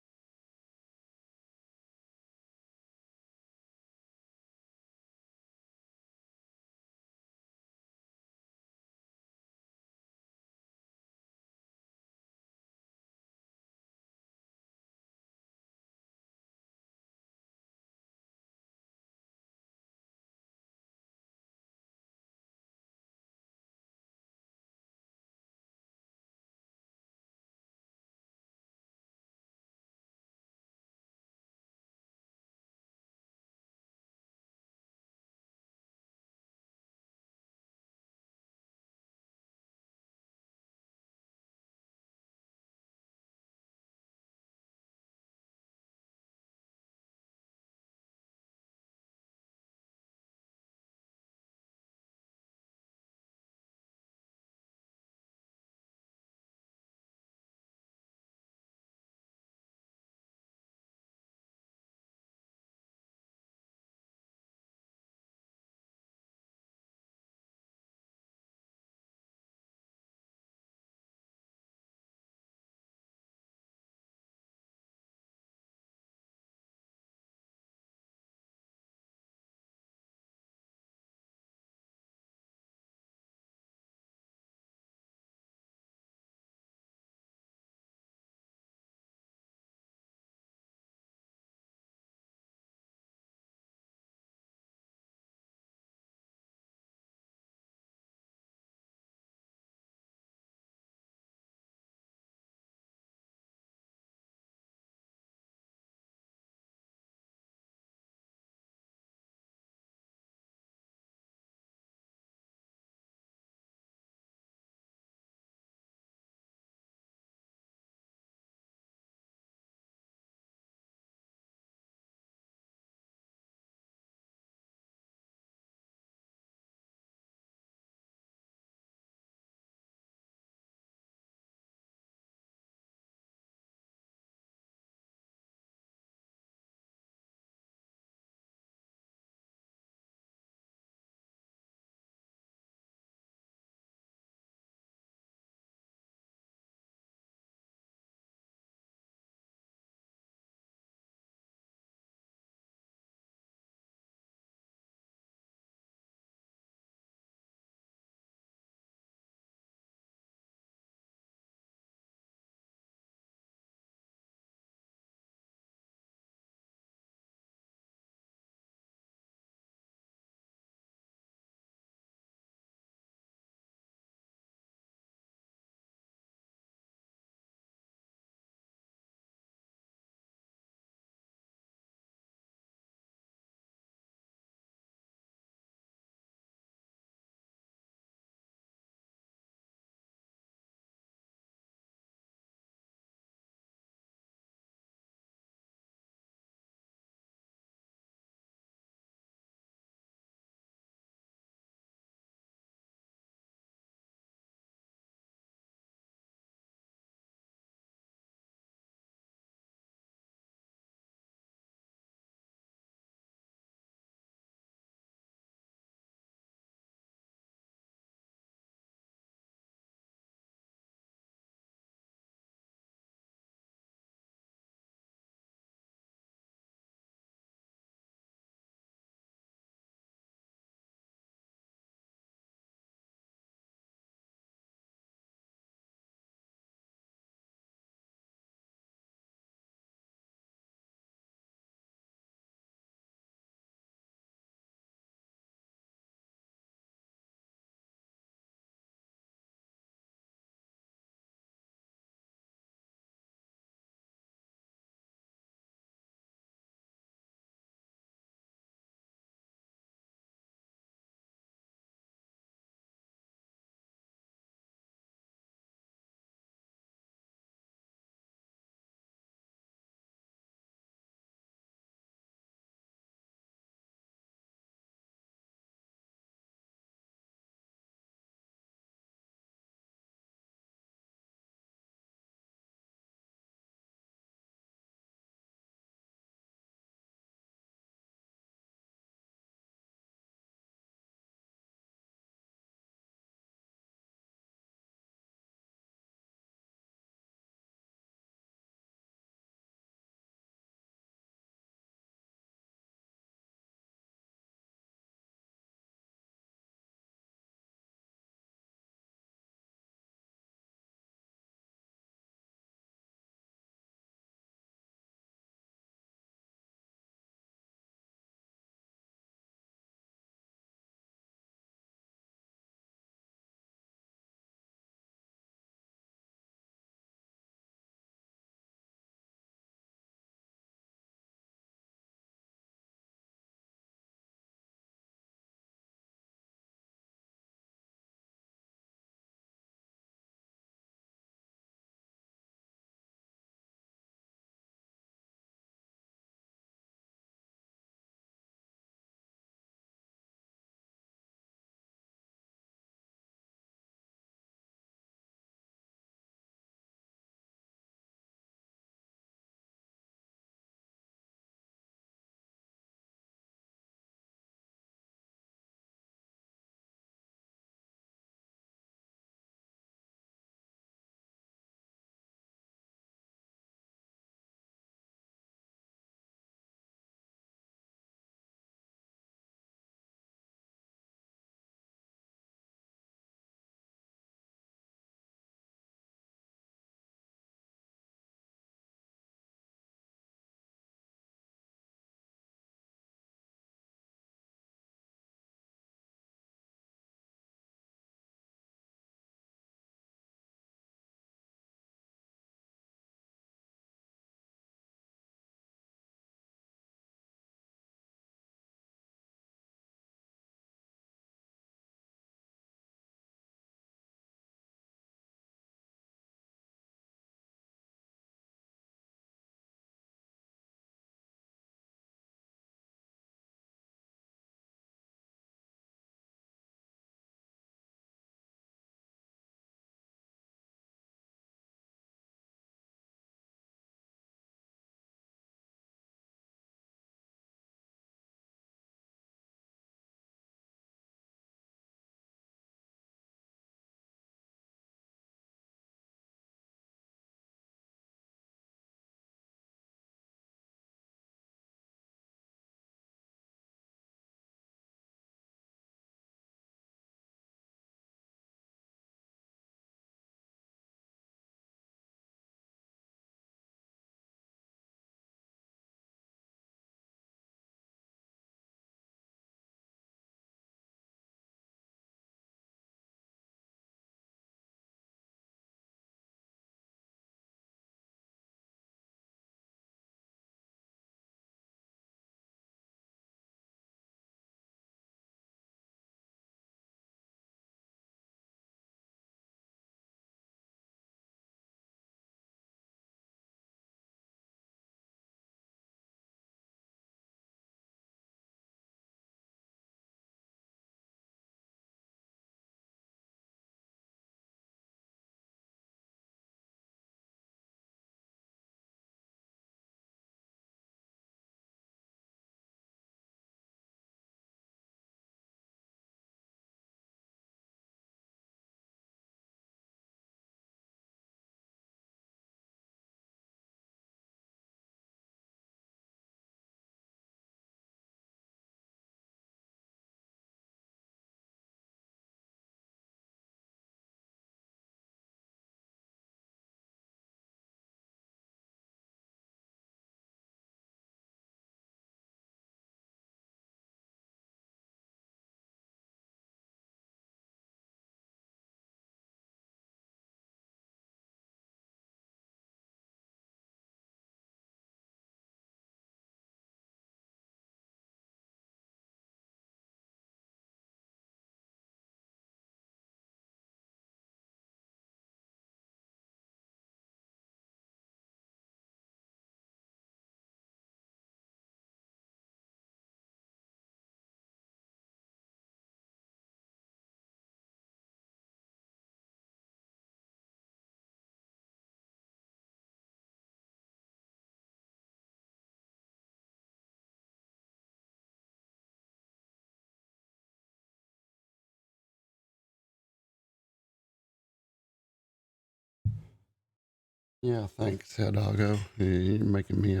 Yeah, thanks, Hidalgo. You're making me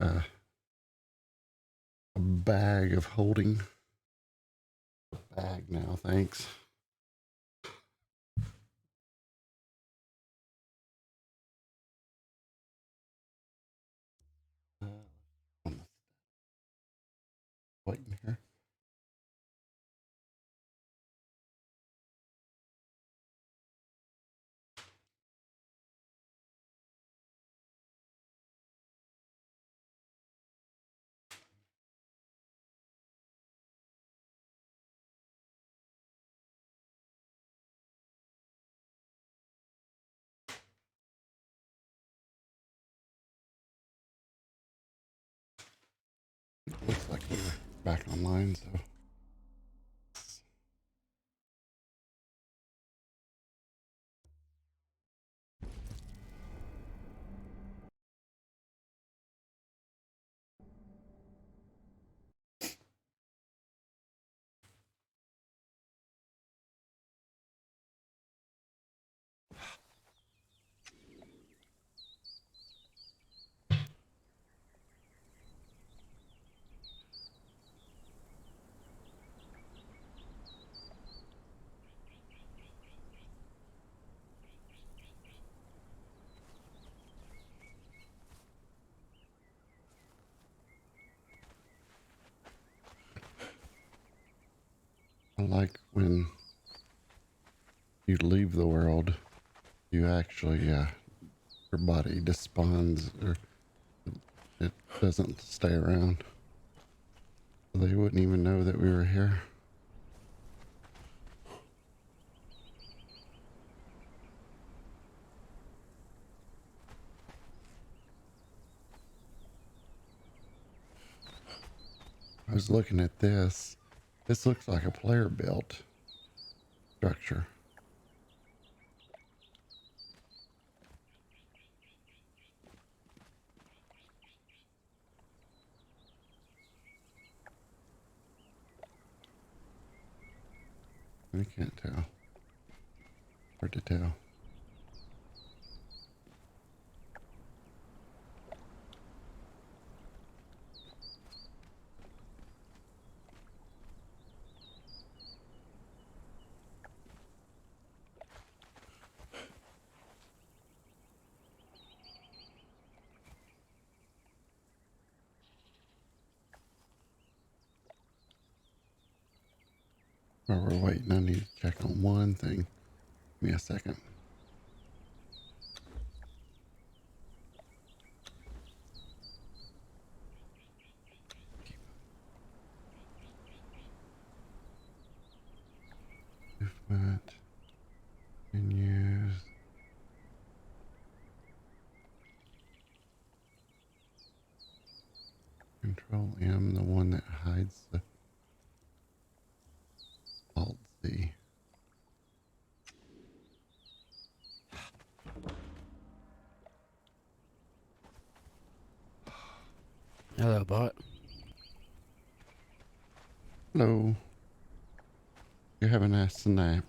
a bag of holding. A bag now, thanks. Waiting here. Looks like we're back online, so. I like when you leave the world, you actually, your body despawns, or it doesn't stay around. They wouldn't even know that we were here. I was looking at this. This looks like a player built structure. I can't tell. Hard to tell. While we're waiting, I need to check on one thing. Give me a second. Movement. Menus. Control M, the one that hides the Alt Z. Hello, bot. Hello. You're having a snap.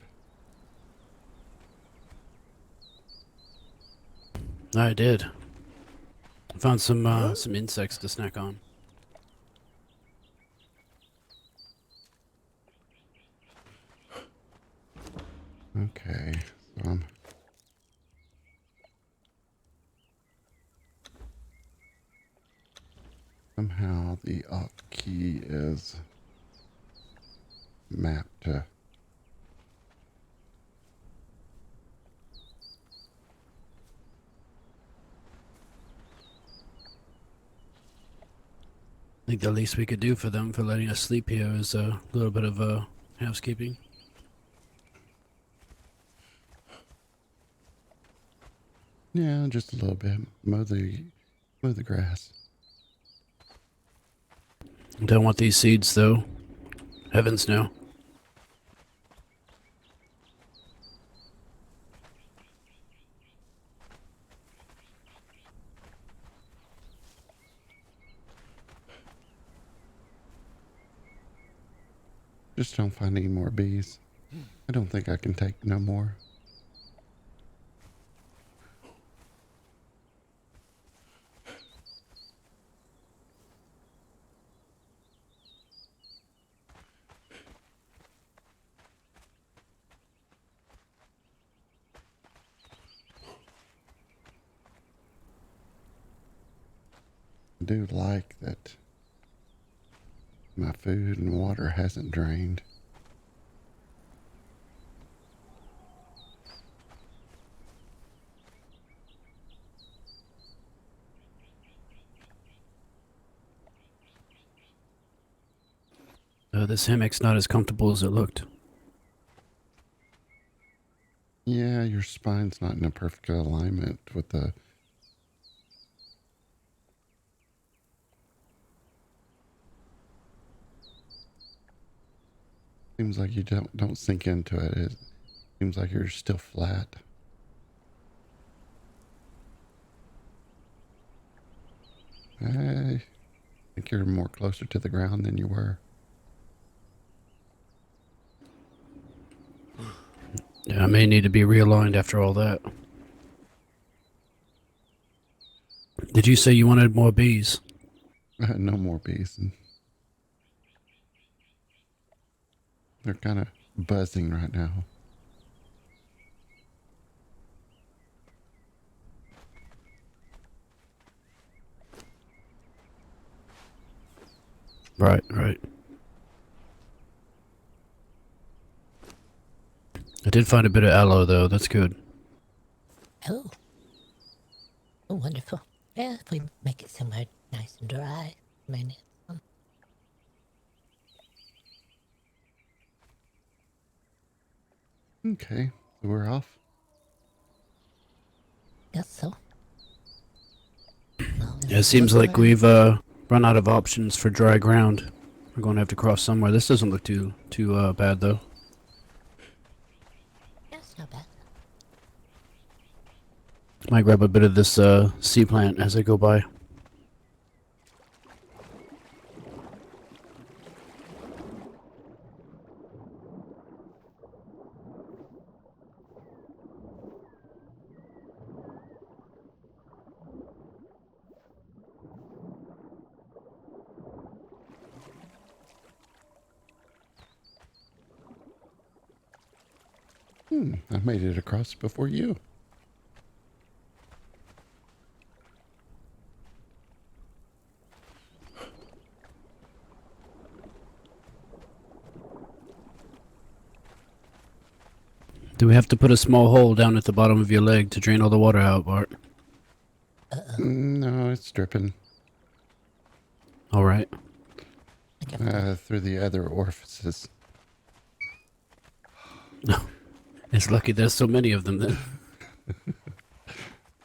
I did. Found some insects to snack on. Okay, so somehow the Alt key is mapped to. I think the least we could do for them for letting us sleep here is a little bit of housekeeping. Yeah, just a little bit. Mow the grass. Don't want these seeds, though. Heavens no. Just don't find any more bees. I don't think I can take no more. do like that my food and water hasn't drained. This hammock's not as comfortable as it looked. Yeah, your spine's not in a perfect alignment with the... Seems like you don't sink into it. It seems like you're still flat. I think you're more closer to the ground than you were. Yeah, I may need to be realigned after all that. Did you say you wanted more bees? No more bees. They're kind of buzzing right now. Right, right. I did find a bit of aloe, though. That's good. Oh. Oh, wonderful. Yeah, if we make it somewhere nice and dry, may need some. Okay, so we're off. Guess so. Yeah, it seems like we've run out of options for dry ground. We're going to have to cross somewhere. This doesn't look too bad, though. Yeah, it's not bad. Might grab a bit of this sea plant as I go by. I made it across before you. Do we have to put a small hole down at the bottom of your leg to drain all the water out, Bart? No, it's dripping Alright. through the other orifices. It's lucky there's so many of them then.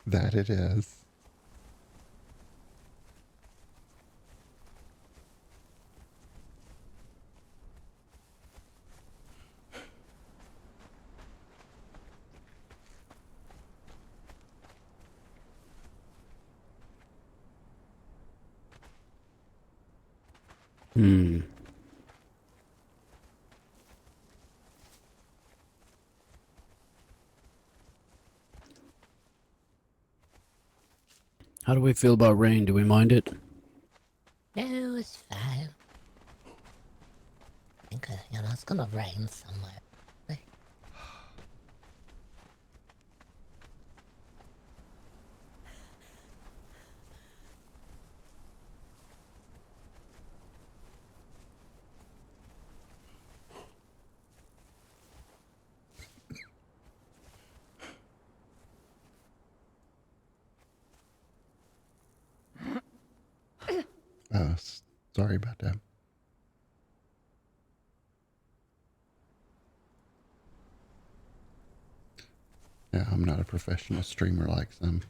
That it is. Hmm. How do we feel about rain? Do we mind it? No, it's fine. I think, it's gonna rain somewhere. Sorry about that. Yeah, I'm not a professional streamer like some.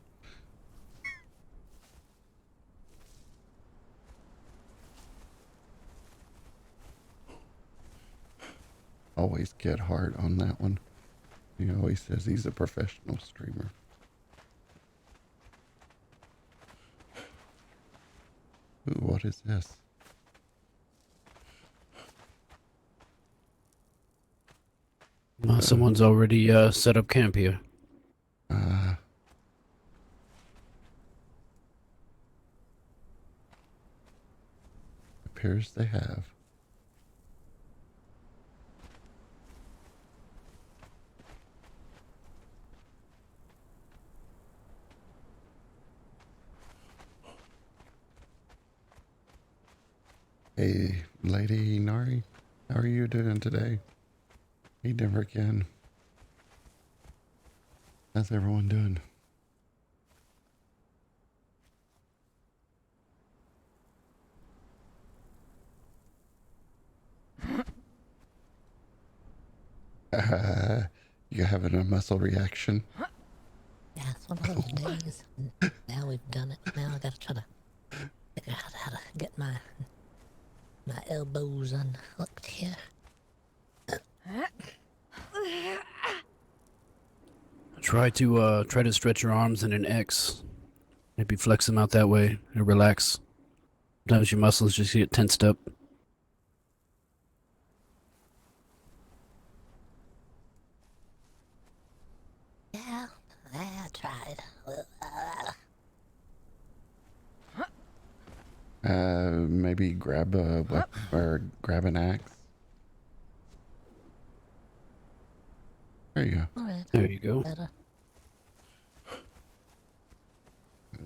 Always get hard on that one. He always says he's a professional streamer. Ooh, what is this? Well, someone's already set up camp here. Appears they have. Hey, Lady Nari, how are you doing today? Hey, Denverkin. How's everyone doing? You having a muscle reaction? Yeah, it's one of those days. Now we've done it. Now I gotta try to figure out how to get my elbows unhooked here. Try to stretch your arms in an X. Maybe flex them out that way and relax. Sometimes your muscles just get tensed up. Yeah, I tried. Maybe grab a weapon or grab an axe. There you go. Alright. There you go. Better.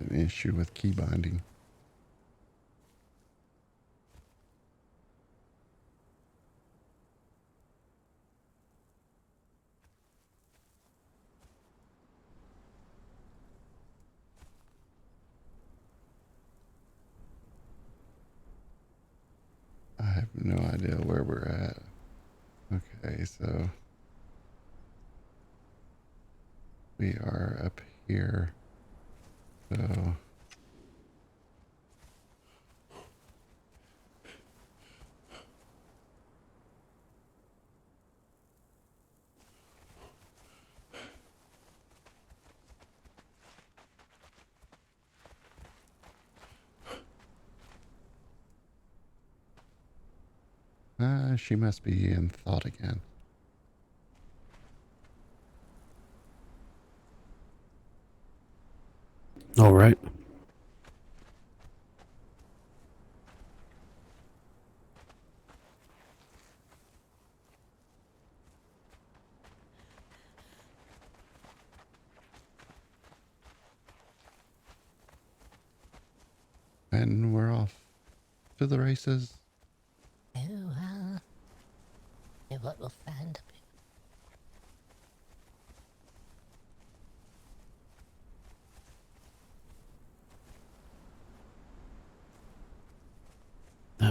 An issue with key binding. I have no idea where we're at. Okay, so we are up here. So she must be in thought again. All right. And we're off to the races. Oh, yeah, what we'll find.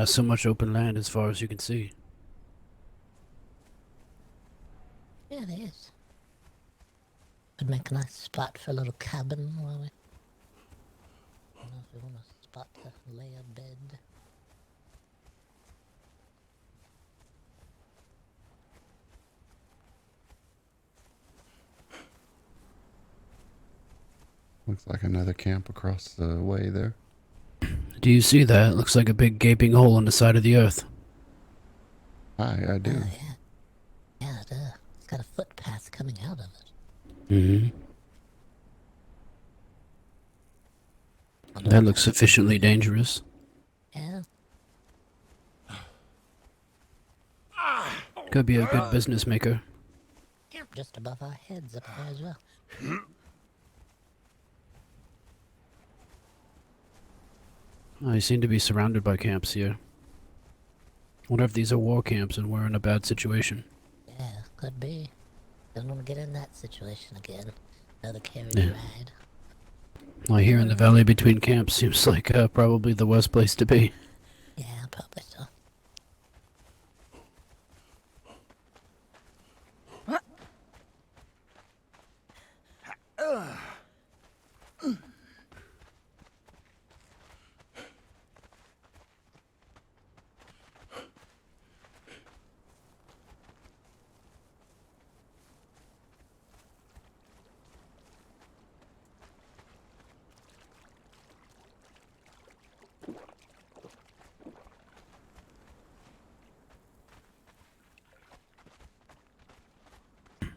So much open land as far as you can see. Yeah, it is. Could make a nice spot for a little cabin while we... I don't know if we want a spot to lay a bed. Looks like another camp across the way there. Do you see that? It looks like a big gaping hole in the side of the earth. I do. Oh, yeah. Yeah, it does. It's got a footpath coming out of it. Mm-hmm. That looks sufficiently dangerous. Yeah. Could be a good business maker. Just above our heads up there as well. I seem to be surrounded by camps here. Wonder if these are war camps and we're in a bad situation. Yeah, could be. Don't want to get in that situation again. Another carriage Yeah. ride. Well, here in the valley between camps seems like probably the worst place to be. Yeah, probably so.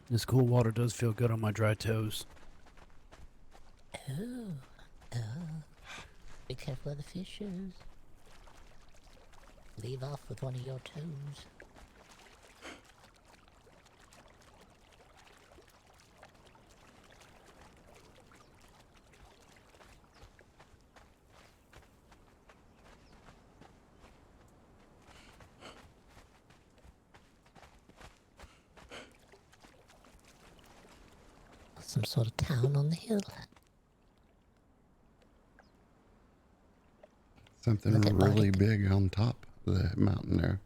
This cool water does feel good on my dry toes. Ooh. Oh. Be careful of the fishes. Leave off with one of your toes. some sort of town on the hill. Something Look at really Bardic. big on top of the mountain there.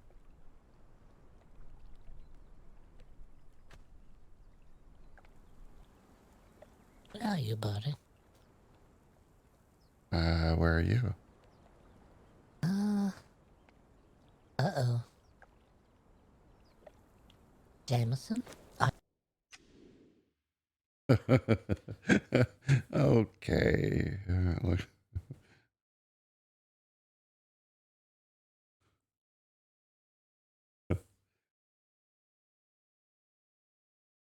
Where are you, Bardic? Where are you? Uh-oh. Jameson? Okay. Look.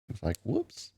It's like, whoops.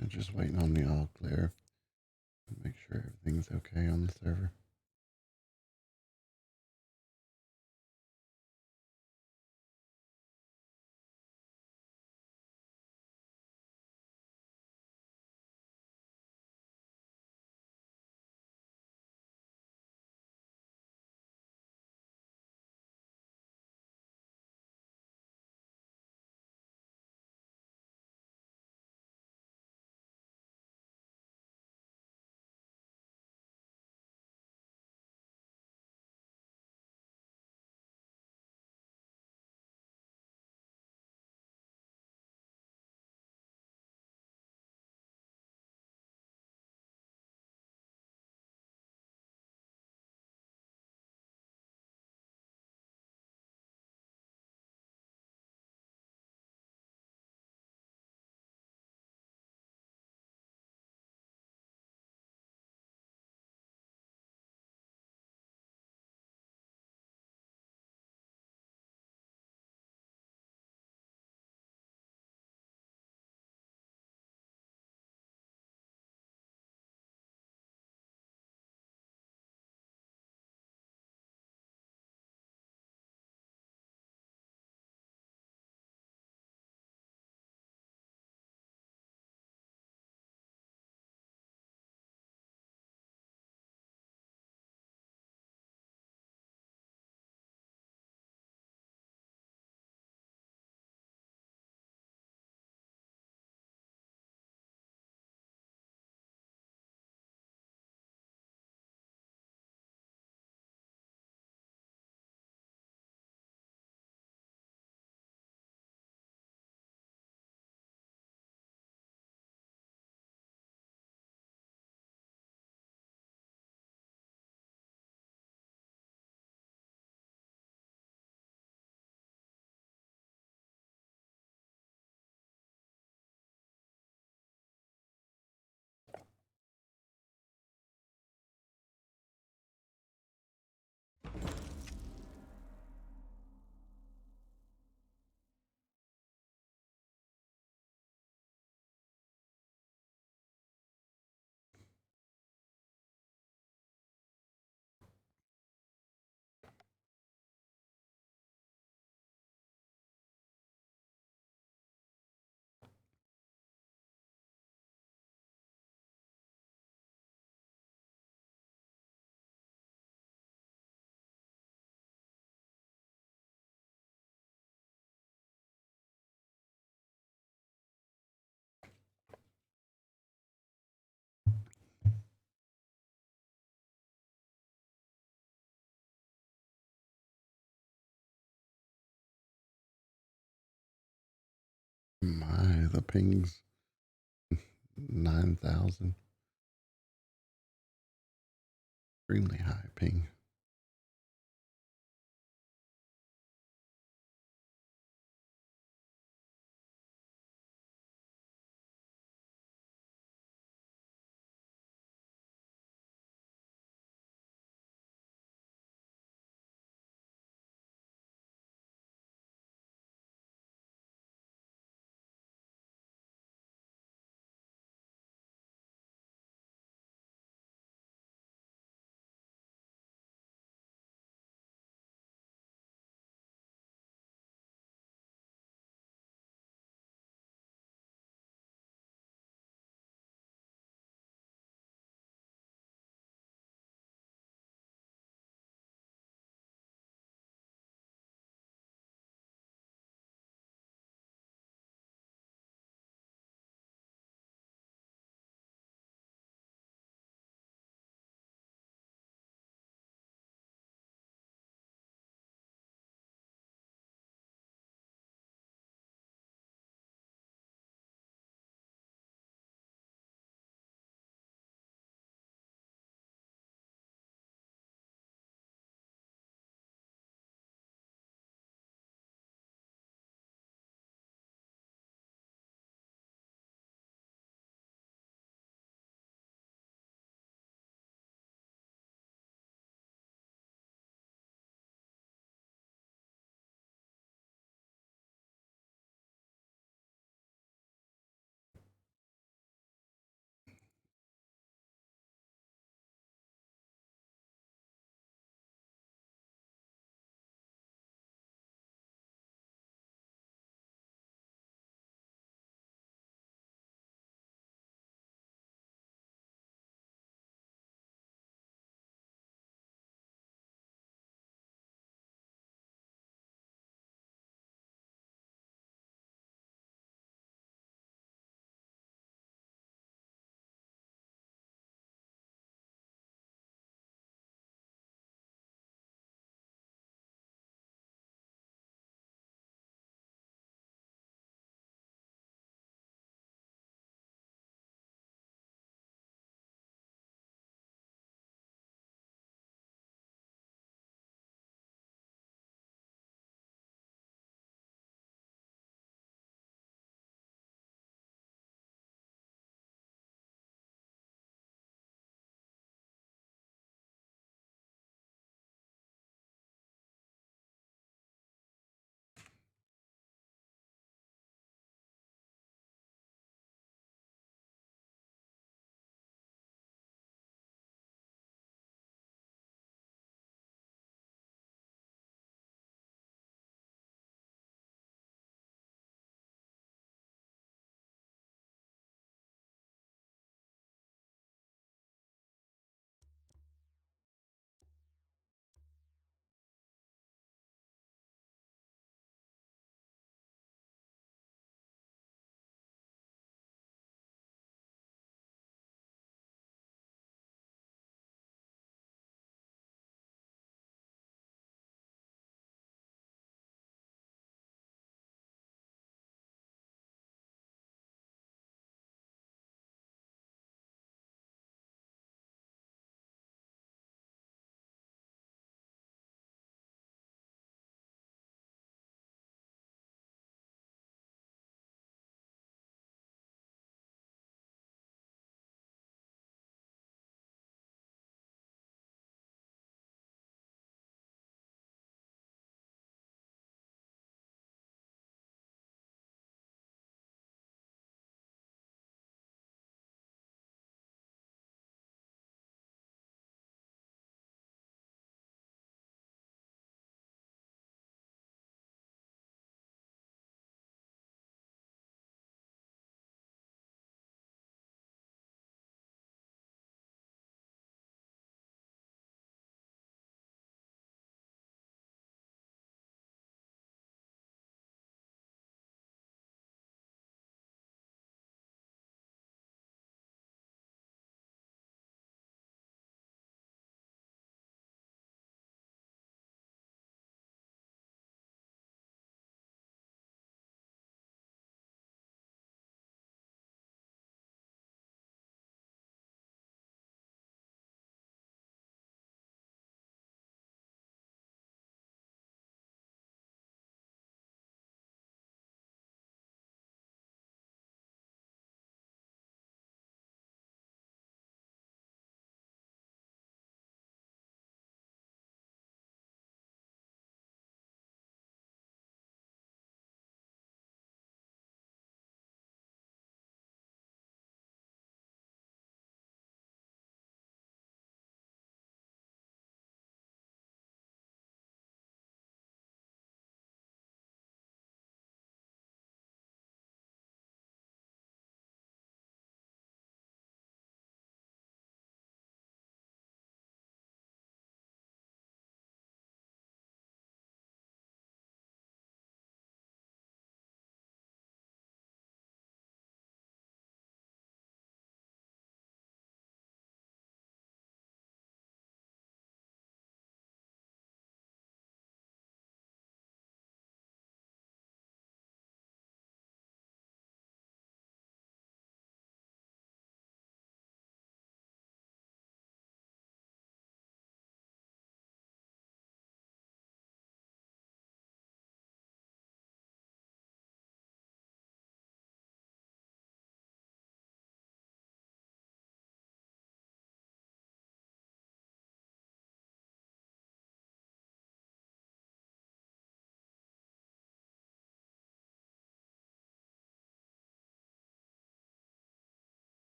I'm just waiting on the all clear. Make sure everything's okay on the server. the ping's 9,000. Extremely high ping.